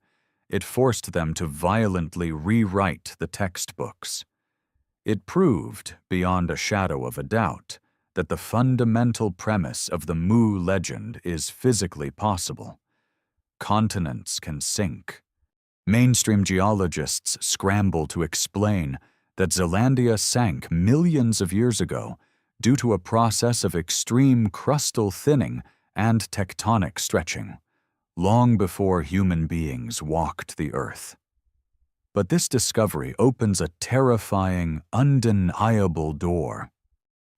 It forced them to violently rewrite the textbooks. It proved, beyond a shadow of a doubt, that the fundamental premise of the Mu legend is physically possible. Continents can sink. Mainstream geologists scramble to explain that Zealandia sank millions of years ago due to a process of extreme crustal thinning and tectonic stretching, long before human beings walked the Earth. But this discovery opens a terrifying, undeniable door.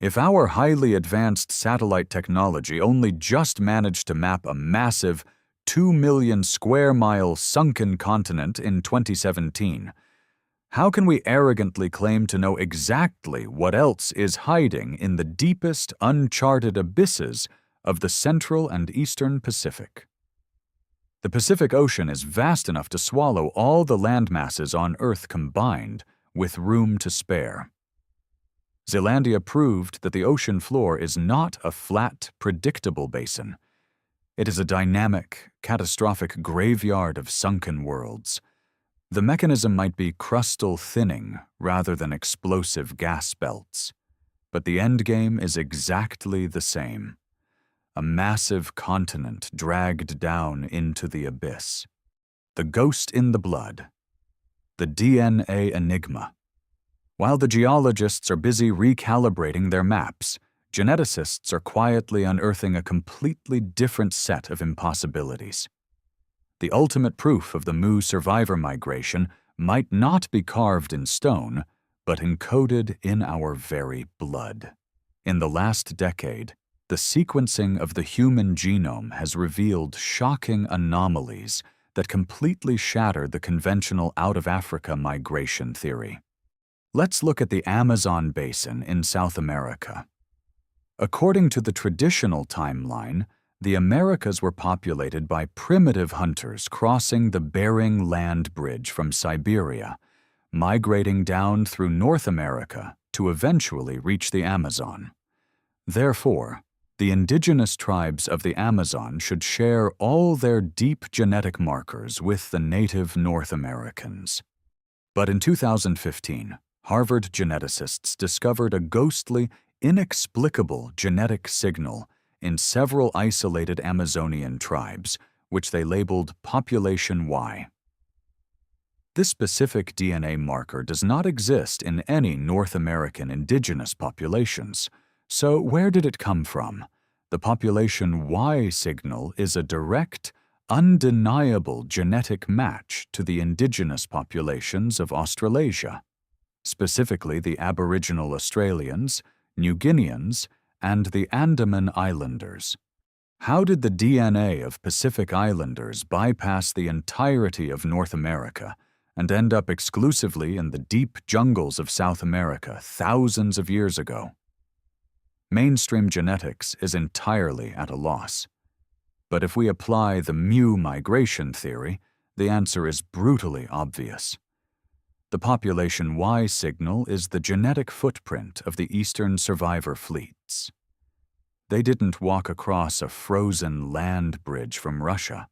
If our highly advanced satellite technology only just managed to map a massive 2 million square mile sunken continent in 2017, how can we arrogantly claim to know exactly what else is hiding in the deepest uncharted abysses of the Central and Eastern Pacific? The Pacific Ocean is vast enough to swallow all the landmasses on Earth combined, with room to spare. Zealandia proved that the ocean floor is not a flat, predictable basin. It is a dynamic, catastrophic graveyard of sunken worlds. The mechanism might be crustal thinning rather than explosive gas belts, but the endgame is exactly the same. A massive continent dragged down into the abyss. The ghost in the blood. The DNA enigma. While the geologists are busy recalibrating their maps, geneticists are quietly unearthing a completely different set of impossibilities. The ultimate proof of the Mu survivor migration might not be carved in stone, but encoded in our very blood. In the last decade, the sequencing of the human genome has revealed shocking anomalies that completely shatter the conventional out-of-Africa migration theory. Let's look at the Amazon basin in South America. According to the traditional timeline, the Americas were populated by primitive hunters crossing the Bering Land Bridge from Siberia, migrating down through North America to eventually reach the Amazon. Therefore, the indigenous tribes of the Amazon should share all their deep genetic markers with the native North Americans. But in 2015, Harvard geneticists discovered a ghostly, inexplicable genetic signal in several isolated Amazonian tribes, which they labeled Population Y. This specific DNA marker does not exist in any North American indigenous populations. So where did it come from? The Population Y signal is a direct, undeniable genetic match to the indigenous populations of Australasia, specifically the Aboriginal Australians, New Guineans, and the Andaman Islanders. How did the DNA of Pacific Islanders bypass the entirety of North America and end up exclusively in the deep jungles of South America thousands of years ago? Mainstream genetics is entirely at a loss. But if we apply the mu migration theory, the answer is brutally obvious. The population Y signal is the genetic footprint of the Eastern survivor fleets. They didn't walk across a frozen land bridge from Russia.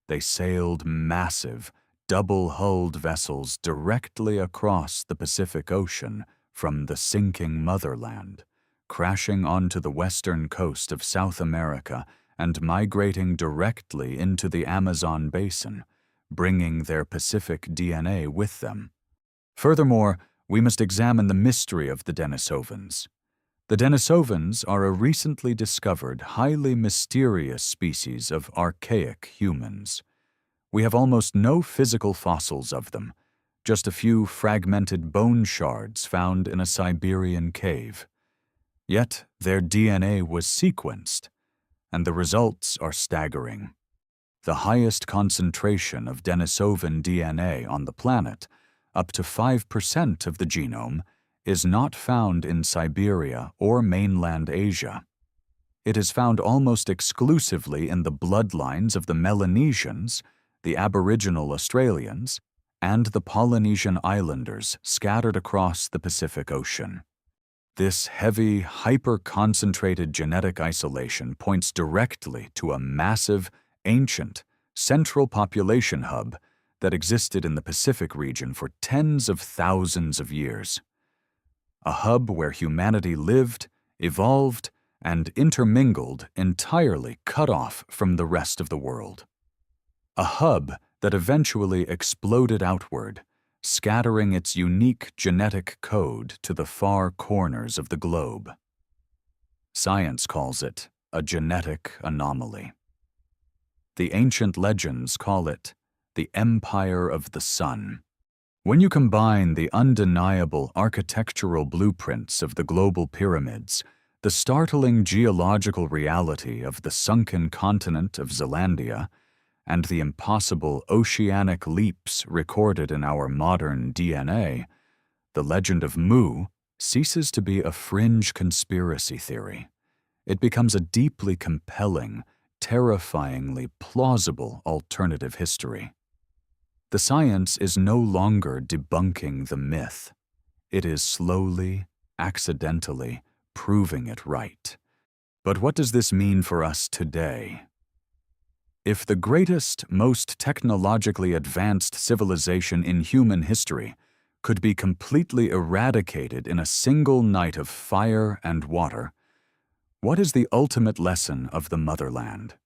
They sailed massive, double-hulled vessels directly across the Pacific Ocean from the Sunken Motherland, crashing onto the western coast of South America and migrating directly into the Amazon basin, bringing their Pacific DNA with them. Furthermore, we must examine the mystery of the Denisovans. The Denisovans are a recently discovered, highly mysterious species of archaic humans. We have almost no physical fossils of them, just a few fragmented bone shards found in a Siberian cave. Yet their DNA was sequenced, and the results are staggering. The highest concentration of Denisovan DNA on the planet, up to 5% of the genome, is not found in Siberia or mainland Asia. It is found almost exclusively in the bloodlines of the Melanesians, the Aboriginal Australians, and the Polynesian Islanders scattered across the Pacific Ocean. This heavy, hyper-concentrated genetic isolation points directly to a massive, ancient, central population hub that existed in the Pacific region for tens of thousands of years. A hub where humanity lived, evolved, and intermingled entirely cut off from the rest of the world. A hub that eventually exploded outward, scattering its unique genetic code to the far corners of the globe. Science calls it a genetic anomaly. The ancient legends call it the Empire of the Sun. When you combine the undeniable architectural blueprints of the global pyramids, the startling geological reality of the sunken continent of Zealandia, and the impossible oceanic leaps recorded in our modern DNA, the legend of Mu ceases to be a fringe conspiracy theory. It becomes a deeply compelling, terrifyingly plausible alternative history. The science is no longer debunking the myth. It is slowly, accidentally proving it right. But what does this mean for us today? If the greatest, most technologically advanced civilization in human history could be completely eradicated in a single night of fire and water, what is the ultimate lesson of the motherland?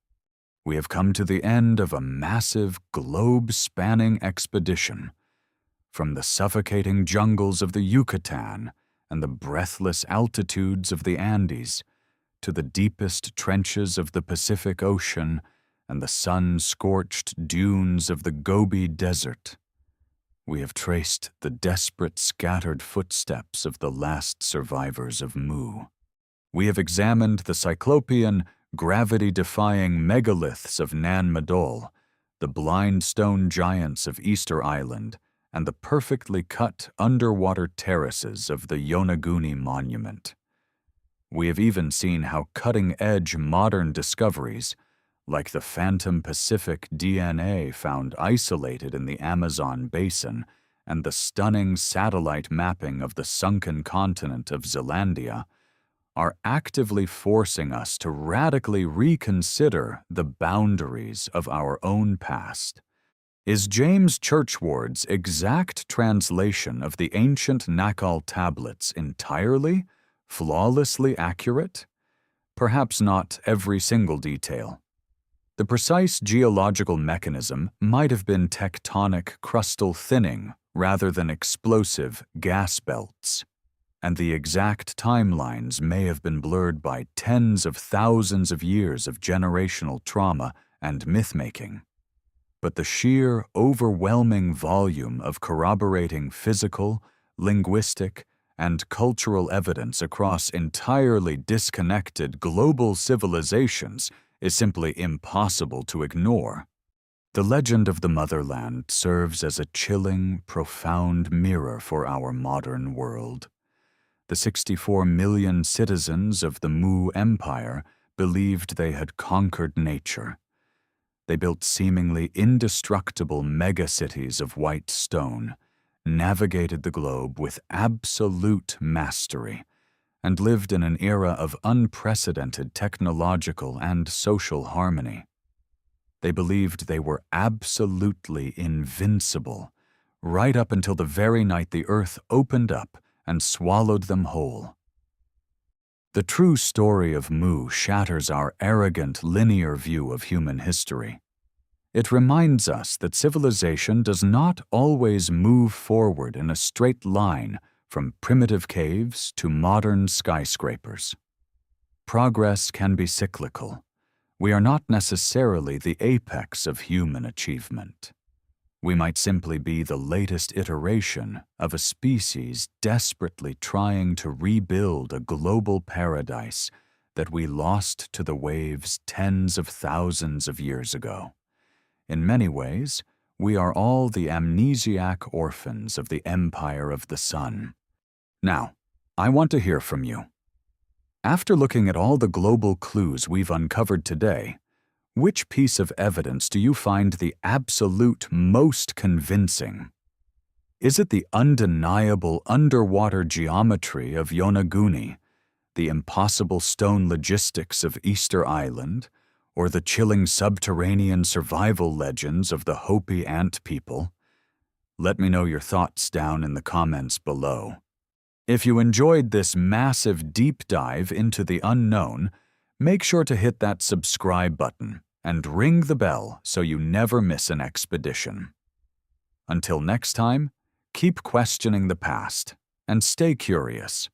We have come to the end of a massive, globe-spanning expedition. From the suffocating jungles of the Yucatan and the breathless altitudes of the Andes, to the deepest trenches of the Pacific Ocean and the sun-scorched dunes of the Gobi Desert, we have traced the desperate, scattered footsteps of the last survivors of Mu. We have examined the cyclopean, gravity-defying megaliths of Nan Madol, the blind stone giants of Easter Island, and the perfectly cut underwater terraces of the Yonaguni Monument. We have even seen how cutting-edge modern discoveries, like the phantom Pacific DNA found isolated in the Amazon basin and the stunning satellite mapping of the sunken continent of Zealandia, are actively forcing us to radically reconsider the boundaries of our own past. Is James Churchward's exact translation of the ancient Nakal tablets entirely, flawlessly accurate? Perhaps not every single detail. The precise geological mechanism might have been tectonic crustal thinning rather than explosive gas belts, and the exact timelines may have been blurred by tens of thousands of years of generational trauma and myth-making. But the sheer, overwhelming volume of corroborating physical, linguistic, and cultural evidence across entirely disconnected global civilizations is simply impossible to ignore. The legend of the motherland serves as a chilling, profound mirror for our modern world. The 64 million citizens of the Mu Empire believed they had conquered nature. They built seemingly indestructible megacities of white stone, navigated the globe with absolute mastery, and lived in an era of unprecedented technological and social harmony. They believed they were absolutely invincible, right up until the very night the earth opened up and swallowed them whole. The true story of Mu shatters our arrogant, linear view of human history. It reminds us that civilization does not always move forward in a straight line from primitive caves to modern skyscrapers. Progress can be cyclical. We are not necessarily the apex of human achievement. We might simply be the latest iteration of a species desperately trying to rebuild a global paradise that we lost to the waves tens of thousands of years ago. In many ways, we are all the amnesiac orphans of the Empire of the Sun. Now, I want to hear from you. After looking at all the global clues we've uncovered today, which piece of evidence do you find the absolute most convincing? Is it the undeniable underwater geometry of Yonaguni, the impossible stone logistics of Easter Island, or the chilling subterranean survival legends of the Hopi ant people? Let me know your thoughts down in the comments below. If you enjoyed this massive deep dive into the unknown, make sure to hit that subscribe button and ring the bell so you never miss an expedition. Until next time, keep questioning the past and stay curious.